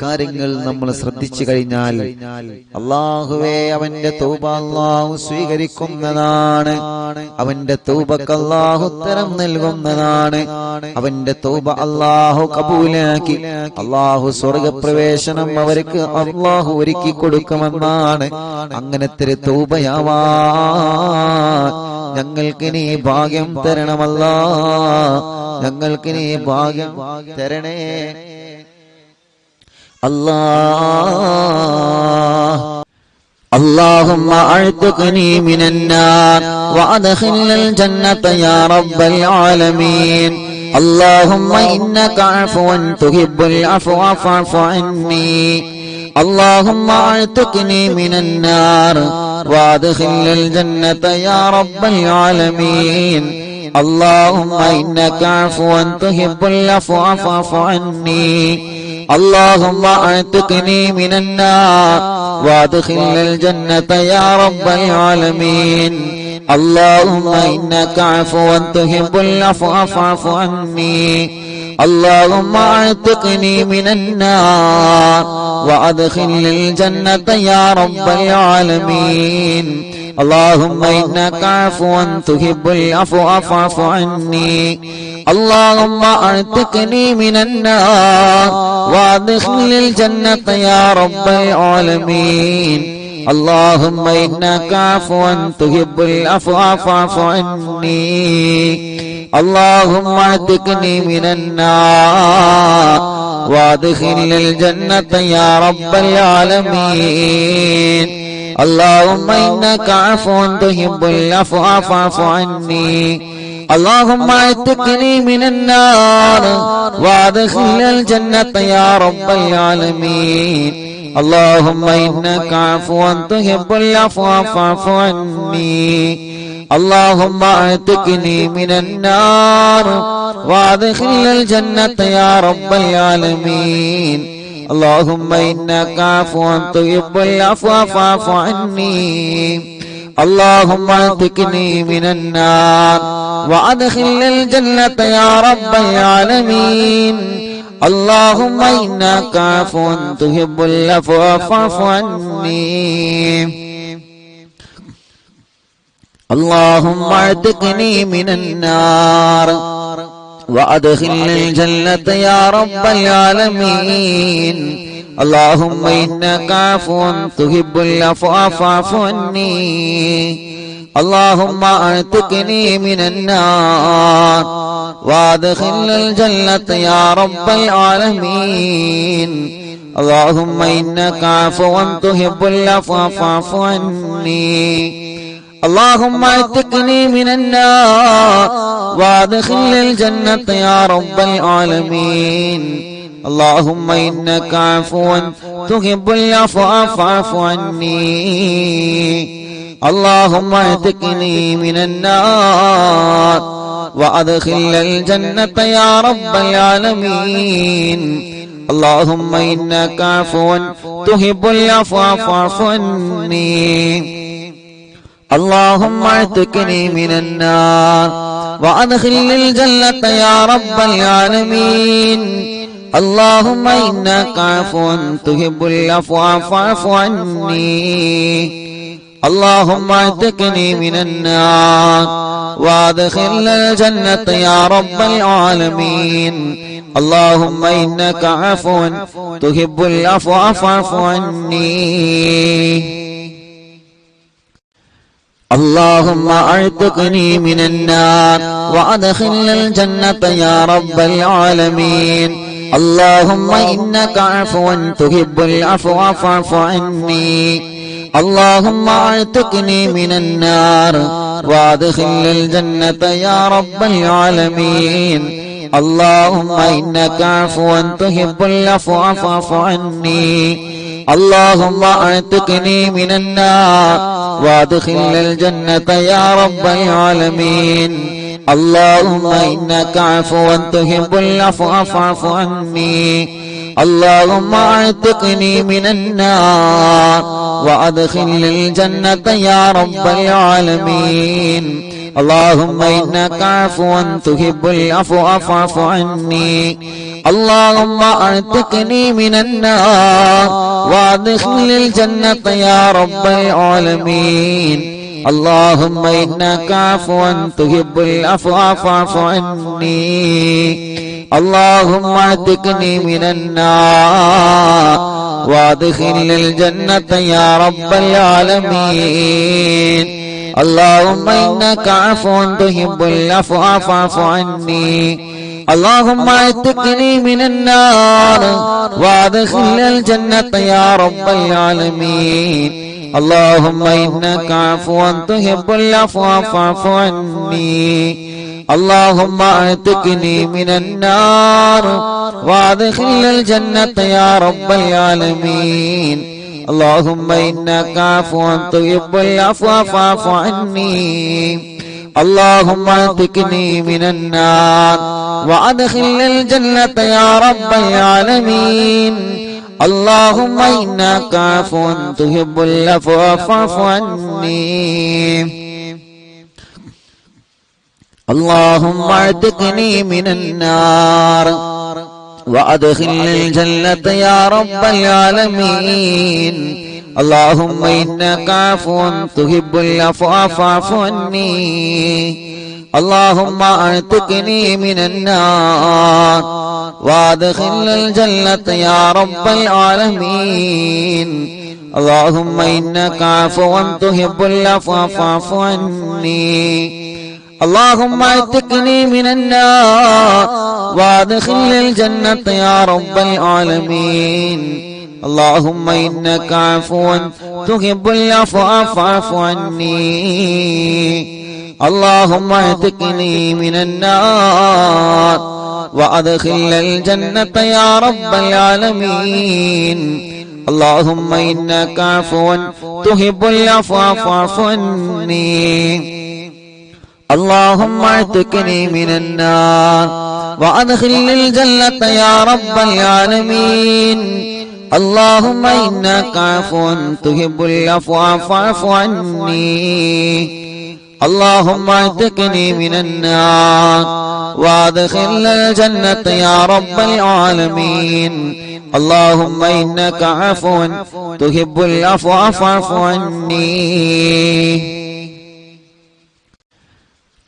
കാര്യങ്ങൾ നമ്മൾ ശ്രദ്ധിച്ചു കഴിഞ്ഞാൽ അല്ലാഹുവേ, അവന്റെ തൗബ അല്ലാഹു സ്വീകരിക്കുന്നതാണ്. അവന്റെ തൗബക്ക് അല്ലാഹു ഉത്തരം നൽകുന്നതാണ്. അവന്റെ തൗബ അല്ലാഹു കബൂലാക്കി അല്ലാഹു സ്വർഗ്ഗപ്രവേശനം അവർക്ക് അല്ലാഹു ഒരുക്കി കൊടുക്കുമെന്നാണ്. അങ്ങനത്തെ തൗബയാവാൻ ഞങ്ങൾക്ക് നീ ഭാഗ്യം തരണമല്ലാ. ഞങ്ങൾക്ക് നീ ഭാഗ്യം തരണേ അല്ലാഹ്. اللهم اعتقني من النار وادخلنا الجنة يا رب العالمين. اللهم إنك عفو تحب العفو فاعف عني. اللهم اعتقني من النار وادخلنا الجنة يا رب العالمين. اللهم إنك عفو تحب العفو فاعف عني. اللهم اعتقني من النار وادخلنا الجنة يا رب العالمين. اللهم إنك عفو تحب العفو فاعف عني. اللهم اعتقني من النار وادخلنا الجنة يا رب العالمين. اللهم إنك عفو تحب العفو فاعف عني. اللهم اعتقني من النار وادخلنا الجنة يا رب العالمين. اللهم إنك عفو تحب العفو فاعف عني. اللهم اعتقني من النار وادخل الجنة يا رب العالمين اللهم إنك عفو تحب العفو فاعف عني اللهم اعتقني من النار وادخل الجنة يا رب العالمين اللهم إنك عفو تحب العفو فاعف عني اللهم اعتقني من النار وادخل الجنة يا رب العالمين اللهم إنك عفو تحب العفو فاعف عني اللهم اعتقني من النار وادخل الجنة يا رب العالمين اللهم إنك عفو تحب العفو فاعف عني اللهم اعتقني من النار وادخل الجنة يا رب العالمين اللهم إنك عفو تحب العفو فاعف عني اللهم اعتقني من النار وادخل الجنة يا رب العالمين اللهم إنك عفو تحب العفو فاعف عني اللهم اعتقني من النار وادخل الجنة يا رب العالمين اللهم إنك عفو تحب العفو فاعف عني اللهم اعتقني من النار وادخل الجنة يا رب العالمين اللهم إنك عفو تحب العفو فاعف عني اللهم اعتقني من النار وادخل الجنة يا رب العالمين اللهم إنك عفو تحب العفو فاعف عني اللهم اعتقني من النار وادخل الجنة يا رب العالمين اللهم إنك عفو تحب العفو فاعف عني اللهم اعتقني من النار وادخل الجنة يا رب العالمين اللهم إنك عفو تحب العفو فاعف عني اللهم اعتقني من النار وادخل الجنة يا رب العالمين اللهم إنك عفو تحب العفو فاعف عني اللهم اعتقني من النار وادخل الجنة يا رب العالمين اللهم إنك عفو تحب العفو فاعف عني اللهم اعتقني من النار وادخل الجنة يا رب العالمين اللهم إنك عفو تحب العفو فاعف عني اللهم اعتقني من النار وادخل الجنة يا رب العالمين اللهم إنك عفو تحب العفو فاعف عني اللهم اعتقني من النار وادخل الجنة يا رب العالمين اللهم إنك عفو تحب العفو فاعف عني اللهم اعتقني من النار وادخل الجنة يا رب العالمين اللهم إنك عفو تحب العفو فاعف عني اللهم اعتقني من النار وادخل الجنة يا رب العالمين اللهم إنك عفو تحب العفو فاعف عني اللهم اعتقني من النار وادخل الجنة يا رب العالمين اللهم إنك عفو تحب العفو فاعف عني اللهم اعتقني من النار وادخل الجنة يا رب العالمين اللهم إنك عفو تحب العفو فاعف عني اللهم اعتقني من النار وادخل الجنة يا رب العالمين اللهم إنك عفو تحب العفو فاعف عني اللهم اعتقني من النار وادخلني الجنة يا رب العالمين. اللهم إنك عفو تحب العفو فاعف عني. اللهم اعتقني من النار وادخلني الجنة يا رب العالمين. اللهم إنك عفو تحب العفو فاعف عني. اللهم اعتقني من النار وادخلني الجنة يا رب العالمين. اللهم إنك عفو تحب العفو فاعف عني. اللهم اعتقني من النار وادخلني الجنة يا رب العالمين. اللهم إنك عفو تحب العفو فاعف عني.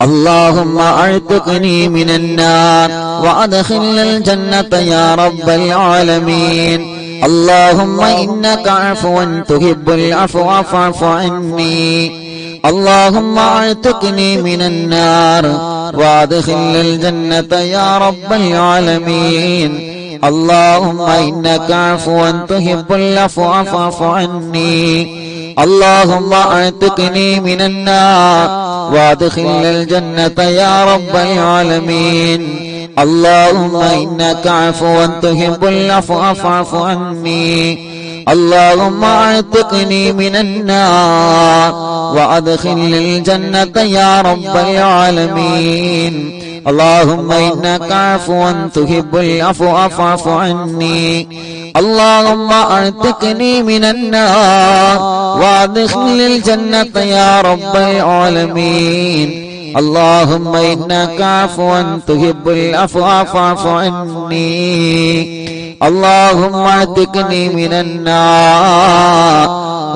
اللهم اعتقني من النار وادخلني الجنة يا رب العالمين. اللهم إنك عفو تحب العفو فاعف عني. اللهم اعتقني من النار وادخلني الجنة يا رب العالمين. اللهم إنك عفو تحب العفو فاعف عني. اللهم اعتقني من النار وادخلني الجنة يا رب العالمين. اللهم إنك عفو تحب العفو فاعف عني. اللهم اعتقني من النار وادخلني الجنة يا رب العالمين. اللهم إنك عفو تحب العفو فاعف عني. اللهم اعتقني من النار وادخلني الجنة يا رب العالمين. اللهم إنك عفو تحب العفو فاعف عني. اللهم اعتقني من النار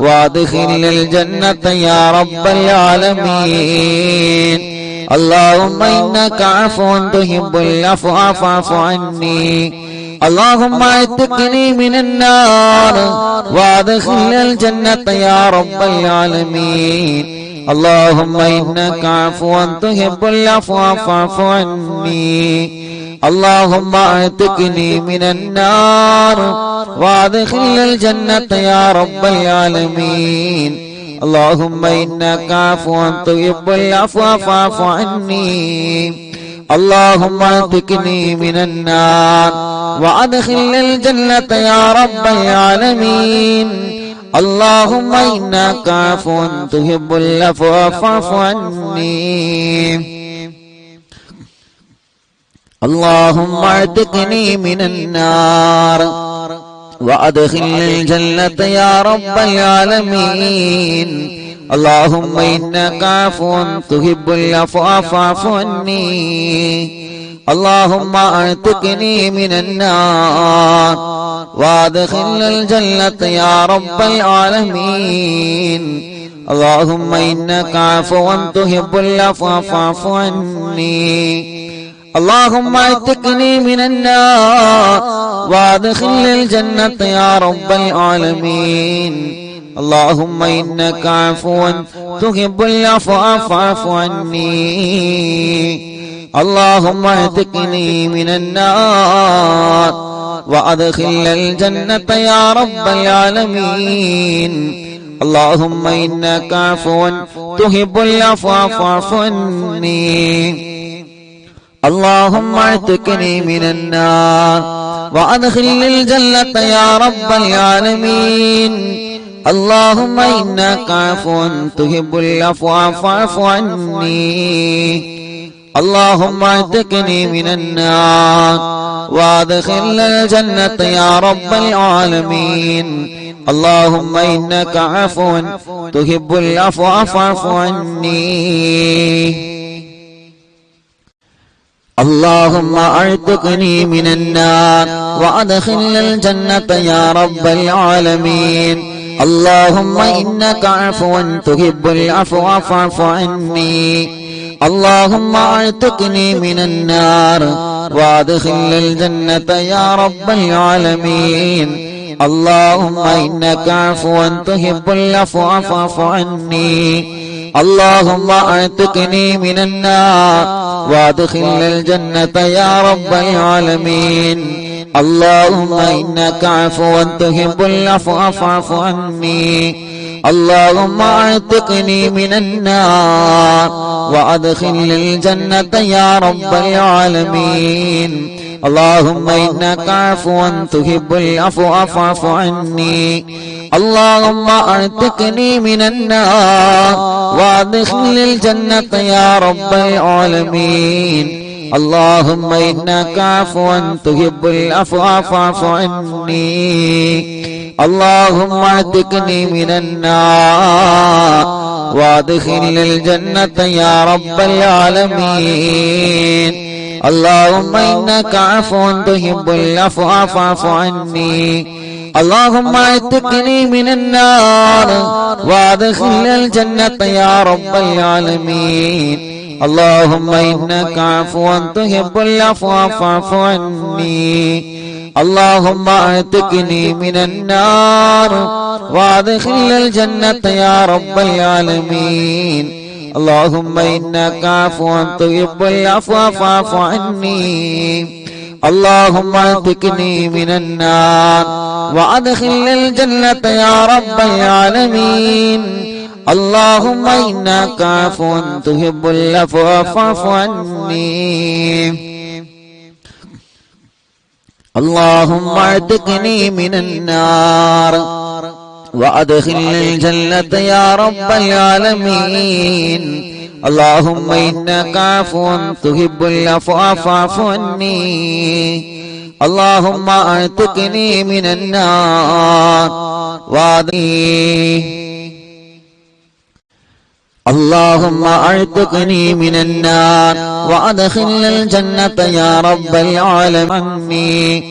وادخلني الجنة يا رب العالمين. اللهم إنك عفو تحب العفو فاعف عني. اللهم اعتقني من النار وادخلني الجنة يا رب العالمين. اللهم إنك عفو تحب العفو فاعف عني. اللهم اعتقني من النار وادخلني الجنة يا رب العالمين. اللهم إنك عفو تحب العفو فاعف عني. اللهم اعتقني من النار وادخلني الجنة يا رب العالمين. اللهم إنك عفو تحب العفو فاعف عني. اللهم اعتقني من النار وادخلني الجنة يا رب العالمين. اللهم إنك عفو تحب العفو فاعف عني. اللهم اعتقني من النار وادخلني الجنة يا رب العالمين. اللهم إنك عفو تحب العفو فاعف عني. اللهم اعتقني من النار وادخلني الجنة يا رب العالمين. اللهم إنك عفو تحب العفو فاعف عني. اللهم اعتقني من النار وادخلني الجنة يا رب العالمين. اللهم إنك عفو تحب العفو فاعف عني. اللهم اعتقني من النار وادخلني الجنة يا رب العالمين. اللهم إنك عفو تحب العفو فاعف عني. اللهم اعتقني من النار وادخلني الجنة يا رب العالمين. اللهم إنك عفو تحب العفو فاعف عني. اللهم اعتقني من النار وادخلني الجنة يا رب العالمين. اللهم إنك عفو تحب العفو فاعف عني. اللهم اعتقني من النار وادخلني الجنة يا رب العالمين. اللهم إنك عفو تحب العفو فاعف عني. اللهم اعتقني من النار وادخلني الجنة يا رب العالمين اللهم إنك عفو تحب العفو فاعف عني اللهم اعتقني من النار وادخلني الجنة يا رب العالمين اللهم إنك عفو تحب العفو فاعف عني اللهم اعتقني من النار وادخلني الجنة يا رب العالمين اللهم إنك عفو تحب العفو فاعف عني اللهم اعتقني من النار وادخلني الجنة يا رب العالمين اللهم إنك عفو تحب العفو فاعف عني اللهم اعتقني من النار وادخلني الجنة يا رب العالمين اللهم إنك عفو تحب العفو فاعف عني اللهم اعتقني من النار وادخلني الجنة يا رب العالمين اللهم إنك عفو تحب العفو فاعف عني اللهم اعتقني من النار وادخلني الجنة يا رب العالمين اللهم إنك عفو تحب العفو فاعف عني اللهم اعتقني من النار وادخلني الجنة يا رب العالمين اللهم إنك عفو تحب العفو فاعف عني اللهم اعتقني من النار اللهم اعتقني من النار وادخلني الجنة يا رب العالمين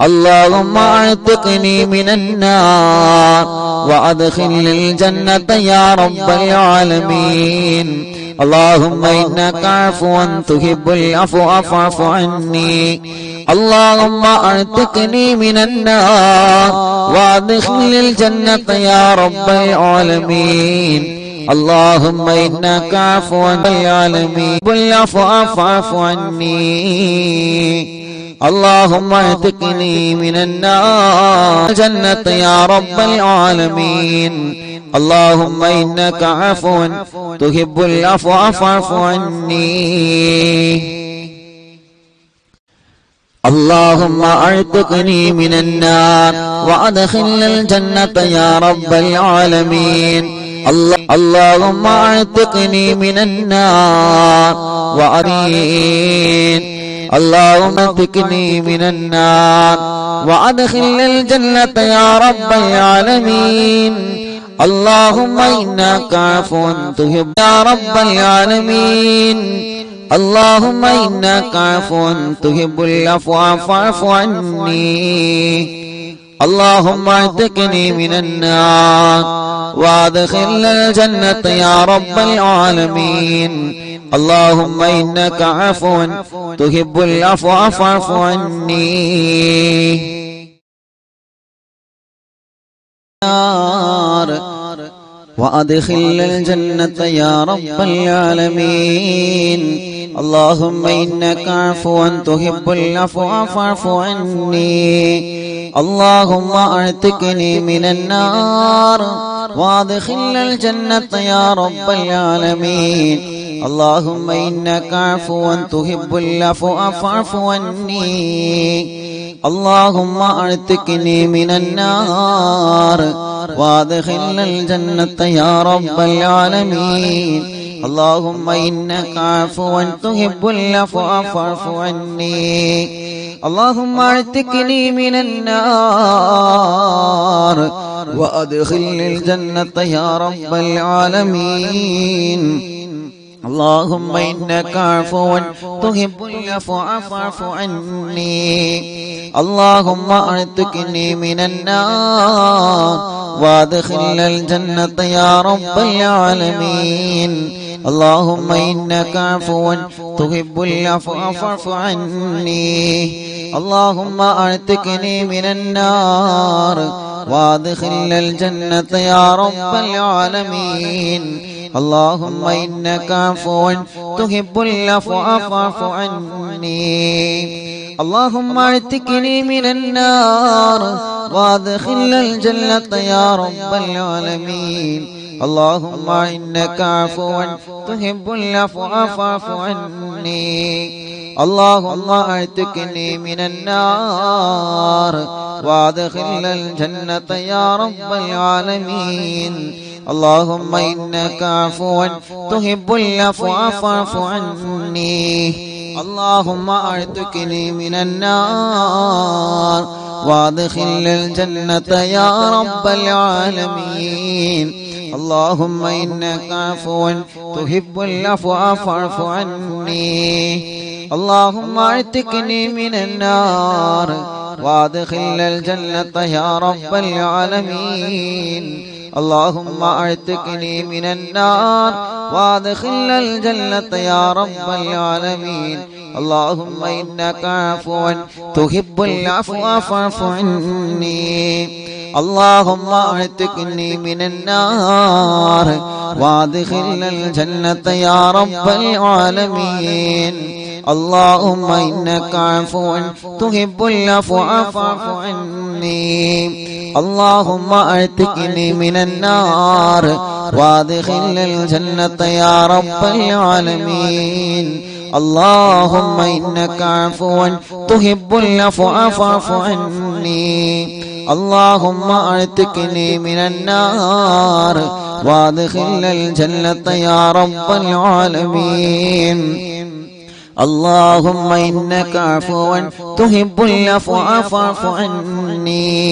اللهم اعتقني من النار وادخلني الجنة يا رب العالمين اللهم إنك عفو تحب العفو فاعف عني اللهم اعتقني من النار وادخلني الجنة يا رب العالمين اللهم إنك عفو العالمين بالعفو فاعف عني اللهم اعتقني من النار الجنة يا رب العالمين اللهم إنك عفو تحب العفو فاعف عني اللهم اعتقني من النار وادخلني الجنة يا رب العالمين اللهم اعتقني من النار اللهم اعتقني من النار وادخلني الجنة يا رب العالمين اللهم إنك عفو تحب يا رب العالمين اللهم إنك عفو تحب العفو فاعف عني اللهم اعتقني من النار وادخلني الجنة يا رب العالمين اللهم إنك عفو تحب العفو فاعف عني وادخلني الجنة يا رب العالمين اللهم إنك عفو تحب العفو فاعف عني اللهم اعتقني من النار وادخلني الجنة يا رب العالمين اللهم إنك عفو تحب العفو فاعف عني اللهم اعتقني من النار وادخلني الجنة يا رب العالمين اللهم إنك عفو تحب العفو فاعف عني اللهم اعتقني من النار وادخلني الجنة يا رب العالمين اللهم إنك عفو تحب العفو فاعف عني اللهم اعتقني من النار وادخلني الجنة يا رب العالمين اللهم إنك عفو تحب العفو فاعف عني اللهم اعتقني من النار وادخلني الجنة يا رب العالمين اللهم إنك عفو تحب العفو فاعف عني. اللهم اعتقني من النار وادخل الجنة يا رب العالمين. اللهم إنك عفو تحب العفو فاعف عني. اللهم اعتقني من النار وادخل الجنة يا رب العالمين. اللهم إنك عفو تحب العفو فاعف عني. اللهم اعتقني من النار وادخل الجنة يا رب العالمين. اللهم إنك عفو تحب العفو فاعف عني. اللهم اعتقني من النار وادخل الجنة يا رب العالمين. اللهم اعتقني من النار وادخل الجنة يا رب العالمين. اللهم إنك عفو تحب العفو فاعف عني. اللهم اعتقني من النار وادخل الجنة يا رب العالمين. اللهم إنك عفو تحب العفو فاعف عني. اللهم اعتقني من النار وادخل الجنة يا رب العالمين. اللهم إنك عفو تحب العفو فاعف عني. اللهم اعتقني من النار وادخل الجنة يا رب العالمين. اللهم إنك عفو تحب العفو فاعف عني.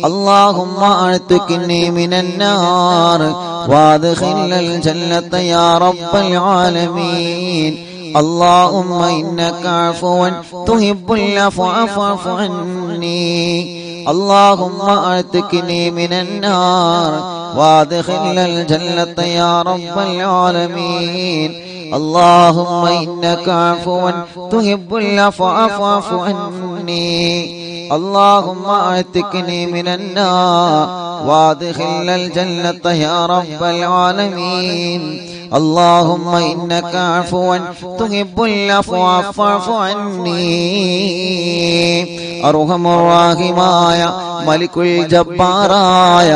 اللهم اعتقني من النار وادخل الجنة يا رب العالمين. اللهم إنك عفو تحب العفو فاعف عني. اللهم اعتقني من النار وادخل الجنة يا رب العالمين. اللهم إنك عفو تحب العفو فاعف عني. اللهم اعتقني من النار وادخل الجنة يا رب العالمين. اللهم إنك عفو تحب العفو فاعف عني. അർഹമുറാഹിമായ മലിക്കുൽ ജബ്ബാറായ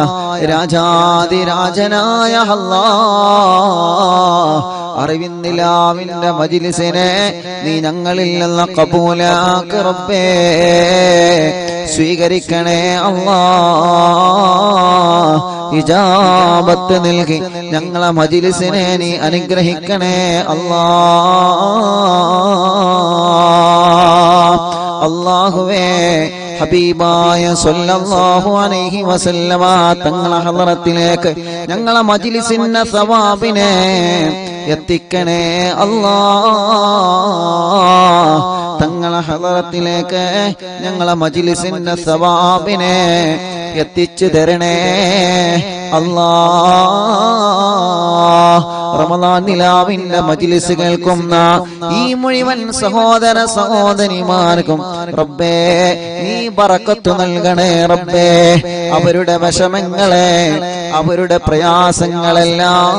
രാജാതിരാജനായ അല്ലാഹ്, അറിവിന്നിലാവിന്റെ മജ്ലിസിനെ നീ ഞങ്ങളിൽ നിന്ന് ഖബൂലാക്ക് റബ്ബേ, സ്വീകരിക്കണേ അല്ലാഹ്. ഇജാബത്ത് നൽകി ഞങ്ങളെ മജ്ലിസിനെ നീ അനുഗ്രഹിക്കണേ അല്ലാഹ്. അല്ലാഹുവേ, ഹബീബായ സ്വല്ലല്ലാഹു അലൈഹി വസല്ലമ തങ്ങളെ ഹളറത്തിലേക്ക് ഞങ്ങളെ മജ്ലിസിന്റെ സവാബിനെ എത്തിക്കണേ അല്ലാഹ്. തങ്ങളെ ഹളറത്തിലേക്ക് ഞങ്ങളെ മജ്ലിസിന്റെ സവാബിനെ എത്തിച്ചു തരണേ അല്ലാഹ്. റമളാൻ നിലാവിന്റെ മജ്ലിസ് കേൾക്കുന്ന ഈ മുഴുവൻ സഹോദര സഹോദരിമാർക്കും റബ്ബേ നീ ബറക്കത്ത് നൽകണേ റബ്ബേ. അവരുടെ വിഷമങ്ങളെ, അവരുടെ പ്രയാസങ്ങളെല്ലാം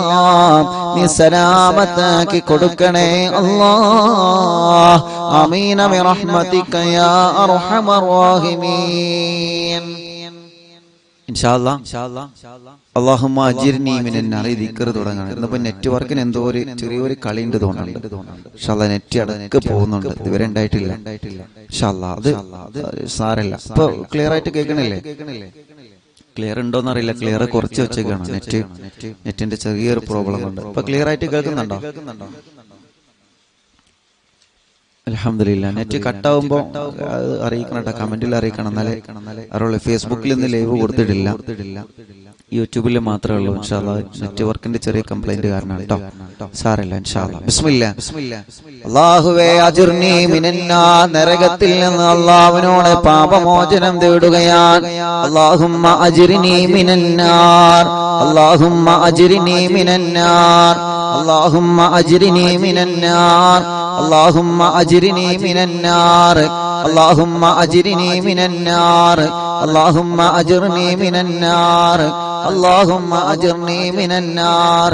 നീ സലാമത്താക്കി കൊടുക്കണേ അല്ലാഹ്. ആമീന ബിറഹ്മതിക യാ അർഹമർ റഹീമീൻ. ഇൻഷാ അല്ലാഹ് അല്ലാഹുമ്മ അജിർനി മിനൻ നാർ ദിക്ർ തുടങ്ങണം. ഇന്നിപ്പോ നെറ്റ്വർക്കിന് എന്തോ ഒരു ചെറിയൊരു കളിയുണ്ട് തോന്നുന്നുണ്ട്. ഇൻഷാ അല്ലാഹ് നെറ്റ് അടക്ക് പോകുന്നുണ്ട്, ഇതുവരെ ഉണ്ടായിട്ടില്ല. ഇൻഷാ അല്ലാഹ് അത് സാരല്ല. ഇപ്പൊ ക്ലിയർ ആയിട്ട് കേൾക്കണില്ലേ? ക്ലിയർ ഉണ്ടോന്ന് അറിയില്ല. ക്ലിയർ കുറച്ച് വെച്ചേക്കാണ്. നെറ്റിന്റെ ചെറിയൊരു പ്രോബ്ലം ഉണ്ട്. ഇപ്പൊ ക്ലിയർ ആയിട്ട് കേൾക്കുന്നുണ്ടോ? അൽഹംദുലില്ലാ. നെറ്റ് കട്ടാവുമ്പോ അറിയിക്കണം കേട്ടോ, കമന്റിൽ അറിയിക്കണം. എന്നാലേ അറിയുള്ളൂ. ഫേസ്ബുക്കിൽ ഇന്ന് ലൈവ് കൊടുത്തിട്ടില്ല, യൂട്യൂബിൽ മാത്രമേ ഉള്ളൂ. ഇൻഷാ അല്ലാഹ് നെറ്റ്വർക്കിന്റെ ചെറിയ കംപ്ലൈന്റ് കാരണമാണ് കേട്ടോ. സാരമില്ല. ഇൻഷാ അല്ലാഹ്. ബിസ്മില്ലാ. അല്ലാഹുവേ അജിർനി മിനന്നാർ, നരകത്തിൽ നിന്ന് അല്ലാഹുവിനോട് പാപമോചനം തേടുകയാണ്. അല്ലാഹുമ്മ അജിർനി മിനന്നാർ, അല്ലാഹുമ്മ അജിർനി മിനന്നാർ, അല്ലാഹുമ്മ അജിർനി മിനന്നാർ, اللهم أجرني من النار، اللهم أجرني من النار، اللهم أجرني من النار، اللهم أجرني من النار،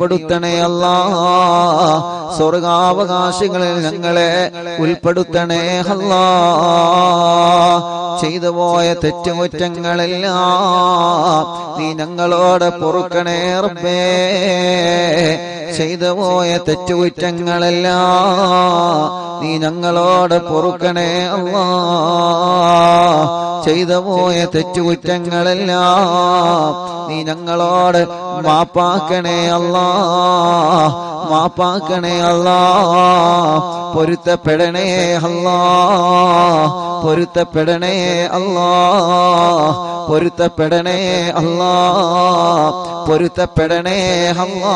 ഉൾപ്പെടുത്തണേ അല്ലാ. സ്വർഗാവകാശികളിൽ ഞങ്ങളെ ഉൾപ്പെടുത്തണേ അല്ലാ. ചെയ്തു പോയ തെറ്റുകുറ്റങ്ങളെല്ലാം നീ ഞങ്ങളോട് പൊറുക്കണേ റബ്ബേ. ചെയ്തു പോയ തെറ്റുകുറ്റങ്ങളെല്ലാം നീ ഞങ്ങളോട് പൊറുക്കണേ അല്ലാ. ചെയ്തു പോയ തെറ്റുകുറ്റങ്ങളെല്ലാം നീ ഞങ്ങളോട് മാപ്പാക്കണേ അല്ലാ. മാപ്പാക്കണേ അല്ലാ. പൊരുത്തപ്പെടണേ അല്ലാ. പൊരുത്തപ്പെടണേ അല്ലാ. പൊരുത്തപ്പെടണേ അല്ലാ. പൊരുത്തപ്പെടണേ അല്ലാ.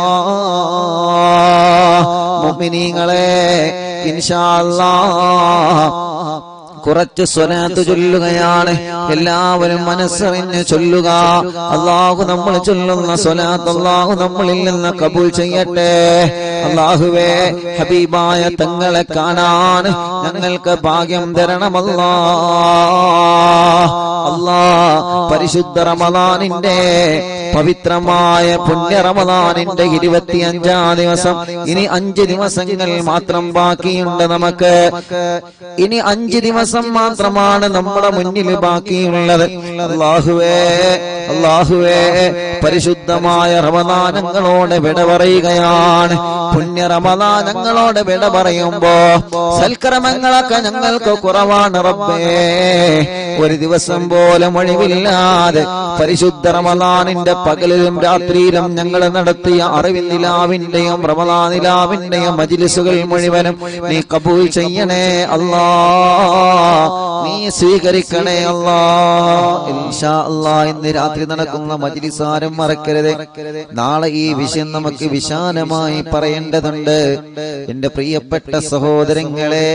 മുഅ്മിനീങ്ങളെ ഇൻഷാ അല്ലാഹ് കുറച്ച് സ്വലാത്ത് ചൊല്ലുകയാണ്. എല്ലാവരും മനസ്സറിഞ്ഞ് ചൊല്ലുക. അല്ലാഹു നമ്മൾ ചൊല്ലുന്ന സ്വലാത്ത് അല്ലാഹു നമ്മളിൽ നിന്ന് കബൂൽ ചെയ്യട്ടെ. അല്ലാഹുവേ, ഹബീബായ തങ്ങളെ കാണാൻ ഞങ്ങൾക്ക് ഭാഗ്യം തരണമല്ലാ. അല്ലാ, പരിശുദ്ധ റമദാനിന്റെ പവിത്രമായ പുണ്യ റമദാനിന്റെ 25-ാം ദിവസം ഇനി 5 ദിവസങ്ങൾ മാത്രം ബാക്കിയുണ്ട് നമുക്ക്. ഇനി 5 ദിവസം മാത്രമാണ് നമ്മുടെ മുന്നിൽ ബാക്കിയുള്ളത്. അല്ലാഹുവേ, അല്ലാഹുവേ, പരിശുദ്ധമായ റമദാനങ്ങളോട് വിട പറയുകയാണ്. പുണ്യ റമദാനങ്ങളോട് വിട പറയുമ്പോ സൽക്കർമ്മങ്ങളൊക്കെ ഞങ്ങൾക്ക് കുറവാണ് റബ്ബേ. ഒരു ദിവസം പോലും ഒഴിവില്ലാതെ പരിശുദ്ധ റമദാനിന്റെ പകലിലും രാത്രിയിലും ഞങ്ങൾ നടത്തിയ അറിവിൻ നിലാവിന്റെയും റമദാൻ നിലാവിന്റെയും മജ്ലിസുകൾ മുഴുവനും നീ കബൂൽ ചെയ്യണേ അല്ലാ. നീ സ്വീകരിക്കണേ അല്ലാ. ഇൻഷാ അല്ലാ, ഇന്ന് രാത്രി നടക്കുന്ന മജ്ലിസ് ആരും മറക്കരുത്. നാളെ ഈ വിഷയം നമുക്ക് വിശാലമായി പറയേണ്ടതുണ്ട്. എന്റെ പ്രിയപ്പെട്ട സഹോദരങ്ങളെ,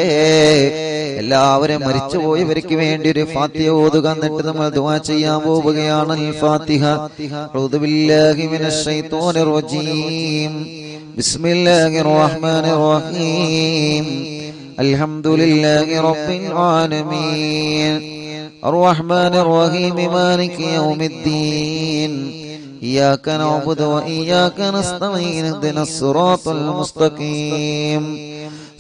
എല്ലാവരും മരിച്ചുപോയവർക്ക് വേണ്ടി ഒരു ഫാത്തിഹ ഓതുക. എന്നിട്ട് നമ്മൾ ദുആ ചെയ്യാൻ പോവുകയാണ്. അൽ ഫാത്തിഹ. അഊദു ബില്ലാഹി മിനശ് ശൈത്വാനിർ റജീം. ബിസ്മില്ലാഹിർ റഹ്മാനിർ റഹീം. അൽഹംദുലില്ലാഹി റബ്ബിൽ ആലമീൻ. അർറഹ്മാനിർ റഹീം. മാലികി യൗമിദ്ദീൻ. إياك نعبد وإياك نستعين. اهدنا الصراط المستقيم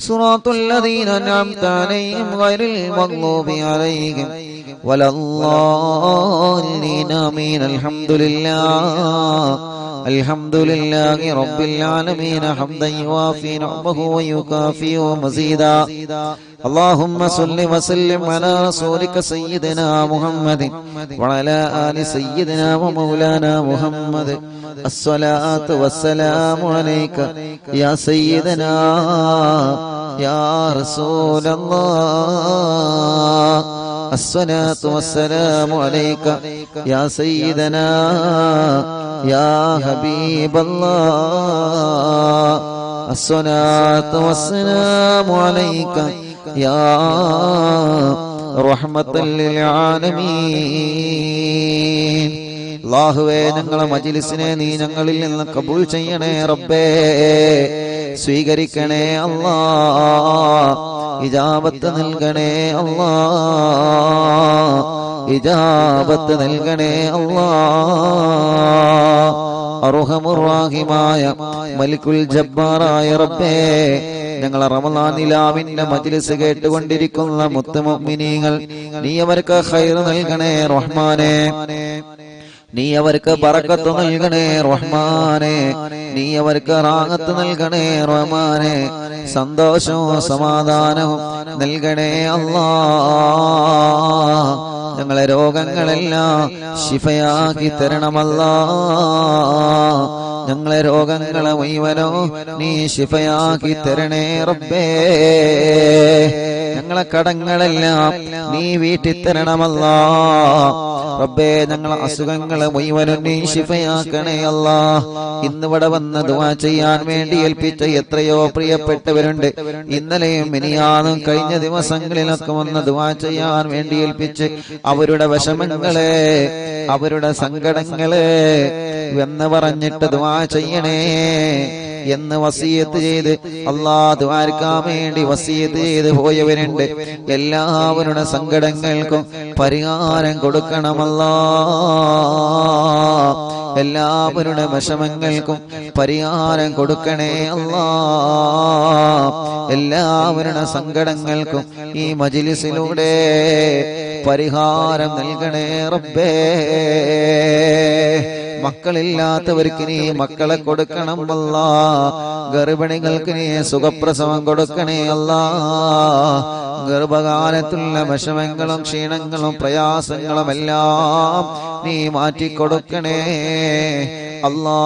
صراط الذين أنعمت عليهم غير المغضوب عليهم ولا الضالين. آمين. الحمد لله رب العالمين حمدا يوافي نعمه ويكافئ مزيدا. اللهم صل وسلم على رسولك سيدنا محمد وعلى آل سيدنا ومولانا محمد. الصلاة والسلام عليك يا سيدنا يا رسول الله. الصلاة والسلام عليك يا سيدنا يا حبيب الله. الصلاة والسلام عليك يا رحمة للعالمين. അല്ലാഹുവേ, ഞങ്ങളെ മജ്ലിസിനെ നീ ഞങ്ങളിൽ നിന്ന് കബൂൽ ചെയ്യണേ റബ്ബേ. സ്വീകരിക്കണേ അല്ലാ. ഇജാബത്ത് നൽകണേ അല്ലാ. ഇജാബത്ത് നൽകണേ അല്ലാ. അർഹമുർ റഹീമായ മലിക്കുൽ ജബ്ബാറായ റബ്ബേ, ഞങ്ങളെ റമദാൻ നിലാവിന്റെ മജ്ലിസ് കേട്ടുകൊണ്ടിരിക്കുന്ന മുത്ത് മുഅ്മിനീങ്ങൾ, നീ അവർക്ക് ഖൈർ നൽകണേ റഹ്മാനേ. നീ അവർക്ക് ബറക്കത്ത് നൽകണേ റഹ്മാനേ. നീ അവർക്ക് റാഹത്ത് നൽകണേ റഹ്മാനേ. സന്തോഷവും സമാധാനവും നൽകണേ അല്ലാ. ഞങ്ങളെ രോഗങ്ങളെല്ലാം ശിഫയാക്കി തരണമല്ലാ. ഞങ്ങളെ രോഗങ്ങളെ മുഴുവനോ നീ ശിഫയാക്കി തരണേ റബ്ബേ. ഞങ്ങളെ കടങ്ങളെല്ലാം നീ വീട്ടി തരണമല്ലാ റബ്ബേ. ഞങ്ങളെ അസുഖങ്ങളെ മുഴുവനും നീ ശിഫയാക്കണേ അല്ലാ. ഇന്നിവിടെ വന്ന് ദുആ ചെയ്യാൻ വേണ്ടി ഏൽപ്പിച്ച എത്രയോ പ്രിയപ്പെട്ടവരുണ്ട്. ഇന്നലെയും മിനിയാന്നും കഴിഞ്ഞ ദിവസങ്ങളിലൊക്കെ വന്ന് ദുആ ചെയ്യാൻ വേണ്ടി ഏൽപ്പിച്ച് അവരുടെ വിഷമങ്ങളെ, അവരുടെ സങ്കടങ്ങളെ എന്ന് പറഞ്ഞിട്ട് ദുആ ചെയ്യണേ എന്ന് വസിയത്ത് ചെയ്ത് അല്ലാഹ് ദുആർക്കാൻ വേണ്ടി വസിയത്ത് ചെയ്ത് പോയവരുണ്ട്. എല്ലാവരുടെ സങ്കടങ്ങൾക്കും പരിഹാരം കൊടുക്കണമല്ലാ. എല്ലാവരുടെ വിഷമങ്ങൾക്കും പരിഹാരം കൊടുക്കണേ അല്ലാ. എല്ലാവരുടെ സങ്കടങ്ങൾക്കും ഈ മജ്‌ലിസിലൂടെ പരിഹാരം നൽകണേ റബ്ബേ. മക്കളില്ലാത്തവർക്ക് നീ മക്കളെ കൊടുക്കണം അല്ലാ. ഗർഭിണികൾക്ക് നീ സുഖപ്രസവം കൊടുക്കണേ അല്ലാ. ഗർഭകാലത്തുള്ള വിഷമങ്ങളും ക്ഷീണങ്ങളും പ്രയാസങ്ങളും എല്ലാം നീ മാറ്റിക്കൊടുക്കണേ അല്ലാ.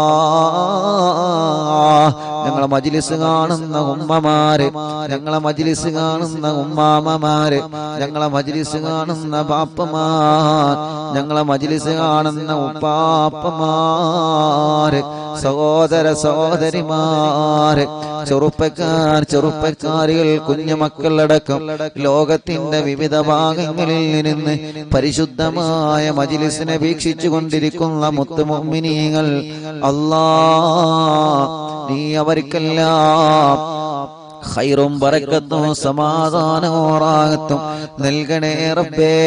ഞങ്ങളെ മജ്‌ലിസ് കാണുന്ന ഉമ്മമാര്, ഞങ്ങളെ മജ്‌ലിസ് കാണുന്ന ഉമ്മാമ്മമാര്, ഞങ്ങളെ മജ്‌ലിസ് കാണുന്ന ബാപ്പമാർ, ഞങ്ങളെ മജ്‌ലിസ് കാണുന്ന ഉപ്പാപ്പമാര്, സഹോദര സഹോദരിമാര്, ചെറുപ്പക്കാരികൾ, കുഞ്ഞുമക്കളടക്കം ലോകത്തിന്റെ വിവിധ ഭാഗങ്ങളിൽ നിന്ന് പരിശുദ്ധമായ മജ്‌ലിസിനെ വീക്ഷിച്ചു കൊണ്ടിരിക്കുന്ന മുത്തുമുഅ്മിനീങ്ങൾ, അല്ലാ നീ അവർക്കെല്ലാം ഖൈറും ബറക്കത്തും സമാധാനവും റാഹത്തും നൽകണേ റബ്ബേ.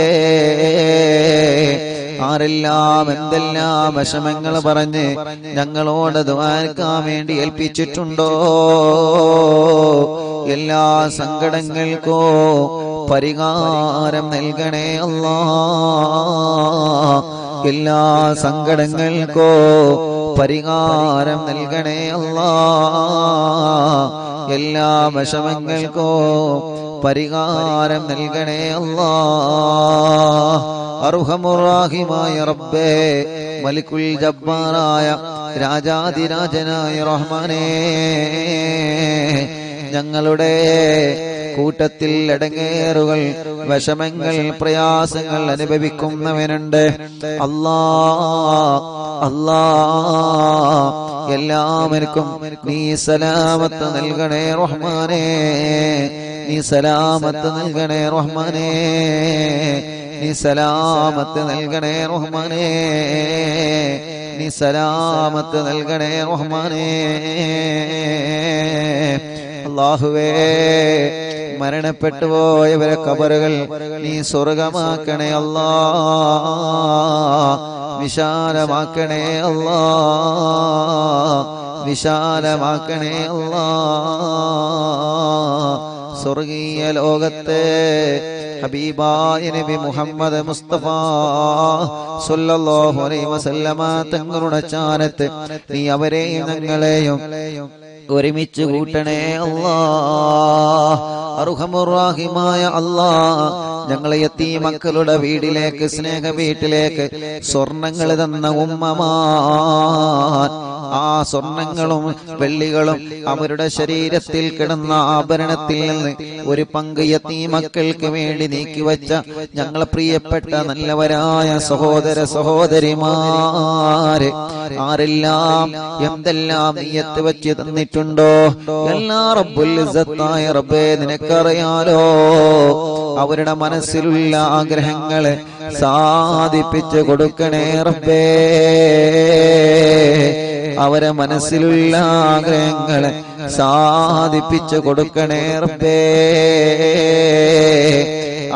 ആരെല്ലാം എന്തെല്ലാം വിഷമങ്ങൾ പറഞ്ഞ് ഞങ്ങളോട് ദുആക്കാൻ വേണ്ടി ഏൽപ്പിച്ചിട്ടുണ്ടോ, എല്ലാ സങ്കടങ്ങൾക്കോ പരിഹാരം നൽകണേ അല്ലാ. എല്ലാ സങ്കടങ്ങൾക്കോ പരിഹാരം നൽകണേ അല്ലാ. എല്ലാ വിഷമങ്ങൾക്കോ പരിഹാരം നൽകണേ അല്ലാ. അർഹമുർ റഹീമായ റബ്ബേ, മലിക്കുൽ ജബ്ബാറായ രാജാധിരാജനായ റഹ്മാനേ, ഞങ്ങളുടെ കൂട്ടത്തിൽ ഇടങ്ങേറുകൾ, വിഷമങ്ങൾ, പ്രയാസങ്ങൾ അനുഭവിക്കുന്നവനുണ്ട് അല്ലാ. അല്ലാ എല്ലാവർക്കും നീ സലാമത്ത് നൽകണേ റഹ്മാനേ. നീ സലാമത്ത് നൽകണേ റഹ്മാനേ. നീ സലാമത്ത് നൽകണേ റഹ്മാനേ. നീ സലാമത്ത് നൽകണേ റഹ്മാനേ. അല്ലാഹുവേ, മരണപ്പെട്ടു പോയവരെ ഖബറുകൾ നീ സ്വർഗമാക്കണേ അല്ലാ. വിശാലമാക്കണേ അല്ലാ. വിശാലമാക്കണേ അല്ലാ. സ്വർഗീയ ലോകത്തെ ഹബീബായ നബി മുഹമ്മദ് മുസ്തഫ സല്ലല്ലാഹു അലൈഹി വസല്ലമ തങ്ങളുടെ ചാരത്ത് നീ അവരെയും ഞങ്ങളെയും ഒരുമിച്ച് കൂട്ടണേ അല്ലാ. അർഹമുർ റഹീമായ അല്ലാ, ഞങ്ങളെ യതീമക്കളുടെ വീട്ടിലേക്ക്, സ്നേഹ വീട്ടിലേക്ക് സ്വർണ്ണങ്ങൾ തന്ന ഉമ്മമാർ, ആ സ്വർണ്ണങ്ങളും വെള്ളികളും അവരുടെ ശരീരത്തിൽ കിടന്ന ആഭരണത്തിൽ നിന്ന് ഒരു പങ്ക് യതീമക്കൾക്ക് വേണ്ടി നീക്കിവെച്ച ഞങ്ങളെ പ്രിയപ്പെട്ട നല്ലവരായ സഹോദര സഹോദരിമാര് ആരെല്ലാം എന്തെല്ലാം നിയ്യത്ത് വെച്ച് തന്നിട്ടുണ്ടോ, എല്ലാ റബ്ബുൽ ഇസ്സത്തായ റബ്ബേ നിനക്കറിയാലോ. അവരുടെ മനസ്സിലുള്ള ആഗ്രഹങ്ങളെ സാധിപ്പിച്ചു കൊടുക്കണേ റബ്ബേ. അവരെ മനസ്സിലുള്ള ആഗ്രഹങ്ങളെ സാധിപ്പിച്ചു കൊടുക്കണേ റബ്ബേ.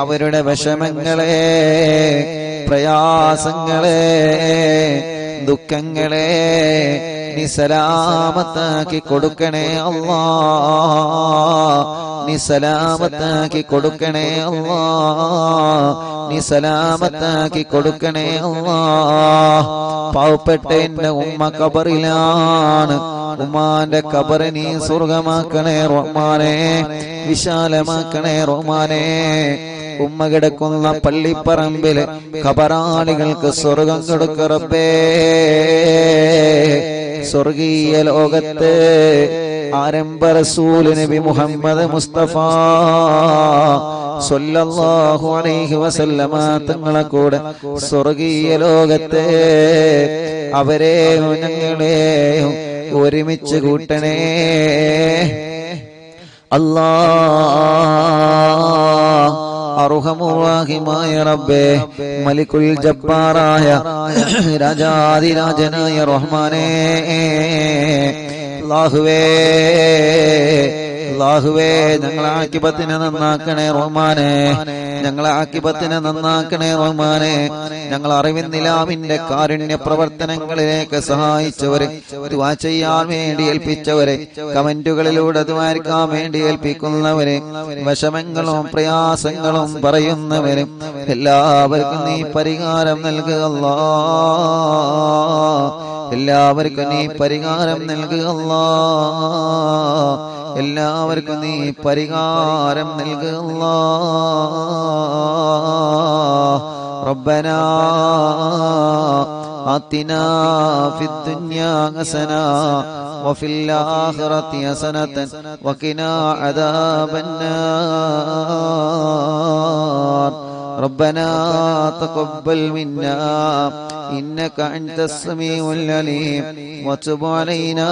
അവരുടെ വിഷമങ്ങളെ, പ്രയാസങ്ങളെ, ദുഃഖങ്ങളെ നീ സലാമത്താക്കി കൊടുക്കണേ അല്ലാ. നീ സലാമത്താക്കി കൊടുക്കണേ അല്ലാ. നീ സലാമത്താക്കി കൊടുക്കണേ അല്ലാ. പാവപ്പെട്ട എന്റെ ഉമ്മ ഖബറിലാണ്. ഉമ്മാന്റെ ഖബർ നീ സ്വർഗമാക്കണേ റഹ്മാനേ. വിശാലമാക്കണേ റഹ്മാനേ. ഉമ്മ കിടക്കുന്ന പള്ളിപ്പറമ്പില് ഖബറാളികൾക്ക് സ്വർഗം കൊടുക്ക റബ്ബേ. സ്വർഗീയ ലോകത്ത് ആരംഭ റസൂൽ നബി മുഹമ്മദ് മുസ്തഫ സല്ലല്ലാഹു അലൈഹി വസല്ലമ തങ്ങളെ കൂടെ സ്വർഗീയ ലോകത്തെ അവരെയും ഞങ്ങളെയും ഒരുമിച്ച് കൂട്ടണേ അല്ലാഹ്. അർഹമുർ റഹീമായ റബ്ബേ, മലിക്കുൽ ജബ്ബാറായ രാജാധിരാജനായ റഹ്മാനേ, അല്ലാഹുവേ അല്ലാഹുവേ ഞങ്ങളെ ആക്കിബത്തിനെ നന്നാക്കണേ റഹ്മാനെ, ഞങ്ങളെ ആക്കിബത്തിനെ നന്നാക്കണേ റഹ്മാനെ. ഞങ്ങൾ അറിവിൻ നിലാവിന്റെ കാരുണ്യ പ്രവർത്തനങ്ങളിലേക്ക് സഹായിച്ചവരെ, ദുആ ചെയ്യാൻ വേണ്ടി ഏൽപ്പിച്ചവരെ, കമന്റുകളിലൂടെ ദുആർക്കാൻ വേണ്ടി ഏൽപ്പിക്കുന്നവരെ, വിഷമങ്ങളും പ്രയാസങ്ങളും പറയുന്നവരെ എല്ലാവർക്കും നീ പരിഹാരം നൽകുക അല്ലാഹ്. എല്ലാവർക്കും നീ പരിഹാരം നൽകുക അല്ലാഹ്. എല്ലാവർക്കും നീ പരിഹാരം നൽകുക അല്ലാഹ്. റബ്ബനാ ആതിനാ ഫിദ്ദുനിയാ ഹസന വഫിൽ ആഖിറതി ഹസനതൻ വഖിനാ അദാബന്നാർ. ربنا تقبل منا إنك أنت السميع العليم وتب علينا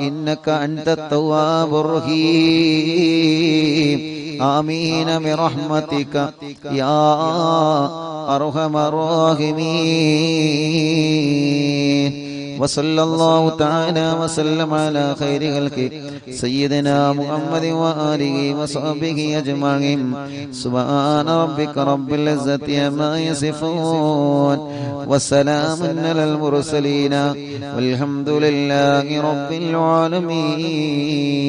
إنك أنت التواب الرحيم. آمين برحمتك يا أرحم الراحمين. وصلى الله تعالى وسلم على خير خلقه سيدنا محمد وآله وصحبه أجمعين. سبحان ربك رب العزة عما يصفون وسلام على المرسلين والحمد لله رب العالمين.